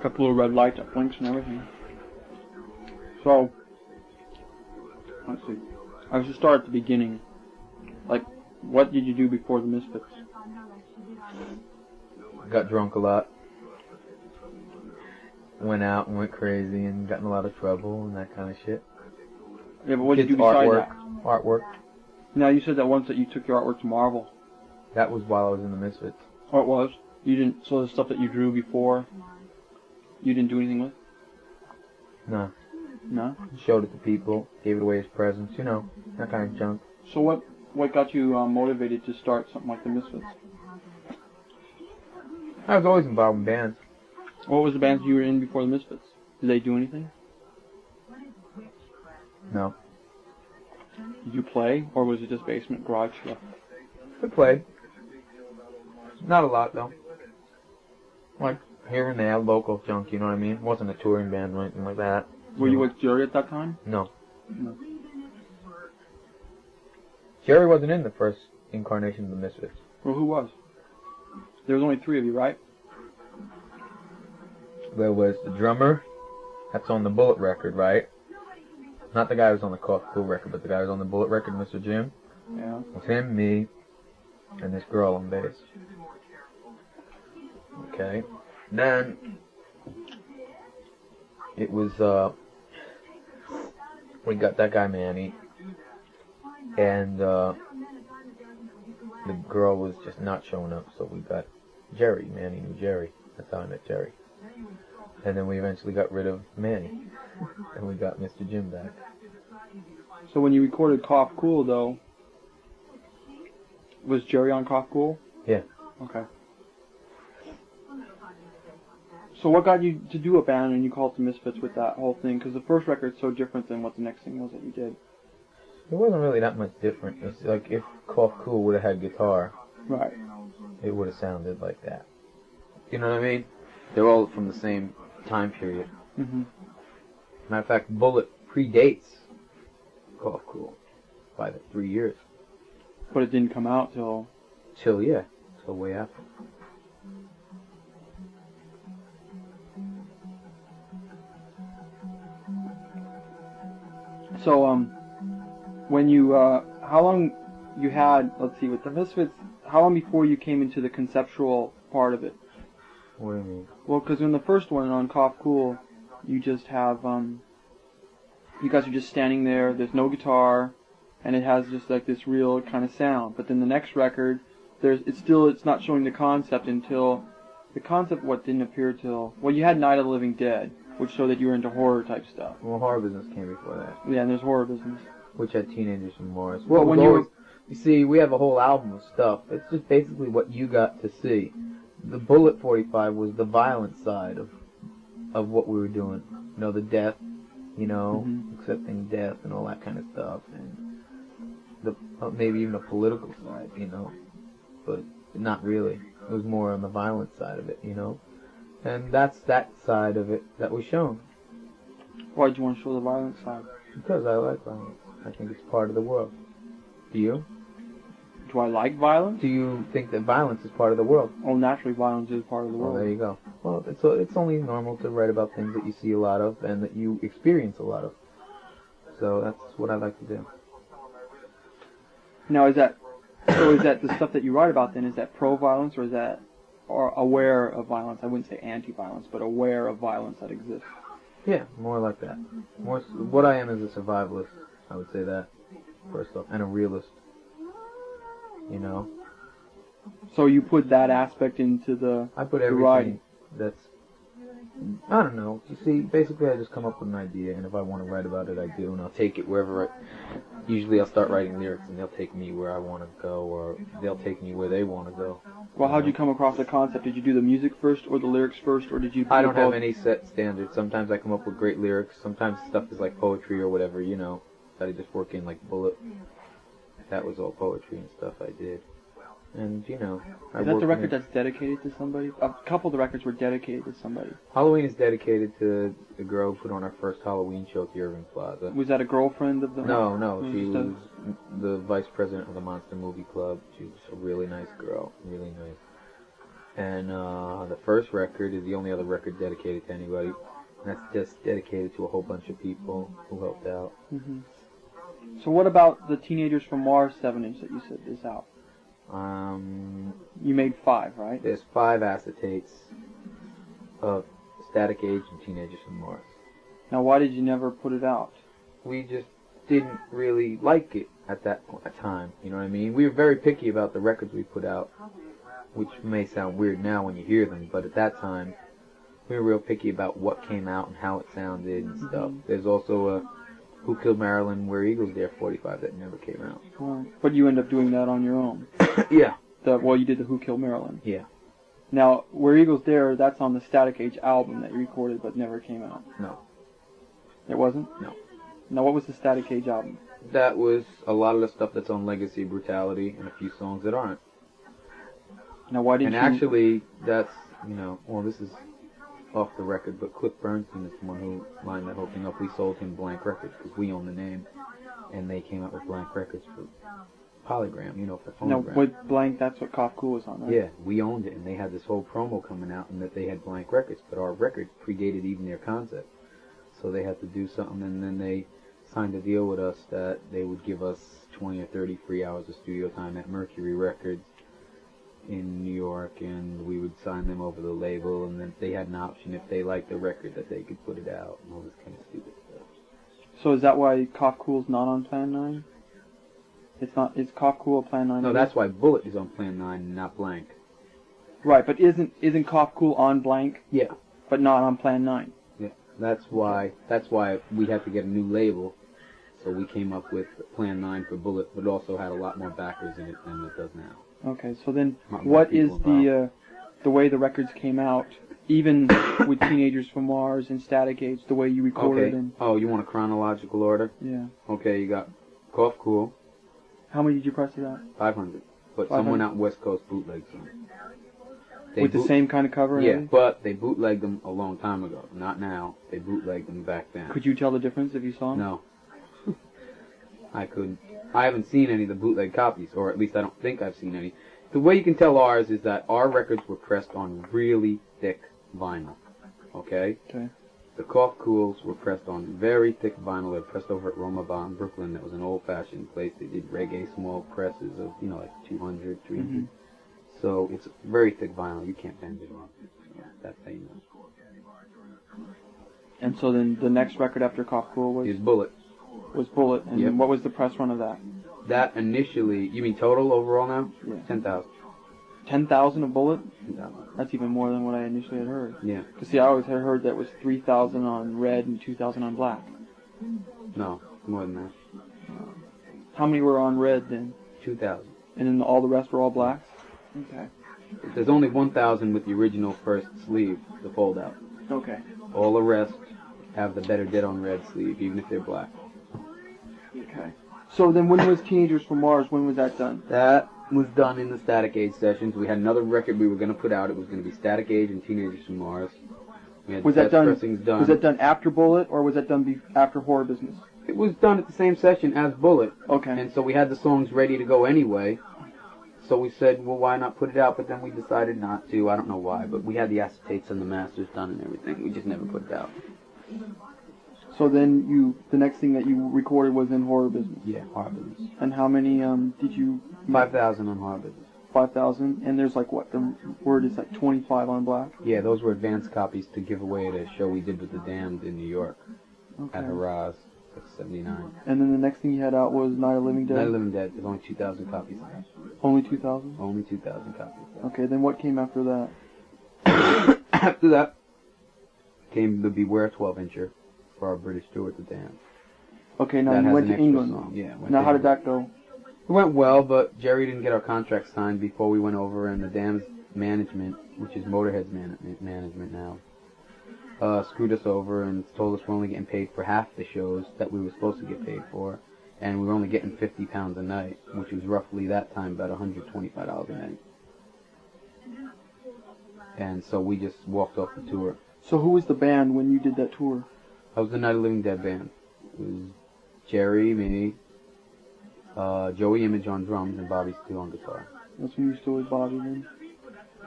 Got the little red light that blinks and everything. So, let's see. I should start at the beginning. Like, what did you do before the Misfits? Got drunk a lot. Went out and went crazy and got in a lot of trouble and that kind of shit. Yeah, but what did you do besides that? Artwork. Now, you said that once that you took your artwork to Marvel. That was while I was in the Misfits. Oh, it was? You didn't, so the stuff that you drew before, you didn't do anything with? No. No? Showed it to people, gave it away as presents, you know, that kind of junk. So what got you motivated to start something like the Misfits? I was always involved in bands. What was the bands you were in before the Misfits? Did they do anything? No. Did you play, or was it just basement garage stuff? We played. Not a lot, though. Like, here and there, local junk, you know what I mean? It wasn't a touring band or anything like that. Were you with Jerry at that time? No. No. Jerry wasn't in the first incarnation of the Misfits. Well, who was? There was only 3 of you, right? There was the drummer. That's on the Bullet record, right? Not the guy who was on the Cough Cool record, but the guy who was on the Bullet record, Mr. Jim. Yeah. It was him, me, and this girl on bass. Okay. Then it was we got that guy Manny, and the girl was just not showing up, so we got Jerry. Manny knew Jerry. That's how I met Jerry. And then we eventually got rid of Manny, and we got Mr. Jim back. So when you recorded Cough Cool, though, was Jerry on Cough Cool? Yeah. Okay. So what got you to do a band and you called it the Misfits with that whole thing? Because the first record's so different than what the next thing was that you did. It wasn't really that much different. It's like if Cough Cool would have had guitar, right, it would have sounded like that. You know what I mean? They're all from the same time period. Mm-hmm. Matter of fact, Bullet predates Cough Cool by 3 years. But it didn't come out till... Till way after. So, when you, how long you had, let's see, with the Misfits, how long before you came into the conceptual part of it? What do you mean? Well, because in the first one, on Cough Cool, you just have, you guys are just standing there, there's no guitar, and it has just like this real kind of sound. But then the next record, it's not showing the concept until, the concept didn't appear till, well, you had Night of the Living Dead, which showed that you were into horror type stuff. Well, Horror Business came before that. Yeah, and there's Horror Business. Which had Teenagers from Mars. Well, when you see, we have a whole album of stuff. It's just basically what you got to see. The Bullet 45 was the violent side of what we were doing. You know, the death, you know, accepting death and all that kind of stuff. And the maybe even a political side, you know. But not really. It was more on the violent side of it, you know. And that's that side of it that was shown. Why did you want to show the violent side? Because I like violence. I think it's part of the world. Do you? Do I like violence? Do you think that violence is part of the world? Oh, naturally, violence is part of the world. Well, there you go. Well, it's only normal to write about things that you see a lot of and that you experience a lot of. So that's what I like to do. Now, is that the stuff that you write about then, is that pro-violence or is that aware of violence? I wouldn't say anti-violence, but aware of violence that exists. Yeah, more like that. More what I am is a survivalist, I would say that, first off, and a realist. You know? So you put that aspect into the I put everything writing. That's, I don't know. You see, basically I just come up with an idea, and if I want to write about it, I do, and I'll take it wherever usually I'll start writing lyrics, and they'll take me where I want to go, or they'll take me where they want to go. Well, how'd you come across the concept? Did you do the music first, or the lyrics first, or did you... I don't have any set standards. Sometimes I come up with great lyrics. Sometimes stuff is like poetry or whatever, you know, that I just work in like Bullet. That was all poetry and stuff I did. And, you know... Is that the record that's dedicated to somebody? A couple of the records were dedicated to somebody. Halloween is dedicated to the girl who put on our first Halloween show at the Irving Plaza. Was that a girlfriend of the... No, she was the vice president of the Monster Movie Club. She was a really nice girl, really nice. And the first record is the only other record dedicated to anybody. And that's just dedicated to a whole bunch of people who helped out. Mm-hmm. So what about the Teenagers from Mars 7-inch that you said is out? You made 5, right? There's 5 acetates of Static Age and Teenagers from Mars. Now, why did you never put it out? We just didn't really like it at that time, you know what I mean? We were very picky about the records we put out, which may sound weird now when you hear them, but at that time, we were real picky about what came out and how it sounded and stuff. There's also a Who Killed Marilyn, Where Eagles Dare 45 that never came out. But you end up doing that on your own. Yeah. Well, you did the Who Killed Marilyn. Yeah. Now, Where Eagles Dare, that's on the Static Age album that you recorded but never came out. No. It wasn't? No. Now, what was the Static Age album? That was a lot of the stuff that's on Legacy, Brutality, and a few songs that aren't. Now, why didn't you... And actually, that's, well, this is off the record, but Cliff Bernstein is the one who lined that whole thing up. We sold him Blank Records because we own the name, and they came up with Blank Records for Polygram, for phonogram. No, with Blank, that's what Cough Cool was on, right? Yeah, we owned it, and they had this whole promo coming out, and that they had Blank Records, but our record predated even their concept. So they had to do something, and then they signed a deal with us that they would give us 20 or 30 free hours of studio time at Mercury Records in New York, and we would sign them over the label, and then they had an option if they liked the record that they could put it out, and all this kind of stupid stuff. So is that why Cough Cool's not on Plan 9? It's not. Is Cough Cool Plan 9? No, that's why Bullet is on Plan 9 and not Blank. Right, but isn't Cough Cool on Blank? Yeah. But not on Plan 9. Yeah. That's why we had to get a new label. So we came up with Plan 9 for Bullet, but it also had a lot more backers in it than it does now. Okay, so then what is the way the records came out, even with Teenagers from Mars and Static Age, the way you recorded them? Oh, you want a chronological order? Yeah. Okay, you got Cough Cool. How many did you press of that? 500. But 500? Someone out in West Coast bootlegged them. With the same kind of cover? Yeah, but they bootlegged them a long time ago. Not now. They bootlegged them back then. Could you tell the difference if you saw them? No. I couldn't. I haven't seen any of the bootleg copies, or at least I don't think I've seen any. The way you can tell ours is that our records were pressed on really thick vinyl. Okay? Okay. The Cough Cools were pressed on very thick vinyl. They were pressed over at Roma Bar in Brooklyn. That was an old-fashioned place. They did reggae small presses of, like 200, 300. Mm-hmm. So it's very thick vinyl. You can't bend it on. That's how you know. And so then the next record after Cough Cool was? Is Bullet. Was Bullet. And yep. What was the press run of that? That initially, you mean total overall now? Yeah. 10,000. 10,000 a Bullet? 10,000. That's even more than what I initially had heard. Yeah. Because see, I always had heard that was 3,000 on red and 2,000 on black. No, more than that. How many were on red then? 2,000. And then all the rest were all blacks? Okay. There's only 1,000 with the original first sleeve, the fold out. Okay. All the rest have the Better Dead on red sleeve, even if they're black. Okay. So then when was Teenagers from Mars, when was that done? That was done in the Static Age sessions. We had another record we were going to put out. It was going to be Static Age and Teenagers from Mars. We had was that done? Done. Was that done after Bullet, or was that done after Horror Business? It was done at the same session as Bullet. Okay. And so we had the songs ready to go anyway. So we said, well, why not put it out? But then we decided not to. I don't know why, but we had the acetates and the masters done and everything. We just never put it out. So then the next thing that you recorded was in Horror Business? Yeah, Horror Business. And how many did you... 5,000 on Horror Business. 5,000, and there's like what, the word is like 25 on black? Yeah, those were advanced copies to give away at a show we did with the Damned in New York. Okay. At Haraz, 79. And then the next thing you had out was Night of the Living Dead? Night of the Living Dead, there's only 2,000 copies of that. Only 2,000? Only 2,000 copies. Okay, then what came after that? After that came the Beware 12-incher for our British tour at the Damned. Okay, now you went to England. Song. Yeah. Now how did that go? It went well, but Jerry didn't get our contract signed before we went over, and the Damned's management, which is Motorhead's management now, screwed us over and told us we're only getting paid for half the shows that we were supposed to get paid for, and we were only getting £50 a night, which was roughly that time about $125 a night. And so we just walked off the tour. So who was the band when you did that tour? I was the Night of the Living Dead band. It was Jerry, me, Joey Image on drums, and Bobby Steele on guitar. That's when you were still with Bobby then?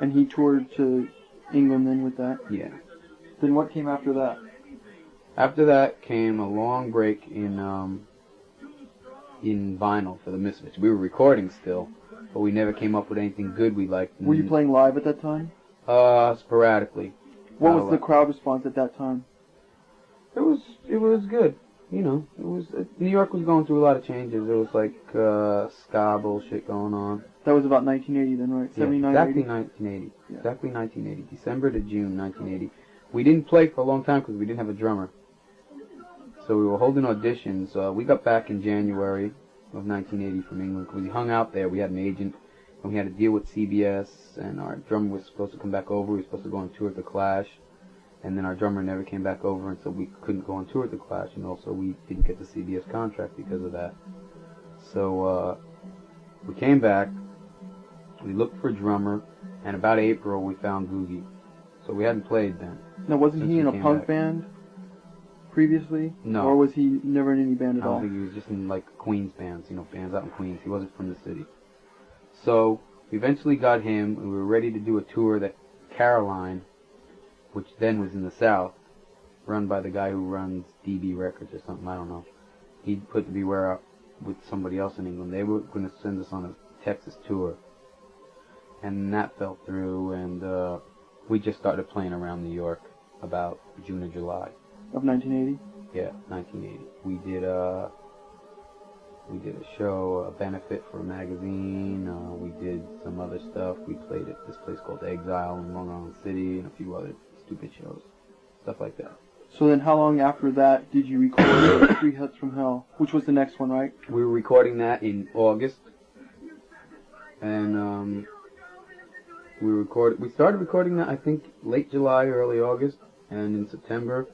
And he toured to England then with that? Yeah. Then what came after that? After that came a long break in vinyl for the Misfits. We were recording still, but we never came up with anything good we liked. Were you playing live at that time? Sporadically. What was the crowd response at that time? It was good. You know, New York was going through a lot of changes. There was like ska bullshit going on. That was about 1980 then, right? 79, yeah, exactly 80? 1980. Yeah. Exactly 1980. December to June 1980. We didn't play for a long time because we didn't have a drummer. So we were holding auditions. We got back in January of 1980 from England because we hung out there. We had an agent, and we had to deal with CBS, and our drummer was supposed to come back over. We were supposed to go on tour with The Clash, and then our drummer never came back over, and so we couldn't go on tour with The Clash, and also we didn't get the CBS contract because of that. So we came back, we looked for a drummer, and about April we found Googy. So we hadn't played then. Now, wasn't he in a punk band previously? No. Or was he never in any band at all? I don't think he was just in like Queens bands, bands out in Queens. He wasn't from the city. So we eventually got him, and we were ready to do a tour that Caroline, which then was in the South, run by the guy who runs DB Records or something, I don't know. He put the Beware out with somebody else in England. They were going to send us on a Texas tour. And that fell through, and we just started playing around New York about June or July. Of 1980? Yeah, 1980. We did a show, a benefit for a magazine. We did some other stuff. We played at this place called Exile in Long Island City, and a few other stupid shows, stuff like that. So then, how long after that did you record Three Hits from Hell, which was the next one, right? We were recording that in August, and we started recording that I think late July, early August, and in September.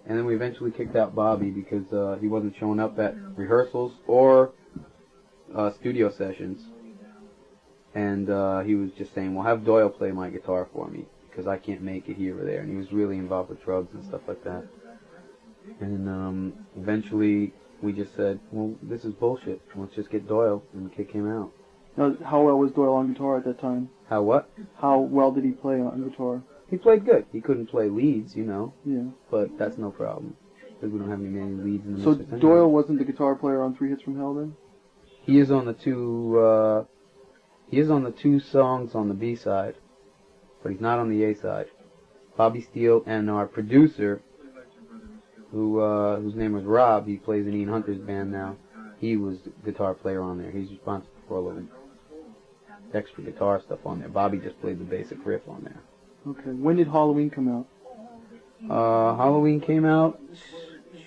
And then we eventually kicked out Bobby because he wasn't showing up at rehearsals or studio sessions. And he was just saying, well, have Doyle play my guitar for me because I can't make it here or there. And he was really involved with drugs and stuff like that. And eventually we just said, well, this is bullshit. Let's just get Doyle and kick him out. Now, how well was Doyle on guitar at that time? How what? How well did he play on guitar? He played good. He couldn't play leads, Yeah. but that's no problem because we don't have many leads in the So Misfits anyway. Doyle wasn't the guitar player on Three Hits from Hell then? He is on the two. He is on the two songs on the B side, but he's not on the A side. Bobby Steele and our producer, whose name was Rob, he plays in Ian Hunter's band now. He was the guitar player on there. He's responsible for all of the extra guitar stuff on there. Bobby just played the basic riff on there. Okay. When did Halloween come out? Halloween came out.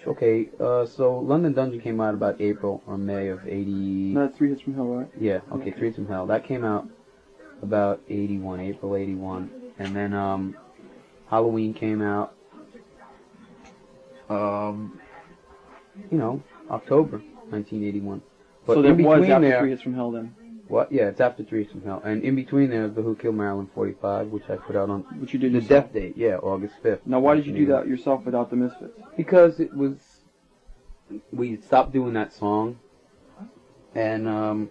Okay, so London Dungeon came out about April or May of 80. No, that's Three Hits from Hell, right? Yeah, okay, Three Hits from Hell. That came out about 81, April 81. And then Halloween came out, October 1981. But so that in was between after there, Three Hits from Hell then? What? Yeah, it's after Three Hits from Hell. And in between there is the Who Killed Marilyn 45, which I put out on Which you did the yourself. death date. Yeah, August 5th. Now, why did you do that yourself without the Misfits? Because it was... We stopped doing that song, and none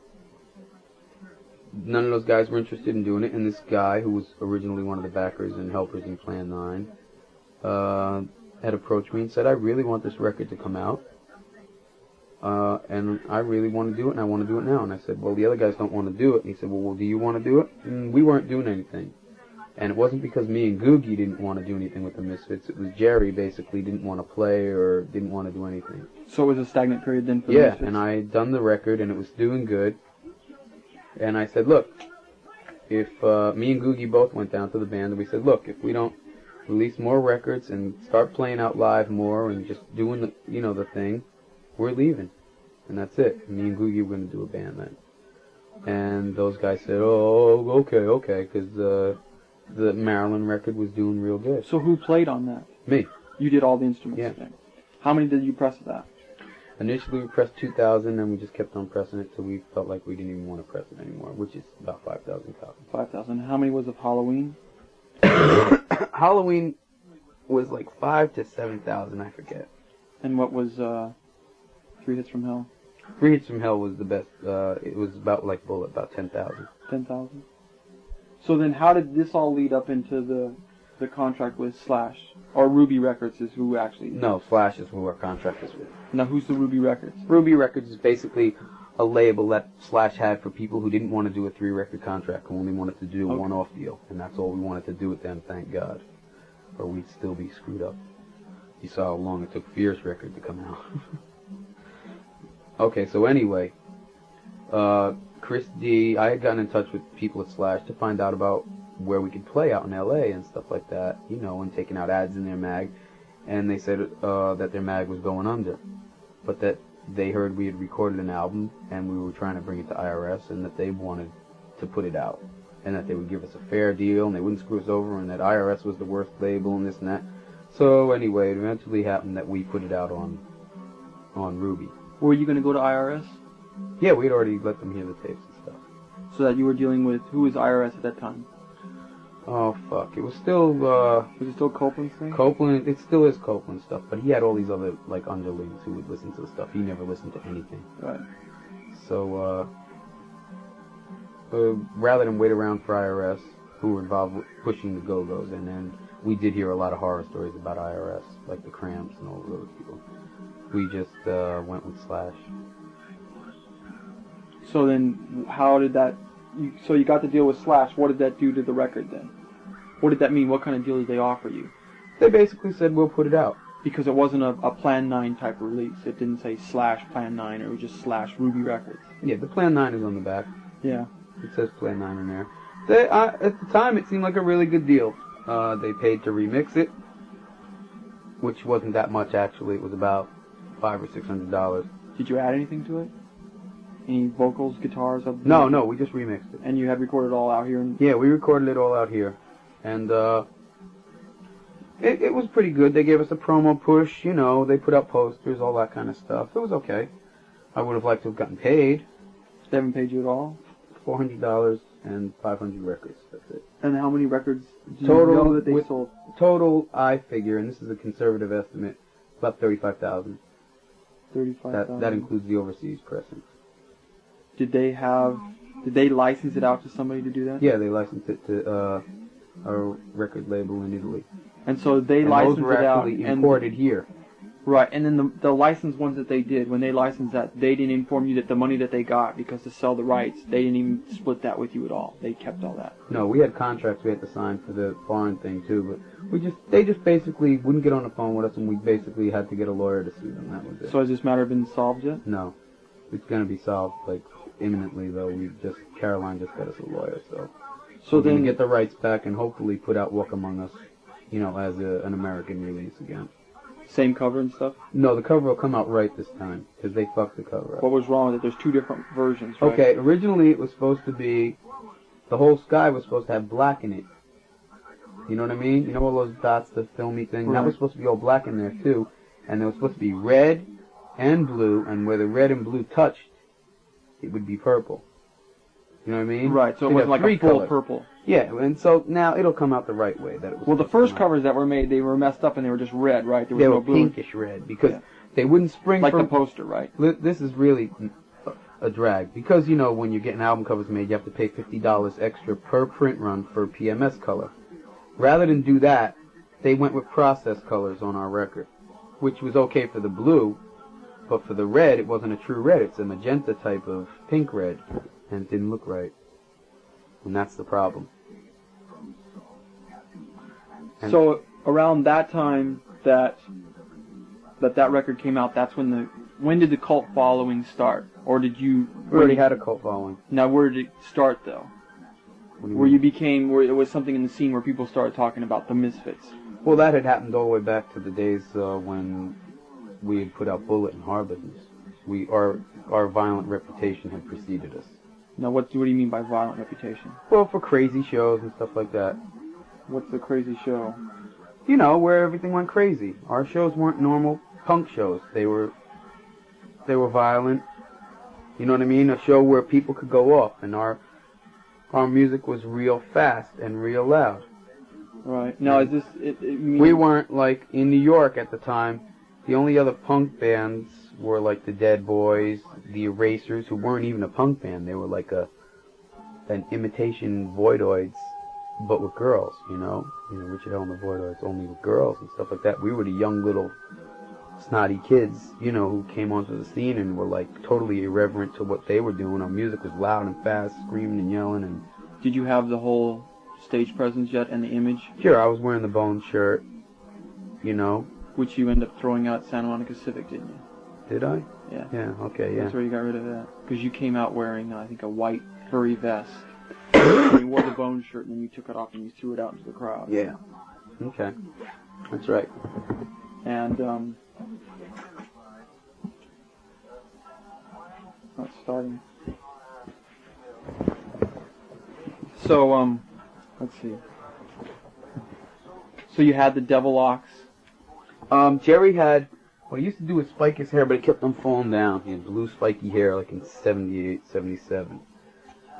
of those guys were interested in doing it, and this guy, who was originally one of the backers and helpers in Plan 9, had approached me and said, I really want this record to come out, and I really want to do it, and I want to do it now. And I said, well, the other guys don't want to do it. And he said, well, do you want to do it? And we weren't doing anything. And it wasn't because me and Googy didn't want to do anything with the Misfits. It was Jerry basically didn't want to play or didn't want to do anything. So it was a stagnant period then for the Yeah, Misfits? and I had done the record, and it was doing good. And I said, look, if me and Googy both went down to the band, and we said, look, if we don't release more records and start playing out live more and just doing the, the thing, we're leaving. And that's it. Me and Googy were going to do a band then. And those guys said, oh, okay, because the Maryland record was doing real good. So who played on that? Me. You did all the instruments? Yeah. Okay. How many did you press of that? Initially we pressed 2,000, and we just kept on pressing it till we felt like we didn't even want to press it anymore, which is about 5,000 copies. 5,000. How many was of Halloween? Halloween was like 5,000 to 7,000, I forget. And what was Three Hits from Hell? Three Hits from Hell was the best. It was about like Bullet, about 10,000. 10,000. So then how did this all lead up into the contract with Slash? Or Ruby Records is who actually... No, Slash is who our contract is with. Now who's the Ruby Records? Ruby Records is basically a label that Slash had for people who didn't want to do a 3-record contract, who only wanted to do a one-off deal. And that's all we wanted to do with them, thank God. Or we'd still be screwed up. You saw how long it took Fierce Record to come out. Okay, so anyway, Chris D, I had gotten in touch with people at Slash to find out about where we could play out in LA and stuff like that, you know, and taking out ads in their mag. And they said that their mag was going under. But that they heard we had recorded an album and we were trying to bring it to IRS and that they wanted to put it out. And that they would give us a fair deal and they wouldn't screw us over and that IRS was the worst label and this and that. So anyway, it eventually happened that we put it out on Ruby. Were you going to go to IRS? Yeah, we'd already let them hear the tapes and stuff. So that you were dealing with... Who was IRS at that time? Oh, fuck. It was still, Was it still Copeland's thing? Copeland. It still is Copeland stuff, but he had all these other, like, underlings who would listen to the stuff. He never listened to anything. Right. So, rather than wait around for IRS, who were involved with pushing the Go-Go's, and then we did hear a lot of horror stories about IRS, like the Cramps and all those people. We just went with Slash. So then, how did that... So you got the deal with Slash. What did that do to the record then? What did that mean? What kind of deal did they offer you? They basically said, we'll put it out. Because it wasn't a Plan 9 type release. It didn't say Slash Plan 9. It was just Slash Ruby Records. Yeah, the Plan 9 is on the back. Yeah. It says Plan 9 in there. They, at the time, it seemed like a really good deal. They paid to remix it, which wasn't that much, actually. It was about $500 or $600. Did you add anything to it? Any vocals, guitars? No, we just remixed it. And you had recorded it all out here? Yeah, we recorded it all out here. And, it was pretty good. They gave us a promo push, you know, they put out posters, all that kind of stuff. It was okay. I would have liked to have gotten paid. They haven't paid you at all? $400 and 500 records, that's it. And how many records do you Total, know that they sold? Total, I figure, and this is a conservative estimate, about 35,000. 35,000. That includes the overseas pressing. Did they license it out to somebody to do that? Yeah, they licensed it to a record label in Italy. And so they And licensed those were it out actually and imported here. right, and then the licensed ones that they did, when they licensed that, they didn't inform you that the money that they got because to sell the rights, they didn't even split that with you at all. They kept all that. No, we had contracts we had to sign for the foreign thing too, but they just basically wouldn't get on the phone with us, and we basically had to get a lawyer to sue them. That was it. So has this matter been solved yet? No, it's gonna be solved like imminently though. Caroline just got us a lawyer, so So we're then gonna get the rights back and hopefully put out Walk Among Us, you know, as an American release again. same cover and stuff? No, the cover will come out right this time because they fucked the cover up. What was wrong with it? There's two different versions, right? Okay, originally it was supposed to be, the whole sky was supposed to have black in it. You know what I mean? You know all those dots, the filmy thing? Right. That was supposed to be all black in there too. And there was supposed to be red and blue, and where the red and blue touched, it would be purple. You know what I mean? Right, so it You'd wasn't have like a three full colors. purple. Yeah, and so now it'll come out the right way that it was. Well, the supposed to first come out. covers that were made, they were messed up and they were just red, right? There was They no were blue. pinkish red because Yeah. they wouldn't spring Like from the poster, right? This is really a drag because, you know, when you're getting album covers made, you have to pay $50 extra per print run for PMS color. Rather than do that, they went with process colors on our record, which was okay for the blue, but for the red, it wasn't a true red. It's a magenta type of pink red, and it didn't look right. And that's the problem. And So around that time that record came out, that's when did the cult following start? Or did you... we already had a cult following. Now where did it start though? What do you Where mean? where it was something in the scene where people started talking about the Misfits. Well, that had happened all the way back to the days when we had put out Bullet and Harbins. Our violent reputation had preceded us. Now what do you mean by violent reputation? Well, for crazy shows and stuff like that. What's the crazy show? You know, where everything went crazy. Our shows weren't normal punk shows. They were violent. You know what I mean? A show where people could go off, and our music was real fast and real loud. Right. Now is this... We weren't like in New York at the time. The only other punk bands were like the Dead Boys, the Erasers, who weren't even a punk band. They were like an imitation Voidoids but with girls, you know, Richard Hell and the Void, it's only with girls and stuff like that. We were the young little snotty kids, you know, who came onto the scene and were like totally irreverent to what they were doing. Our music was loud and fast, screaming and yelling. And did you have the whole stage presence yet and the image? Sure, I was wearing the Bone shirt, you know. Which you ended up throwing out at Santa Monica Civic, didn't you? Did I? Yeah. Yeah, okay, yeah. That's where you got rid of that. Because you came out wearing, I think, a white furry vest. And you wore the Bone shirt, and then you took it off and you threw it out into the crowd. Yeah. Okay. That's right. And, not starting. So, let's see. So you had the Devil Locks. Jerry had, what he used to do was spike his hair, but it kept on falling down. He had blue spiky hair like in 78, 77.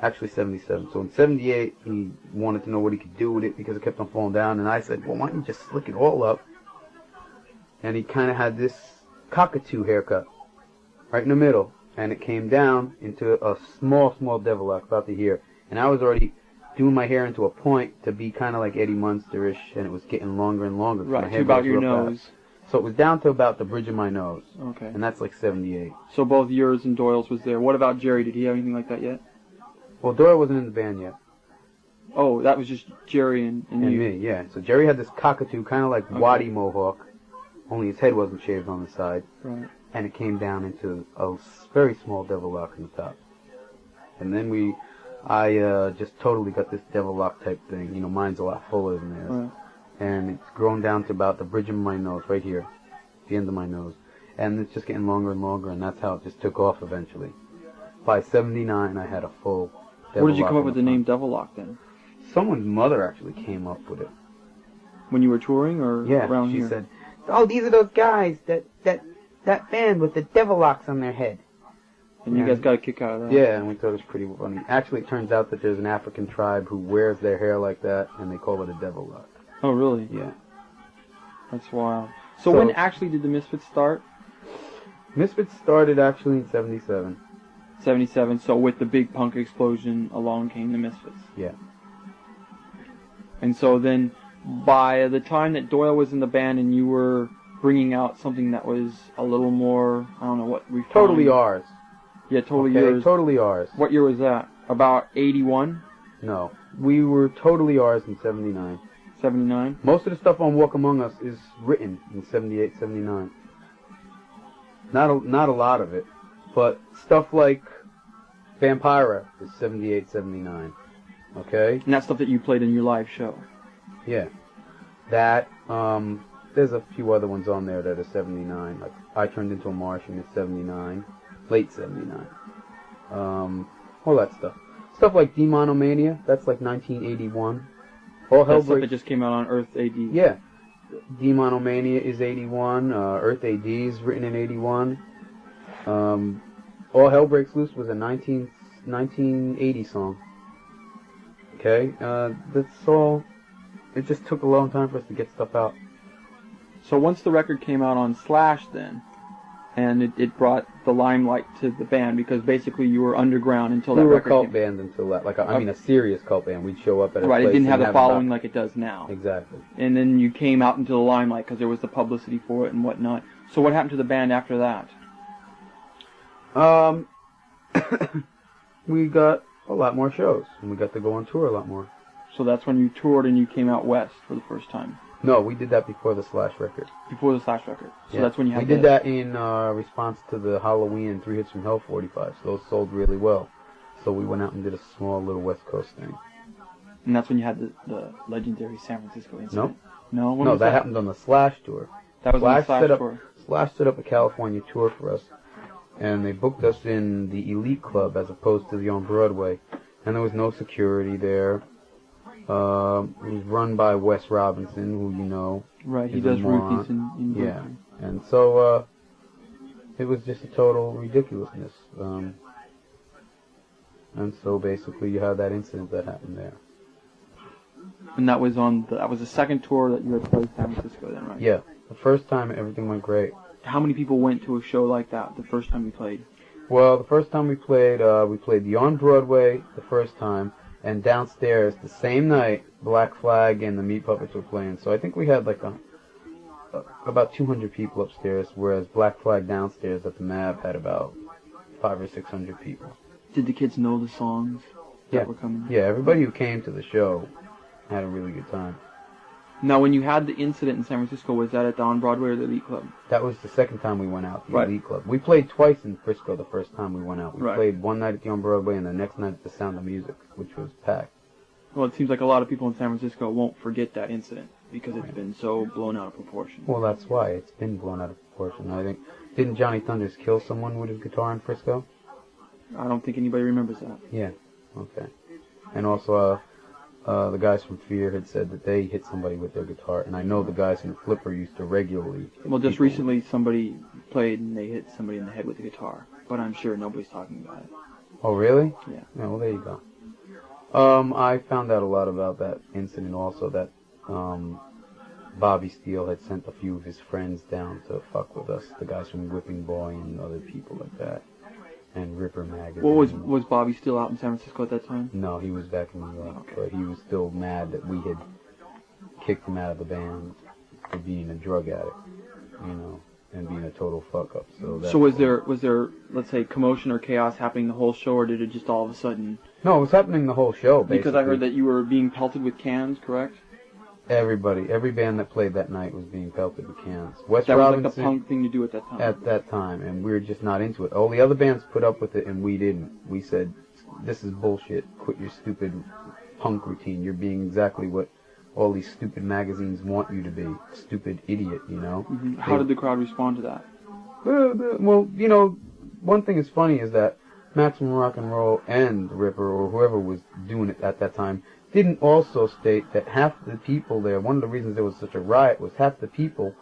Actually 77. So in 78, he wanted to know what he could do with it because it kept on falling down. And I said, well, why don't you just slick it all up? And he kind of had this cockatoo haircut right in the middle. And it came down into a small devil lock about to here. And I was already doing my hair into a point to be kind of like Eddie Munster-ish, and it was getting longer and longer. Right, to about your nose. Fast. So it was down to about the bridge of my nose. Okay. And that's like 78. So both yours and Doyle's was there. What about Jerry? Did he have anything like that yet? Well, Doyle wasn't in the band yet. Oh, that was just Jerry and you. And me, yeah. So Jerry had this cockatoo, kind of like Waddy mohawk, only his head wasn't shaved on the side. Right. And it came down into a very small devil lock on the top. And then I just totally got this devil lock type thing. You know, mine's a lot fuller than theirs. Right. And it's grown down to about the bridge of my nose, right here, the end of my nose. And it's just getting longer and longer, and that's how it just took off eventually. By 79, I had a full devil lock. Where did you come up with the name Devil Lock then? Someone's mother actually came up with it. When you were touring or around here? Yeah, she said, oh, these are those guys, that band with the devil locks on their head. And you guys got a kick out of that. Yeah, and we thought it was pretty funny. Actually, it turns out that there's an African tribe who wears their hair like that, and they call it a devil lock. Oh, really? Yeah. That's wild. So when actually did the Misfits start? Misfits started actually in 77. 77, so with the big punk explosion, along came the Misfits. Yeah. And so then, by the time that Doyle was in the band and you were bringing out something that was a little more, I don't know what we Totally ours. Yeah, totally yours. Totally ours. What year was that? About 81? No. We were totally ours in 79. 79? Most of the stuff on Walk Among Us is written in 78, 79. Not a lot of it. But stuff like Vampira is 78, 79. Okay? And that's stuff that you played in your live show. Yeah. That, there's a few other ones on there that are 79. Like, I Turned Into a Martian is 79. Late 79. All that stuff. Stuff like Demonomania, that's like 1981. All Hell That's stuff that Breaks... just came out on Earth AD. Yeah. Demonomania is 81. Earth AD is written in 81. All Hell Breaks Loose was a 1980 song. Okay? That's all... It just took a long time for us to get stuff out. So once the record came out on Slash then, and it brought the limelight to the band, because basically you were underground until that record We were a cult came. band until that. Like, I mean, a serious cult band. We'd show up at a Right, place it didn't have and the following like it does now. Exactly. And then you came out into the limelight because there was the publicity for it and whatnot. So what happened to the band after that? We got a lot more shows, and we got to go on tour a lot more. So that's when you toured and you came out west for the first time. No, we did that before the Slash record. Before the Slash record. So Yeah. that's when you had We did that in response to the Halloween and 3 Hits from Hell 45. So those sold really well. So we went out and did a small little West Coast thing. And that's when you had the legendary San Francisco incident. No. No? When No, was that happened on the Slash tour. That was on the Slash Slash tour. Slash set up a California tour for us. And they booked us in the Elite Club as opposed to the on-Broadway. And there was no security there. It was run by Wes Robinson, who you know. Right, he is a does moron. Ruthie's in Yeah. Brooklyn. And so, it was just a total ridiculousness. And so basically you had that incident that happened there. And that was that was the second tour that you had played San Francisco then, right? Yeah. The first time everything went great. How many people went to a show like that the first time you played? Well, the first time we played the on-Broadway the first time, And downstairs, the same night, Black Flag and the Meat Puppets were playing. So I think we had like about 200 people upstairs, whereas Black Flag downstairs at the MAB had about 500 or 600 people. Did the kids know the songs that were coming? Yeah, everybody who came to the show had a really good time. Now, when you had the incident in San Francisco, was that at the On Broadway or the Elite Club? That was the second time we went out, the Right. Elite Club. We played twice in Frisco the first time we went out. We Right. played one night at the On Broadway and the next night at the Sound of Music, which was packed. Well, it seems like a lot of people in San Francisco won't forget that incident because it's been so blown out of proportion. Well, that's why. It's been blown out of proportion. I think, didn't Johnny Thunders kill someone with his guitar in Frisco? I don't think anybody remembers that. Yeah. Okay. And also, the guys from Fear had said that they hit somebody with their guitar, and I know the guys from Flipper used to regularly hit Well, just people recently somebody played and they hit somebody in the head with a guitar, but I'm sure nobody's talking about it. Oh, really? Yeah. Yeah, well, there you go. I found out a lot about that incident also, that Bobby Steele had sent a few of his friends down to fuck with us, the guys from Whipping Boy and other people like that, and Ripper Magazine. What was Bobby still out in San Francisco at that time? No, he was back in New York, Okay. but he was still mad that we had kicked him out of the band for being a drug addict, you know, and being a total fuck up. So was there let's say commotion or chaos happening the whole show, or did it just all of a sudden? No, it was happening the whole show, basically. Because I heard that you were being pelted with cans, correct? every band that played that night was being pelted with cans. Wes That Robinson, was like the punk thing to do at that time. at that time, and we were just not into it. All the other bands put up with it, and we didn't. We said, this is bullshit. Quit your stupid punk routine. You're being exactly what all these stupid magazines want you to be. Stupid idiot, you know? Mm-hmm. How did the crowd respond to that? Well, you know, one thing is funny is that Maximum Rock and Roll and Ripper, or whoever was doing it at that time, didn't also state that half the people there, one of the reasons there was such a riot was half the people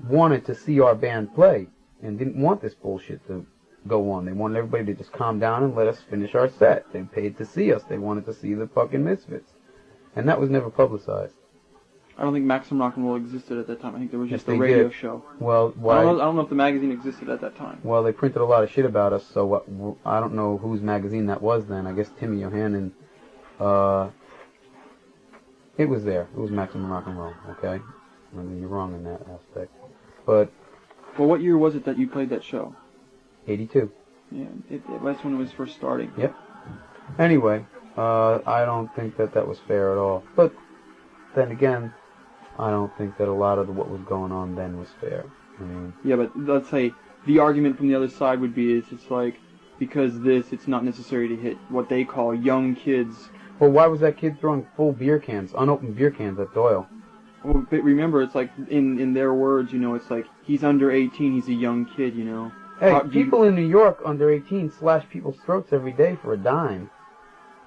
wanted to see our band play and didn't want this bullshit to go on. They wanted everybody to just calm down and let us finish our set. They paid to see us. They wanted to see the fucking Misfits. And that was never publicized. I don't think Maximum Rock and Roll existed at that time. I think there was just Yes, a they radio did. show. Well, why? I don't know if the magazine existed at that time. Well, they printed a lot of shit about us, so I don't know whose magazine that was then. I guess Timmy Yohannan, it was there. It was Maximum Rock and Roll, okay? I mean, you're wrong in that aspect. But Well, what year was it that you played that show? 82. Yeah, that's when it was first starting. Yep. Anyway, I don't think that was fair at all. But then again, I don't think that a lot of what was going on then was fair. I mean, Yeah, but let's say the argument from the other side would be it's like, because it's not necessary to hit what they call young kids. well, why was that kid throwing full beer cans, unopened beer cans at Doyle? Well, but remember, it's like, in their words, you know, it's like, he's under 18, he's a young kid, you know. Hey, How do you- people in New York under 18 slash people's throats every day for a dime.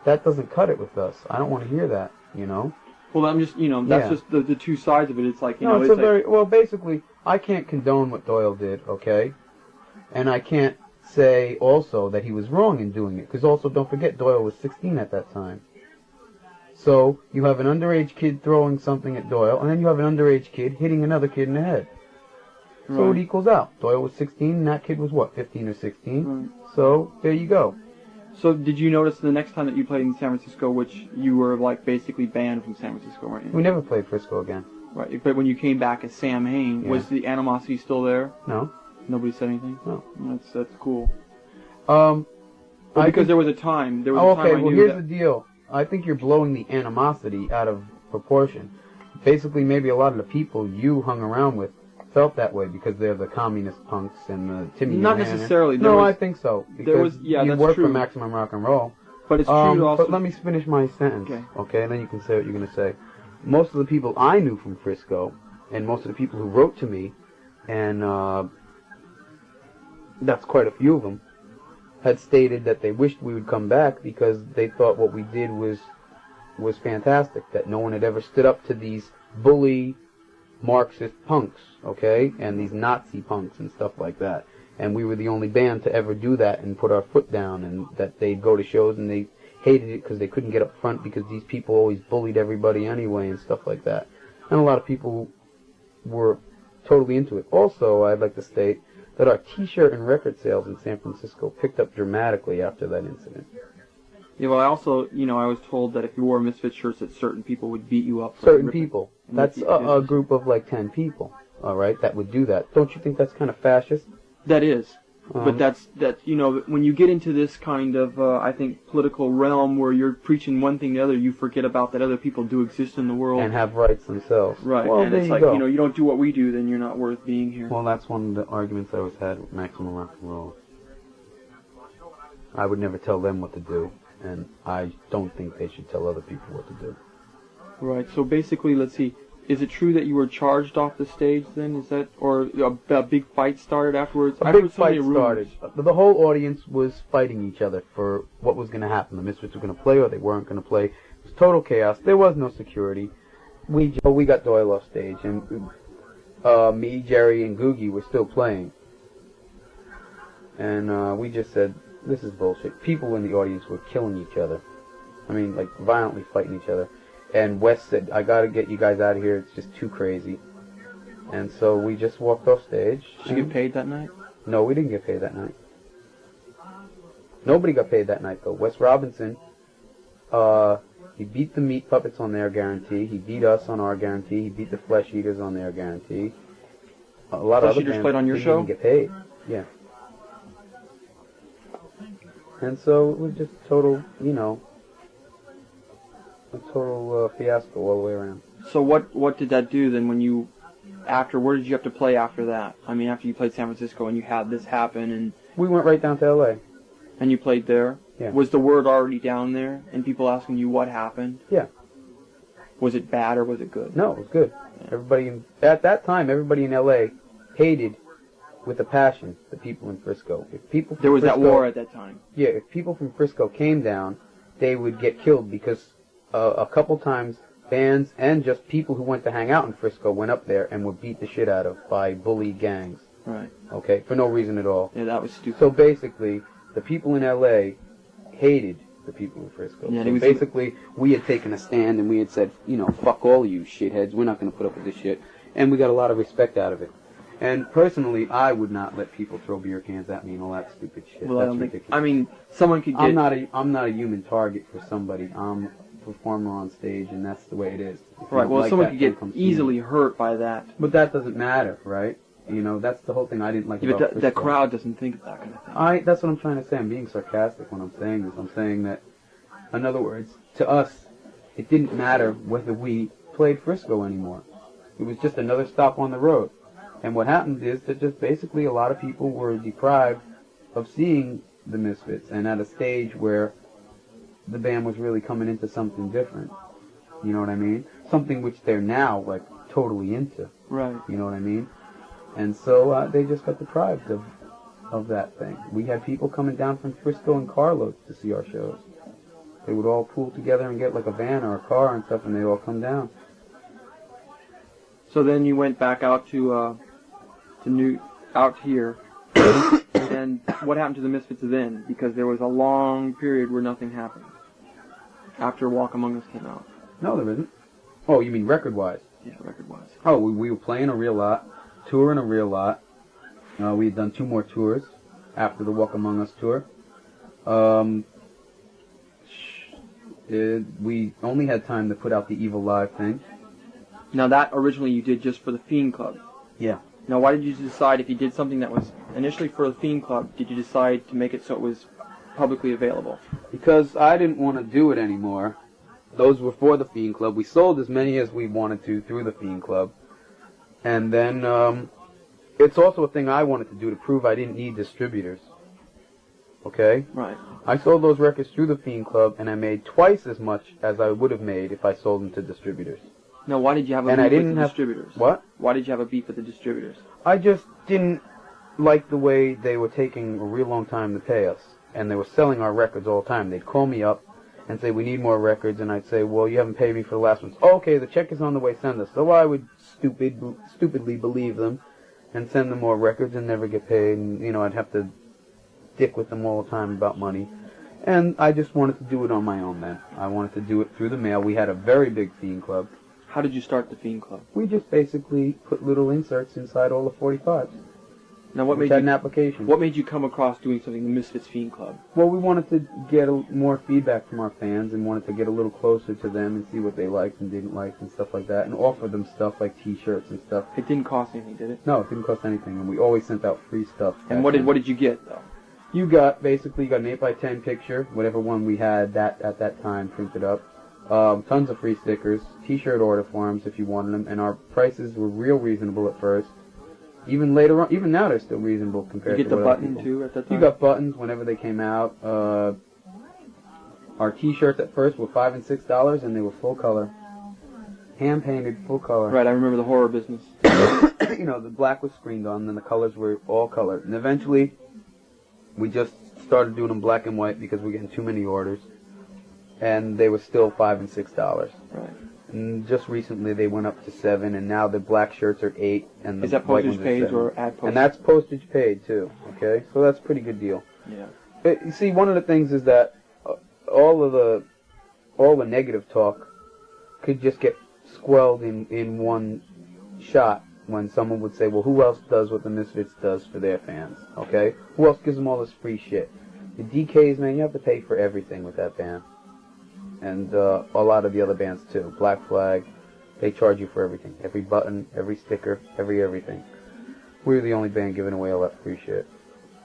That doesn't cut it with us. I don't want to hear that, you know? Well, I'm just, you know, that's Yeah. just the two sides of it. It's like, you No, know, it's it's a like, very, well, basically, I can't condone what Doyle did, okay? And I can't say also that he was wrong in doing it, because also don't forget Doyle was 16 at that time. So, you have an underage kid throwing something at Doyle, and then you have an underage kid hitting another kid in the head. So Right. it equals out. Doyle was 16, and that kid was what, 15 or 16? Right. So, there you go. So did you notice the next time that you played in San Francisco, which you were like basically banned from San Francisco, weren't We you? never played Frisco again. Right. But when you came back as Samhain, Yeah. was the animosity still there? No. Nobody said anything. No. That's cool. Well, Well, because there was a time. There was a time okay, I well knew here's that. the deal. I think you're blowing the animosity out of proportion. Basically, maybe a lot of the people you hung around with felt that way because they're the communist punks and the Timmy. Not Yohannan. necessarily. There No, was- I think so. Because was- yeah, you that's work true. for Maximum Rock and Roll. But it's true to also. But let me finish my sentence, Okay. and then you can say what you're going to say. Most of the people I knew from Frisco, and most of the people who wrote to me, and that's quite a few of them, had stated that they wished we would come back because they thought what we did was fantastic, that no one had ever stood up to these bully Marxist punks, okay, and these Nazi punks and stuff like that. And we were the only band to ever do that and put our foot down, and that they'd go to shows and they hated it because they couldn't get up front because these people always bullied everybody anyway and stuff like that. And a lot of people were totally into it. Also, I'd like to state that our T-shirt and record sales in San Francisco picked up dramatically after that incident. Yeah, well, I also, I was told that if you wore Misfits shirts, that certain people would beat you up. Certain people. That's a group of like 10 people, all right, that would do that. Don't you think that's kind of fascist? That is. But that's when you get into this kind of, I think, political realm where you're preaching one thing to the other, you forget about that other people do exist in the world. And have rights themselves. Right, well, and it's like, you don't do what we do, then you're not worth being here. Well, that's one of the arguments I always had with Maximum Rock and Roll. I would never tell them what to do, and I don't think they should tell other people what to do. Right, so basically, let's see, is it true that you were charged off the stage then? Is that, or a big fight started afterwards? A big fight started. The whole audience was fighting each other for what was going to happen. The Misfits were going to play or they weren't going to play. It was total chaos. There was no security. We got Doyle off stage, and me, Jerry, and Googy were still playing. And we just said, this is bullshit. People in the audience were killing each other. I mean, like, violently fighting each other. And Wes said, I gotta get you guys out of here, it's just too crazy. And so we just walked off stage. Did you get paid that night? No, we didn't get paid that night. Nobody got paid that night, though. Wes Robinson, he beat the Meat Puppets on their guarantee. He beat us on our guarantee. He beat the Flesh Eaters on their guarantee. A lot of other bands played on your show? didn't get paid. Yeah. And so it was just total, a total fiasco all the way around. So what did that do then when you, where did you have to play after that? I mean, after you played San Francisco and you had this happen and... We went right down to L.A. And you played there? Yeah. Was the word already down there and people asking you what happened? Yeah. Was it bad or was it good? No, it was good. Yeah. At that time, everybody in L.A. hated with a passion the people in Frisco. If people from there was Frisco, that war at that time. Yeah, if people from Frisco came down, they would get killed because a couple times bands and just people who went to hang out in Frisco went up there and were beat the shit out of by bully gangs. Right. Okay, for no reason at all. Yeah, that was stupid. So basically, the people in L.A. hated the people in Frisco. Yeah, so basically, we had taken a stand and we had said, fuck all of you shitheads, we're not going to put up with this shit. And we got a lot of respect out of it. And personally, I would not let people throw beer cans at me and all that stupid shit. Well, That's I don't ridiculous. think... I mean, someone could get... I'm not a human target for somebody. I'm a performer on stage, and that's the way it is. Right, well, someone could get easily hurt by that. But that doesn't matter, right? That's the whole thing I didn't like about Frisco. But the crowd doesn't think of that kind of thing. That's what I'm trying to say. I'm being sarcastic when I'm saying this. I'm saying that, in other words, to us, it didn't matter whether we played Frisco anymore. It was just another stop on the road. And what happened is that just basically a lot of people were deprived of seeing the Misfits and at a stage where the band was really coming into something different. You know what I mean? Something which they're now, like, totally into. Right. You know what I mean? And so they just got deprived of that thing. We had people coming down from Frisco and carloads to see our shows. They would all pool together and get like a van or a car and stuff, and they'd all come down. So then you went back out out here, and what happened to the Misfits then? Because there was a long period where nothing happened after Walk Among Us came out. No, there isn't. Oh, you mean record-wise? Yeah, record-wise. Oh, we were playing a real lot, touring a real lot. We had done 2 more tours after the Walk Among Us tour. We only had time to put out the Evilive thing. Now that originally you did just for the Fiend Club. Yeah. Now why did you decide, if you did something that was initially for the Fiend Club, did you decide to make it so it was publicly available? Because I didn't want to do it anymore. Those were for the Fiend Club. We sold as many as we wanted to through the Fiend Club. And then it's also a thing I wanted to do to prove I didn't need distributors. Okay? Right. I sold those records through the Fiend Club, and I made twice as much as I would have made if I sold them to distributors. Now, why did you have a beef with the distributors? What? Why did you have a beef with the distributors? I just didn't like the way they were taking a real long time to pay us, and they were selling our records all the time. They'd call me up and say, we need more records, and I'd say, well, you haven't paid me for the last ones. Oh, okay, the check is on the way, send us. So I would stupidly believe them and send them more records and never get paid, and, I'd have to dick with them all the time about money. And I just wanted to do it on my own then. I wanted to do it through the mail. We had a very big Fiend Club. How did you start the Fiend Club? We just basically put little inserts inside all the 45s. Now, what which made had you an application. What made you come across doing something, the Misfits Fiend Club? Well, we wanted to get more feedback from our fans and wanted to get a little closer to them and see what they liked and didn't like and stuff like that, and offer them stuff like T-shirts and stuff. It didn't cost anything, did it? No, it didn't cost anything, and we always sent out free stuff. And what did you get though? You got an 8x10 picture, whatever one we had at that time printed up. Tons of free stickers, T-shirt order forms if you wanted them, and our prices were real reasonable at first. Even later on, even now they're still reasonable compared to You get the what other button people. too at that time? You got buttons whenever they came out. Our T-shirts at first were $5 and $6, and they were full color, hand painted, full color. Right, I remember the horror business. You know, the black was screened on, and then the colors were all color. And eventually, we just started doing them black and white because we were getting too many orders, and they were still $5 and $6. Right. And just recently they went up to $7, and now the black shirts are $8, and the Is that white postage ones are paid $7. or ad postage? And that's postage paid too. Okay, so that's a pretty good deal. Yeah. But you see, one of the things is that all the negative talk could just get squelched in one shot when someone would say, well, who else does what the Misfits does for their fans? Okay, who else gives them all this free shit? The DKs, man, you have to pay for everything with that band. And a lot of the other bands too. Black Flag, they charge you for everything. Every button, every sticker, everything. We were the only band giving away all that free shit.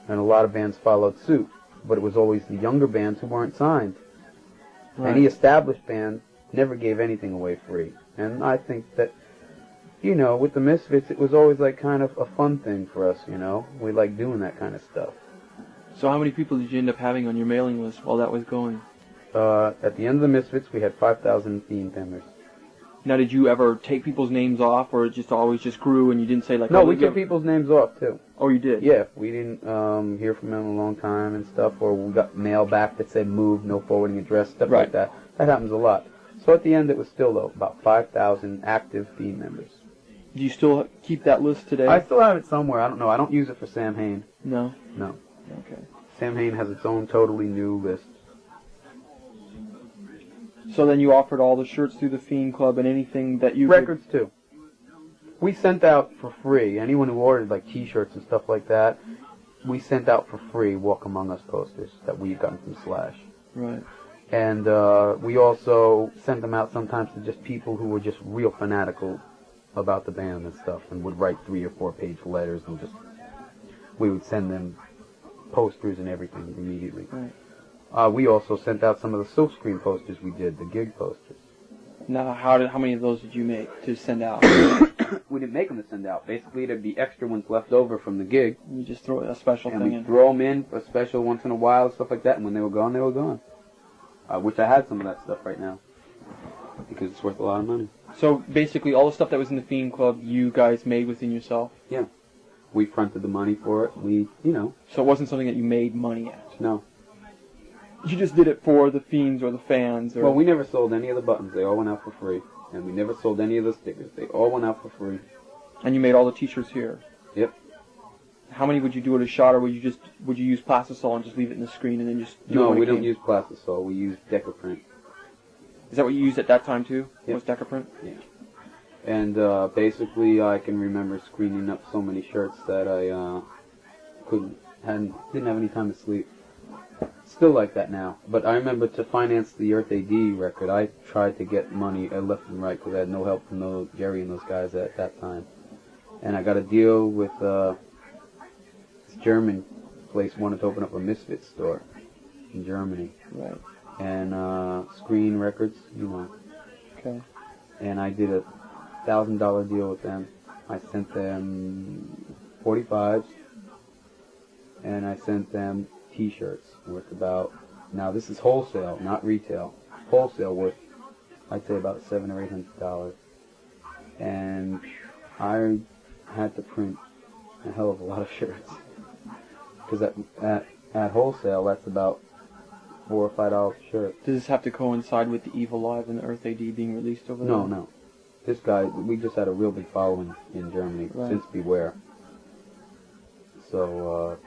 And a lot of bands followed suit. But it was always the younger bands who weren't signed. Right. Any established band never gave anything away free. And I think that, you know, with the Misfits, it was always like kind of a fun thing for us, you know. We like doing that kind of stuff. So how many people did you end up having on your mailing list while that was going? At the end of the Misfits, we had 5,000 Fiend members. Now, did you ever take people's names off, or it just always just grew and you didn't say like... No, oh, we took people's names off too. Oh, you did? Yeah, we didn't hear from them in a long time and stuff, or we got mail back that said move, no forwarding address, stuff Right. like that. That happens a lot. So at the end, it was still, though, about 5,000 active Fiend members. Do you still keep that list today? I still have it somewhere. I don't know. I don't use it for Samhain. No? No. Okay. Samhain has its own totally new list. So then you offered all the shirts through the Fiend Club and anything that you... Records, too. We sent out for free. Anyone who ordered, like, T-shirts and stuff like that, we sent out for free Walk Among Us posters that we had gotten from Slash. Right. And we also sent them out sometimes to just people who were just real fanatical about the band and stuff and would write 3 or 4 page letters and just... We would send them posters and everything immediately. Right. We also sent out some of the silkscreen posters we did, the gig posters. Now, how many of those did you make to send out? We didn't make them to send out. Basically, there'd be extra ones left over from the gig. You just throw a special And thing we in. throw them in for a special once in a while and stuff like that, and when they were gone, they were gone. I wish I had some of that stuff right now, because it's worth a lot of money. So basically, all the stuff that was in the Fiend Club, you guys made within yourself? Yeah. We fronted the money for it. We, you know. So it wasn't something that you made money at? No. You just did it for the Fiends or the fans? Or... Well, we never sold any of the buttons. They all went out for free. And we never sold any of the stickers. They all went out for free. And you made all the T-shirts here? Yep. How many would you do at a shot, or would you use plastisol and just leave it in the screen and then just do it No, when we it don't came? use plastisol. We use Decaprint. Is that what you used at that time too? Yep. Was Decaprint? Yeah. And basically, I can remember screening up so many shirts that I didn't have any time to sleep. Still like that now. But I remember to finance the Earth AD record, I tried to get money left and right because I had no help from Jerry and those guys at that time. And I got a deal with this German place wanted to open up a Misfits store in Germany. Right. And Screen Records, you know. Okay. And I did a $1,000 deal with them. I sent them 45s, and I sent them T-shirts worth about, now this is wholesale, not retail, wholesale worth, I'd say about $700 or $800. And I had to print a hell of a lot of shirts, because at wholesale, that's about $4 or $5 a shirt. Does this have to coincide with the Evilive and the Earth AD being released over there? No. This guy, we just had a real big following in Germany since Beware. So,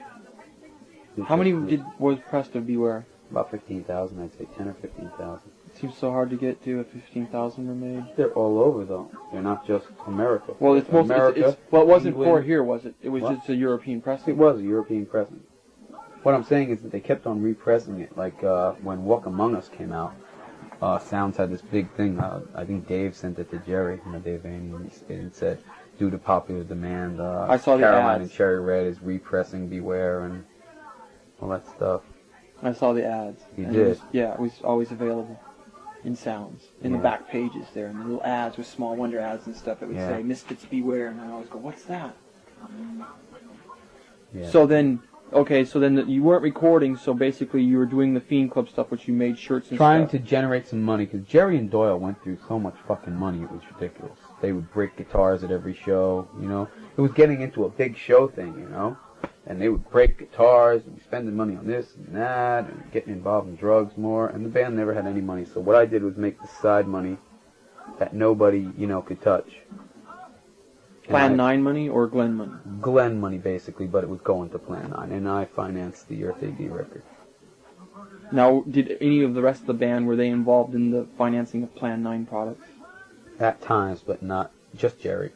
how many was pressed of Beware? About 15,000, I'd say 10 or 15,000. Seems so hard to get to if 15,000 were made. They're all over though. They're not just America. Well, it's most America. well, it wasn't England. for here, was it? It was What? just a European pressing. It was a European pressing. What I'm saying is that they kept on repressing it. Like when Walk Among Us came out, Sounds had this big thing. I think Dave sent it to Jerry, Dave Aney, and said, due to popular demand, I saw the Caroline ads. and Cherry Red is repressing Beware and all that stuff. I saw the ads. You and did? It was always available in Sounds, in the Yeah. back pages there, and the little ads with Small Wonder ads and stuff. It would say Misfits Beware, and I always go, what's that? Yeah. So then, you weren't recording, so basically you were doing the Fiend Club stuff, which you made shirts and Trying stuff. to generate some money, because Jerry and Doyle went through so much fucking money, it was ridiculous. They would break guitars at every show, It was getting into a big show thing, And they would break guitars, and spending money on this and that, and getting involved in drugs more, and the band never had any money. So what I did was make the side money that nobody, could touch. Plan 9 money or Glenn money? Glenn money, basically, but it was going to Plan 9, and I financed the Earth AD record. Now, did any of the rest of the band, were they involved in the financing of Plan 9 products? At times, but not just Jerry.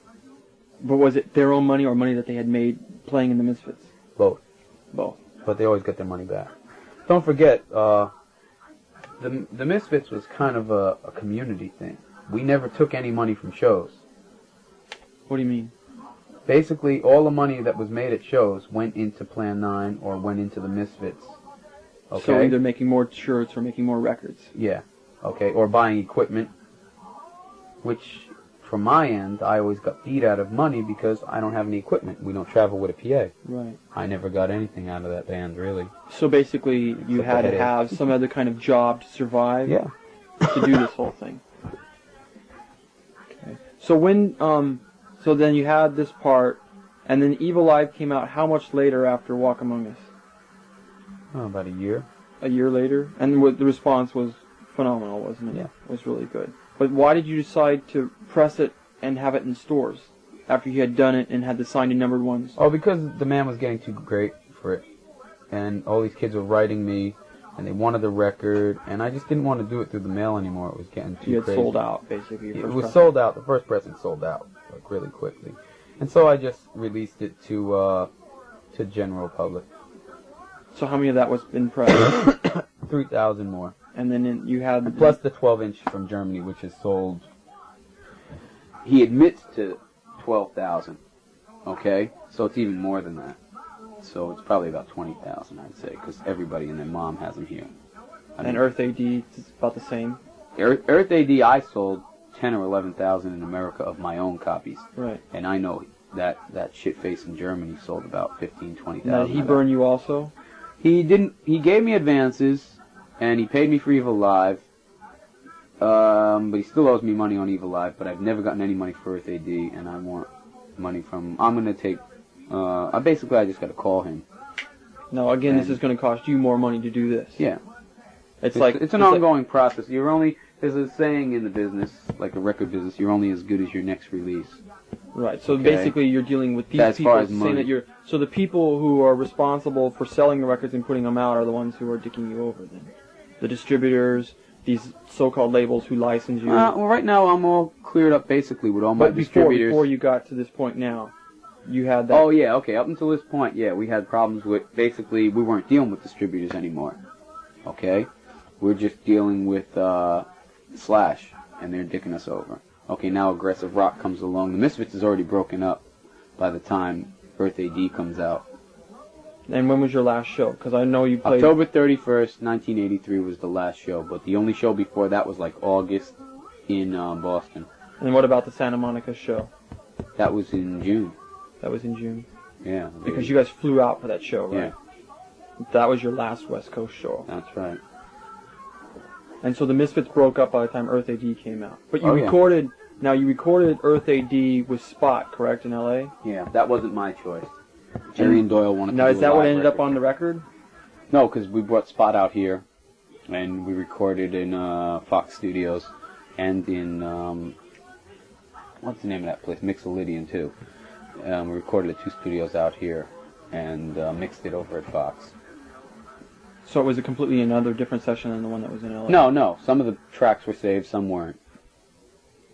But was it their own money or money that they had made playing in the Misfits? Both. Both. But they always get their money back. Don't forget, the Misfits was kind of a community thing. We never took any money from shows. What do you mean? Basically, all the money that was made at shows went into Plan 9 or went into the Misfits. Okay? So either making more shirts or making more records. Yeah. Okay, or buying equipment, which, from my end, I always got beat out of money because I don't have any equipment. We don't travel with a PA. Right. I never got anything out of that band, really. So basically, you had to have some other kind of job to survive. Yeah. To do this whole thing. Okay. So when, so then you had this part, and then Evilive came out how much later after Walk Among Us? Oh, about a year. A year later? And the response was phenomenal, wasn't it? Yeah. It was really good. But why did you decide to press it and have it in stores after you had done it and had the signed and numbered ones? Oh, because the man was getting too great for it. And all these kids were writing me, and they wanted the record, and I just didn't want to do it through the mail anymore. It was getting too You had crazy. sold out, basically. It was sold out. The first pressing sold out, like, really quickly. And so I just released it to general public. So how many of that was in press? 3,000 more. And then you had... Plus the 12-inch from Germany, which is sold... He admits to 12,000. Okay? So it's even more than that. So it's probably about 20,000, I'd say, because everybody and their mom has them here. And Earth AD is about the same? Earth AD, I sold 10 or 11,000 in America of my own copies. Right. And I know that shitface in Germany sold about 15, 20,000. Now, did he burn you also? He didn't. He gave me advances, and he paid me for Evilive. But he still owes me money on Evilive. But I've never gotten any money for Earth AD, and I want money from. I'm gonna take. I just got to call him. No, again, this is going to cost you more money to do this. Yeah. It's an ongoing process. There's a saying in the business, like a record business, you're only as good as your next release. Right. So Okay. basically, you're dealing with these As people far as saying money. that you're. So the people who are responsible for selling the records and putting them out are the ones who are dicking you over. Then, the distributors, these so-called labels who license you. Well, right now I'm all cleared up basically with all my but distributors. before you got to this point now, you had that. Oh yeah, okay. Up until this point, yeah, we had problems with. Basically, we weren't dealing with distributors anymore. Okay, we're just dealing with Slash, and they're dicking us over. Okay, now Aggressive Rock comes along. The Misfits is already broken up by the time Earth AD comes out. And when was your last show? Because I know you played... October 31st, 1983 was the last show, but the only show before that was like August in Boston. And what about the Santa Monica show? That was in June. That was in June? Yeah. Because you guys flew out for that show, right? Yeah. That was your last West Coast show. That's right. And so the Misfits broke up by the time Earth AD came out. But you Oh, yeah. recorded... Now, you recorded Earth AD with Spot, correct, in L.A.? Yeah, that wasn't my choice. Jerry and Doyle wanted to Now, do is a that what live ended up record. on the record? No, because we brought Spot out here, and we recorded in Fox Studios, and in, what's the name of that place? Mixolydian, too. We recorded at 2 studios out here, and mixed it over at Fox. So it was a completely another different session than the one that was in LA? No. Some of the tracks were saved, some weren't.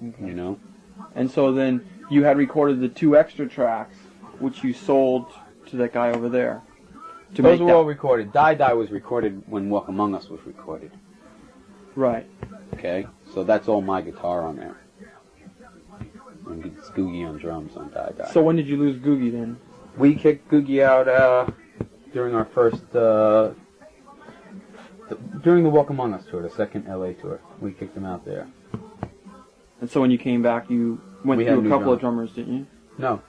Okay. You know? And so then you had recorded the 2 extra tracks, which you sold to that guy over there. Those were all recorded. Die Die was recorded when Walk Among Us was recorded. Right. Okay? So that's all my guitar on there. And it's Googy on drums on Die Die. So when did you lose Googy then? We kicked Googy out during our first... during the Walk Among Us tour, the second LA tour. We kicked him out there. And so when you came back, you went We had through a new couple drums. of drummers, didn't you? No.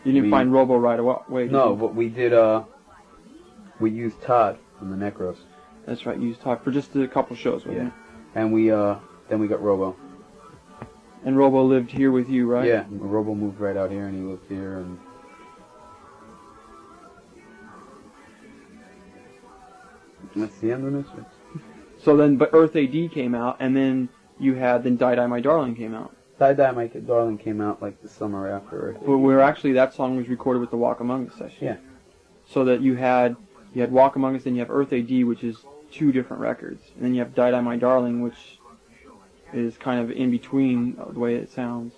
You didn't find Robo right away, did No, you? what we did, we used Todd from the Necros. That's right, you used Talk for just a couple shows, wasn't Yeah. it? And then we got Robo. And Robo lived here with you, right? Yeah, Robo moved right out here and he lived here and... That's the end of this. So then, but Earth AD came out, and then you had, then Die Die My Darling came out. Die Die My Darling came out like the summer after Earth. But where actually that song was recorded with the Walk Among Us session. Yeah. So that you had Walk Among Us, then you have Earth AD, which is 2 different records. And then you have Die Die My Darling, which is kind of in between the way it sounds.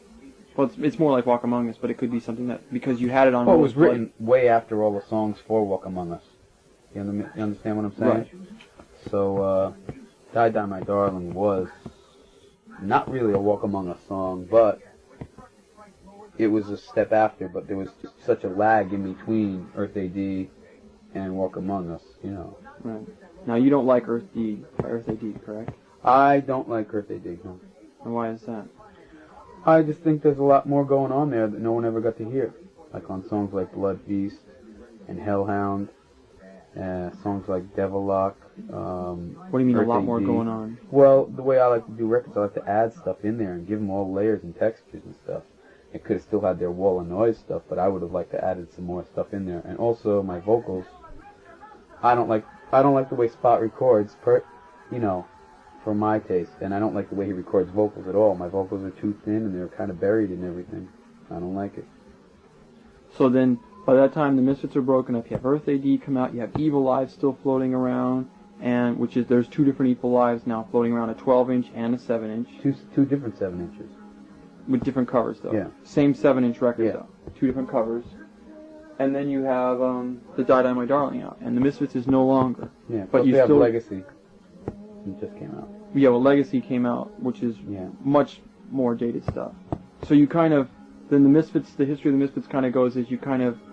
Well, it's more like Walk Among Us, but it could be something that, because you had it on... Well, it was written way after all the songs for Walk Among Us. You understand what I'm saying? Right. So, Die Die My Darling was not really a Walk Among Us song, but it was a step after, but there was just such a lag in between Earth AD and Walk Among Us, you know. Right. Now, you don't like Earth AD, correct? I don't like Earth AD, no. And why is that? I just think there's a lot more going on there that no one ever got to hear. Like on songs like Blood Feast and Hellhound, songs like Devil Lock. What do you mean Earth a lot AD. more going on? Well, the way I like to do records, I like to add stuff in there and give them all layers and textures and stuff. It could have still had their wall of noise stuff, but I would have liked to added some more stuff in there. And also my vocals, I don't like the way Spot records, for my taste, and I don't like the way he records vocals at all. My vocals are too thin and they're kind of buried in everything. I don't like it. So then, by that time, the Misfits are broken up. You have Earth AD come out. You have Evilive still floating around, and there's 2 different Evilives now floating around, a 12-inch and a 7-inch. Two different 7-inches. With different covers, though. Yeah. Same 7-inch record, Yeah. though. 2 different covers. And then you have the Die Die My Darling out, and the Misfits is no longer. Yeah, but you they have still Legacy. It just came out. Yeah, well, Legacy came out, which is much more dated stuff. So you kind of, then the Misfits, the history of the Misfits kind of goes as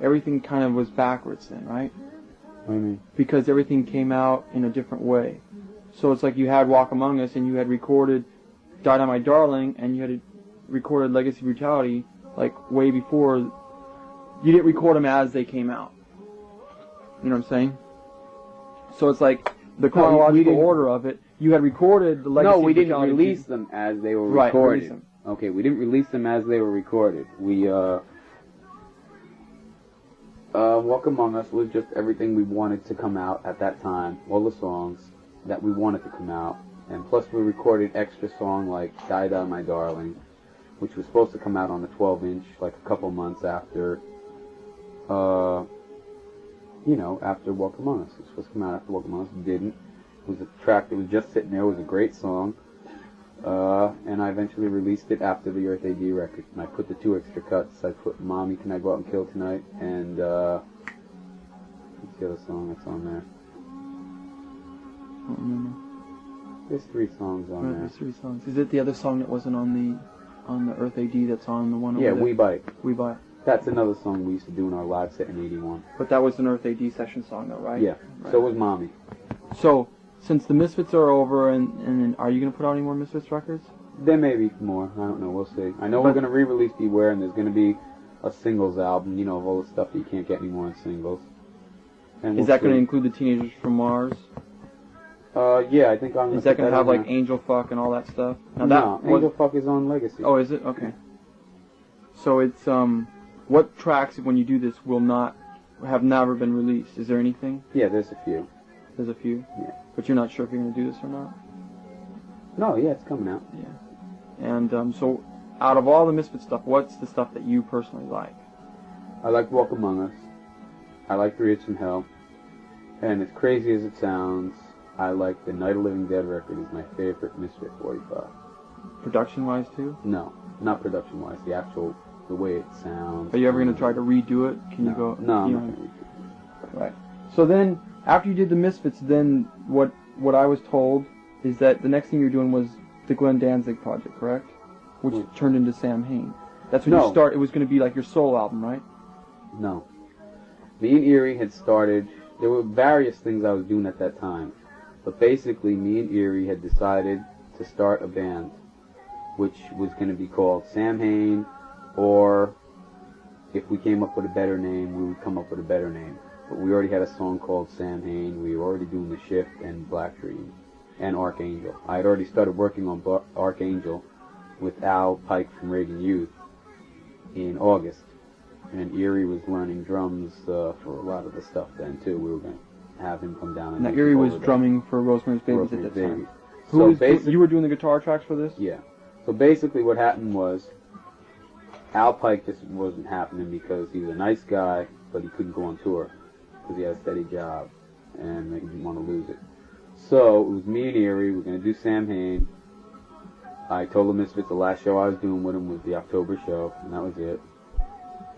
everything kind of was backwards then, right? What do you mean? Because everything came out in a different way. So it's like you had Walk Among Us, and you had recorded Die Die My Darling, and you had recorded Legacy Brutality, like, way before. You didn't record them as they came out. You know what I'm saying? So it's like, the chronological order of it, you had recorded the Legacy No, we didn't Brutality release them as they were Right, recorded. release them. Okay, we didn't release them as they were recorded. Walk Among Us was just everything we wanted to come out at that time, all the songs that we wanted to come out, and plus we recorded extra song like Die Die My Darling, which was supposed to come out on the 12-inch like a couple months after, after Walk Among Us. It was supposed to come out after Walk Among Us, it didn't. It was a track that was just sitting there, it was a great song. And I eventually released it after the Earth AD record. And I put the 2 extra cuts. I put Mommy, Can I Go Out and Kill Tonight? And, what's the other song that's on there? I don't remember. There's 3 songs on there. There's 3 songs. Is it the other song that wasn't on the Earth AD that's on the one over Yeah, there? We Bike. We Bike. That's another song we used to do in our live set in 81. But that was an Earth AD session song though, right? Yeah, Right. so was Mommy. So, since the Misfits are over, and are you going to put out any more Misfits records? There may be more. I don't know. We'll see. I know we're going to re-release Beware, and there's going to be a singles album, of all the stuff that you can't get anymore in singles. And Is that going to include the Teenagers from Mars? Yeah, I think I'm going to. Is that going to have like Angel Fuck and all that stuff? Now No, Angel Fuck is on Legacy. Oh, is it? Okay. So it's what tracks when you do this have never been released? Is there anything? Yeah, there's a few. There's a few. Yeah. But you're not sure if you're going to do this or not. No, yeah, it's coming out. Yeah. And so, out of all the Misfit stuff, what's the stuff that you personally like? I like Walk Among Us. I like 3 Hits from Hell. And as crazy as it sounds, I like the Night of Living Dead record is my favorite Misfit 45. Production-wise, too? No, not production-wise. The way it sounds. Are you ever going to try to redo it? Can you go? No, I'm you not know? going to redo it. Right. So then, after you did the Misfits, then what I was told is that the next thing you were doing was the Glenn Danzig project, correct? Which turned into Samhain. That's when you start. It was going to be like your solo album, right? No. Me and Erie had started. There were various things I was doing at that time, but basically, me and Erie had decided to start a band, which was going to be called Samhain, or if we came up with a better name, we would come up with a better name. But we already had a song called Samhain. We were already doing The Shift and Black Dream and Archangel. I had already started working on Archangel with Al Pike from Reagan Youth in August. And Erie was learning drums for a lot of the stuff then, too. We were going to have him come down and... Now, Erie was drumming for Rosemary's Babies at that time. You were doing the guitar tracks for this? Yeah. So basically what happened was Al Pike just wasn't happening because he was a nice guy, but he couldn't go on tour because he had a steady job, and he didn't want to lose it. So it was me and Erie. We were going to do Samhain. I told the Misfits the last show I was doing with him was the October show, and that was it.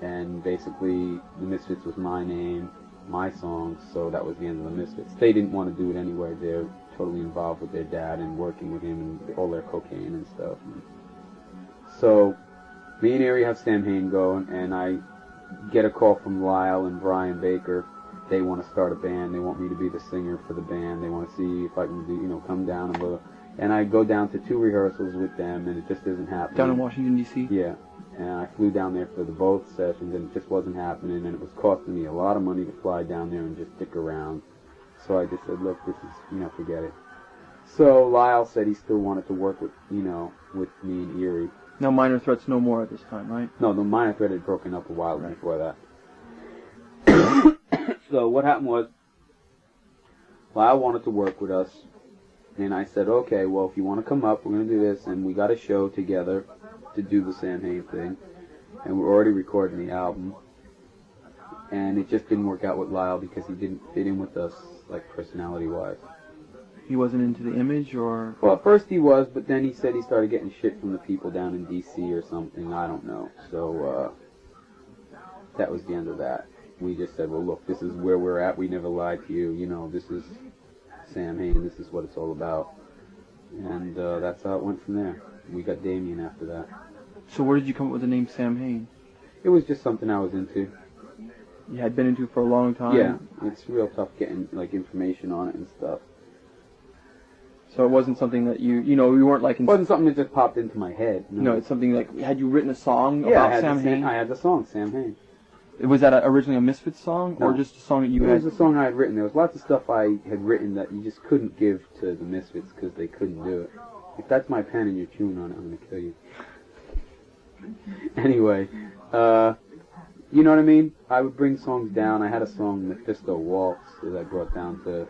And basically, the Misfits was my name, my songs, so that was the end of the Misfits. They didn't want to do it anyway. They're totally involved with their dad and working with him and all their cocaine and stuff. So, me and Erie have Samhain going, and I get a call from Lyle and Brian Baker. They want to start a band. They want me to be the singer for the band. They want to see if I can do, come down and blah. And I go down to 2 rehearsals with them, and it just isn't happening. Down in Washington, D.C.? Yeah. And I flew down there for both sessions, and it just wasn't happening, and it was costing me a lot of money to fly down there and just stick around. So I just said, look, this is, forget it. So Lyle said he still wanted to work with, with me and Erie. No Minor Threats no more at this time, right? No, the Minor Threat had broken up a while before that. So what happened was, Lyle wanted to work with us, and I said, okay, well, if you want to come up, we're going to do this, and we got a show together to do the Samhain thing, and we're already recording the album, and it just didn't work out with Lyle because he didn't fit in with us, like, personality-wise. He wasn't into the image, or...? Well, at first he was, but then he said he started getting shit from the people down in D.C. or something, I don't know. So, that was the end of that. We just said, well, look, this is where we're at, we never lied to you, this is Samhain, this is what it's all about. And that's how it went from there. We got Damien after that. So where did you come up with the name Samhain? It was just something I was into. You had been into for a long time? Yeah, it's real tough getting, information on it and stuff. So it wasn't something that you weren't like... It wasn't something that just popped into my head. No, it's something like, had you written a song about Samhain? I had the song, Samhain. Was that originally a Misfits song, or just a song that you had? It was a song I had written. There was lots of stuff I had written that you just couldn't give to the Misfits because they couldn't do it. If that's my pen and you're chewing on it, I'm going to kill you. Anyway, you know what I mean? I would bring songs down. I had a song, Mephisto Waltz, that I brought down to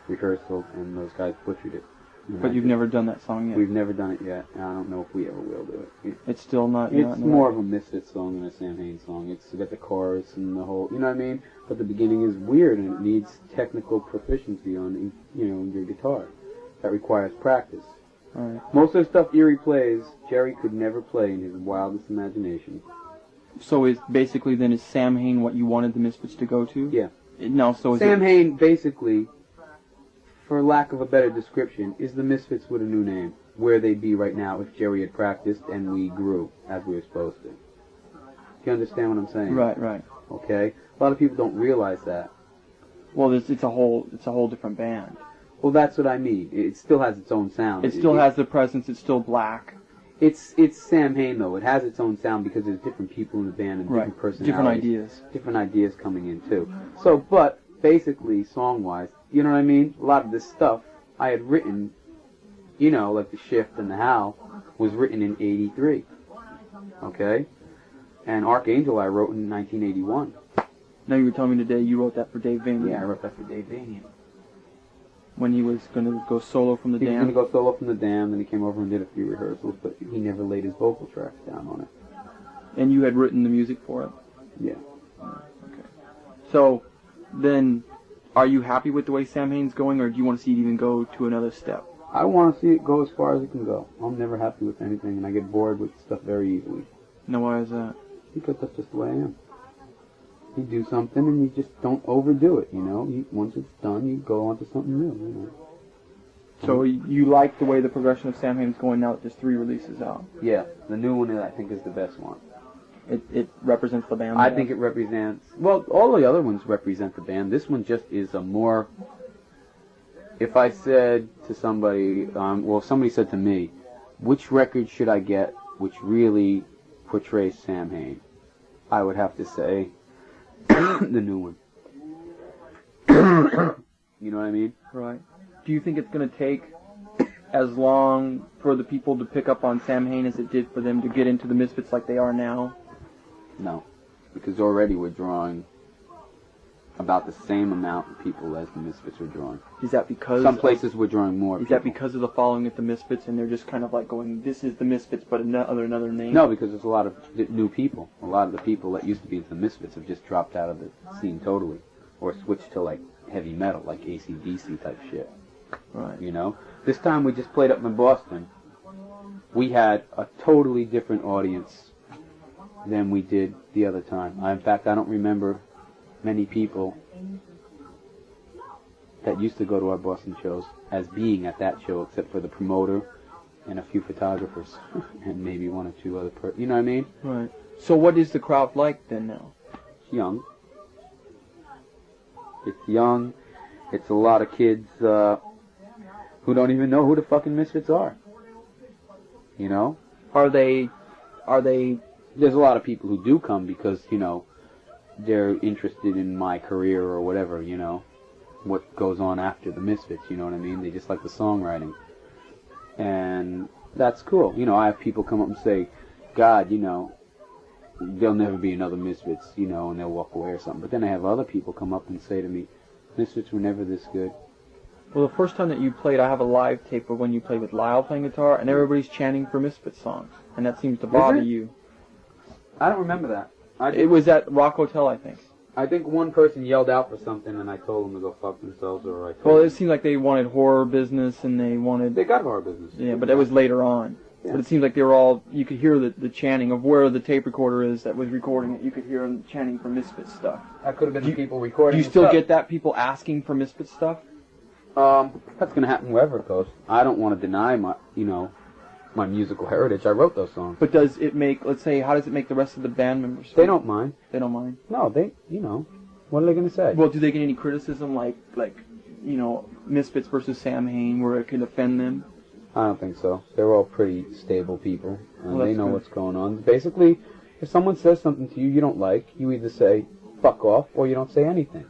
rehearsal, and those guys butchered it. But you've never done that song yet? We've never done it yet, and I don't know if we ever will do it. It's still not... It's more of a Misfits song than a Samhain song. It's got the chorus and the whole... You know what I mean? But the beginning is weird, and it needs technical proficiency on, your guitar. That requires practice. Right. Most of the stuff Erie plays, Jerry could never play in his wildest imagination. So is basically then is Samhain what you wanted the Misfits to go to? Yeah. Samhain basically, for lack of a better description, is the Misfits with a new name. Where they'd be right now if Jerry had practiced and we grew as we were supposed to. Do you understand what I'm saying? Right. Okay? A lot of people don't realize that. Well, it's a whole different band. Well, that's what I mean. It still has its own sound. It still has the presence. It's still black. It's Samhain, though. It has its own sound because there's different people in the band and different personalities. Different ideas. Different ideas coming in, too. So, but, basically, song-wise, you know what I mean? A lot of this stuff I had written, like The Shift and The How, was written in 83. Okay? And Archangel I wrote in 1981. Now you were telling me today you wrote that for Dave Vanian. Yeah, I wrote that for Dave Vanian. When he was going to go solo from the Dam? He was going to go solo from the Dam, then he came over and did a few rehearsals, but he never laid his vocal tracks down on it. And you had written the music for it? Yeah. Okay. So, then, Are you happy with the way Samhain's going, or do you want to see it even go to another step? I want to see it go as far as it can go. I'm never happy with anything, and I get bored with stuff very easily. No, why is that? Because that's just the way I am. You do something, and you just don't overdo it, you know? Once it's done, you go on to something new, you know? So you like the way the progression of Samhain's going now that there's 3 releases out? Yeah, the new one I think is the best one. It represents the band? I think it represents... Well, all the other ones represent the band. This one just is a more... If I said to somebody... well, if somebody said to me, which record should I get which really portrays Samhain? I would have to say the new one. You know what I mean? Right. Do you think it's going to take as long for the people to pick up on Samhain as it did for them to get into the Misfits like they are now? No, because already we're drawing about the same amount of people as the Misfits are drawing. Is that because... Some places we're drawing more people. Is that because of the following at the Misfits and they're just kind of like going, this is the Misfits but another name? No, because there's a lot of new people. A lot of the people that used to be the Misfits have just dropped out of the scene totally. Or switched to like heavy metal, like AC/DC type shit. Right. You know? This time we just played up in Boston. We had a totally different audience than we did the other time. In fact, I don't remember many people that used to go to our Boston shows as being at that show, except for the promoter and a few photographers and maybe one or two other you know what I mean? Right. So what is the crowd like then now? It's young. It's young. It's a lot of kids who don't even know who the fucking Misfits are. You know? Are they... There's a lot of people who do come because, you know, they're interested in my career or whatever, you know, what goes on after the Misfits, you know what I mean? They just like the songwriting. And that's cool. You know, I have people come up and say, God, you know, there'll never be another Misfits, you know, and they'll walk away or something. But then I have other people come up and say to me, Misfits were never this good. Well, the first time that you played, I have a live tape of when you played with Lyle playing guitar, and everybody's chanting for Misfits songs. And that seems to bother you. I don't remember that. It was at Rock Hotel, I think. I think one person yelled out for something, and I told them to go fuck themselves, or I told Well, them. it seemed like they wanted horror business, and they wanted... They got horror business. Yeah, but that was later on. Yeah. But it seemed like they were all... You could hear the chanting of where the tape recorder is that was recording it. You could hear them chanting for Misfits stuff. That could have been the people recording Do you still get that, people asking for Misfits stuff? That's going to happen wherever it goes. I don't want to deny my, you know, my musical heritage. I wrote those songs. But does it make, let's say, how does it make the rest of the band members feel? They don't mind. They don't mind? No, they, you know, what are they going to say? Well, do they get any criticism like, you know, Misfits versus Samhain where it could offend them? I don't think so. They're all pretty stable people, and Well, they know good. what's going on. Basically, if someone says something to you you don't like, you either say, fuck off, or you don't say anything.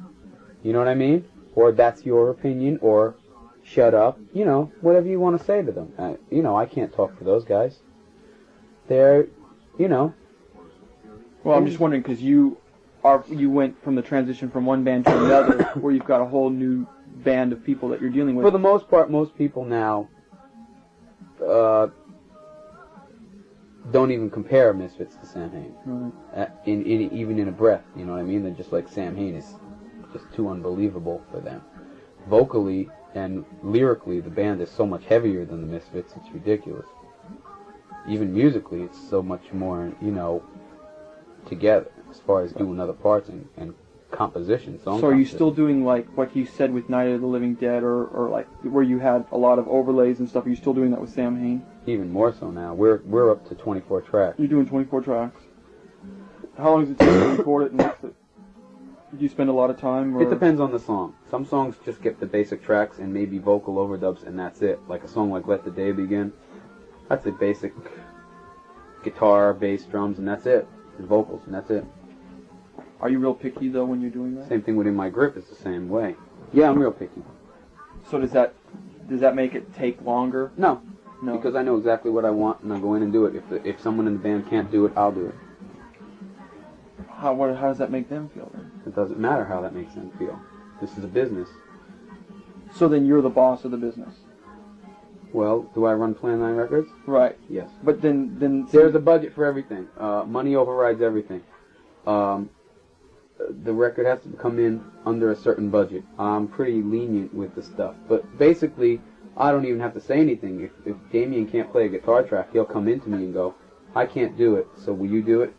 You know what I mean? Or that's your opinion, or shut up. You know, whatever you want to say to them. You know, I can't talk for those guys. They're, you know. Well, I'm just wondering, because you went from the transition from one band to another, where you've got a whole new band of people that you're dealing with. For the most part, most people now don't even compare Misfits to Samhain. Right. Even in a breath, you know what I mean? They're just like, Samhain is just too unbelievable for them. Vocally and lyrically, the band is so much heavier than the Misfits, it's ridiculous. Even musically, it's so much more, you know, together as far as doing other parts and composition. So are you still doing like what you said with Night of the Living Dead, or like where you had a lot of overlays and stuff? Are you still doing that with Samhain? Even more so now. We're up to 24 tracks. You're doing 24 tracks. How long does it take to record it and mix it? Do you spend a lot of time? Or? It depends on the song. Some songs just get the basic tracks and maybe vocal overdubs, and that's it. Like a song like Let the Day Begin. That's a basic guitar, bass, drums, and that's it. And vocals, and that's it. Are you real picky though when you're doing that? Same thing with In My Grip. It's the same way. Yeah, I'm real picky. So does that make it take longer? No. No. Because I know exactly what I want, and I go in and do it. If someone in the band can't do it, I'll do it. How does that make them feel then? It doesn't matter how that makes them feel. This is a business. So then you're the boss of the business. Well, do I run Plan 9 Records? Right. Yes. But then There's a budget for everything. Money overrides everything. the record has to come in under a certain budget. I'm pretty lenient with the stuff, but basically, I don't even have to say anything. If Damien can't play a guitar track, he'll come into me and go, I can't do it, so will you do it?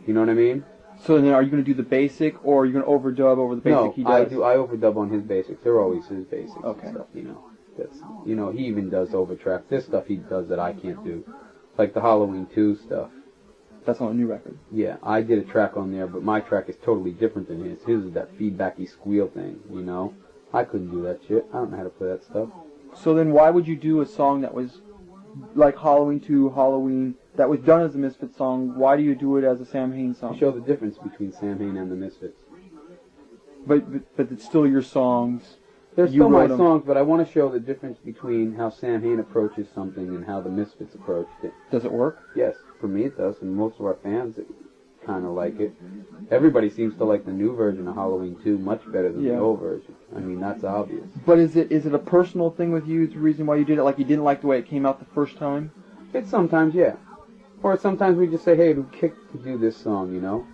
You know what I mean? So then are you going to do the basic, or are you going to overdub over the basic he does? No, I overdub on his basics. They're always his basics Okay. and stuff, you know. That's, you know, he even does overtracks. There's stuff he does that I can't do. Like the Halloween 2 stuff. That's on a new record. Yeah, I did a track on there, but my track is totally different than his. His is that feedbacky squeal thing, you know? I couldn't do that shit. I don't know how to play that stuff. So then why would you do a song that was like Halloween 2, Halloween, that was done as a Misfits song? Why do you do it as a Samhain song? To show the difference between Samhain and the Misfits. But it's still your songs. They're You still my wrote 'em. songs, but I want to show the difference between how Samhain approaches something and how the Misfits approached it. Does it work? Yes, for me it does, and most of our fans kind of like it. Everybody seems to like the new version of Halloween 2 much better than the old version. I mean, that's obvious. But is it a personal thing with you, the reason why you did it? Like you didn't like the way it came out the first time? It's sometimes, yeah. Or sometimes we just say, hey, we kicked to do this song, you know?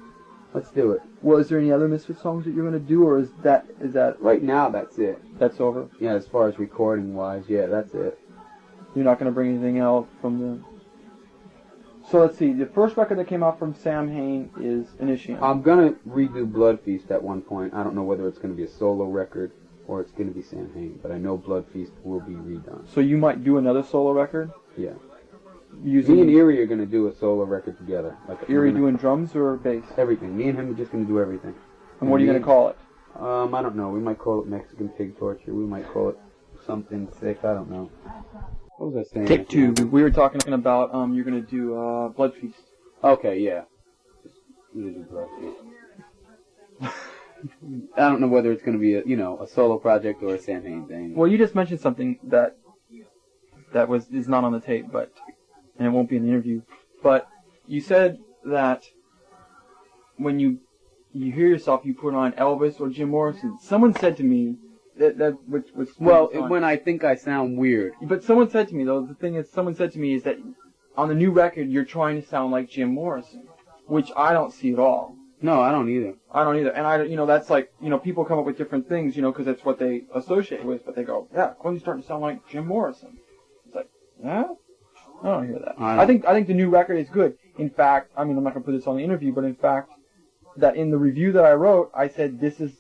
Let's do it. Well, is there any other Misfits songs that you're going to do, or is that Right now, that's it. that's over? Yeah, as far as recording-wise, yeah, that's it. You're not going to bring anything out from the... So let's see, the first record that came out from Samhain is Initium. I'm going to redo Blood Feast at one point. I don't know whether it's going to be a solo record or it's going to be Samhain, but I know Blood Feast will be redone. So you might do another solo record? Yeah. Using Me and Erie are going to do a solo record together. Like Erie doing drums or bass? everything. Me and him are just going to do everything. And what are you going to call it? I don't know. We might call it Mexican Pig Torture. We might call it something sick. I don't know. What was I saying? Take two. We were talking about you're going to do Blood Feast. Okay, yeah. Just really do Blood Feast. I don't know whether it's going to be a solo project or a Samhain thing. Well, you just mentioned something that is not on the tape, and it won't be in the interview. But you said that when you hear yourself, you put on Elvis or Jim Morrison. Someone said to me which was when I think I sound weird. But someone said to me though, the thing is, someone said to me is that on the new record you're trying to sound like Jim Morrison, which I don't see at all. No, I don't either. I don't either, and that's like people come up with different things, because that's what they associate with. But they go, yeah, Cody's starting to sound like Jim Morrison. It's like, yeah, I don't hear that. I think the new record is good. In fact, I'm not gonna put this on the interview, but in fact, that in the review that I wrote, I said this is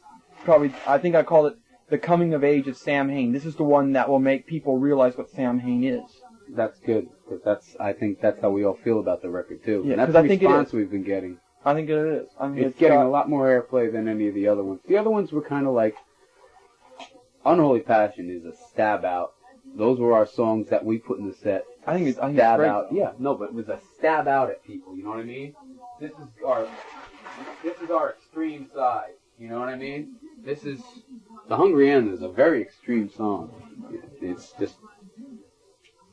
probably, I think I called it the coming of age of Samhain. This is the one that will make people realize what Samhain is. That's good, because I think that's how we all feel about the record too. Yeah, and that's 'cause the I think it response is. we've been getting. I think it is. It's getting a lot more airplay than any of the other ones. The other ones were kind of like, Unholy Passion is a stab out. Those were our songs that we put in the set. I think it's stab great, out. though. Yeah, no, but it was a stab out at people. You know what I mean? This is our extreme side. You know what I mean? This is The Hungry End is a very extreme song. It's just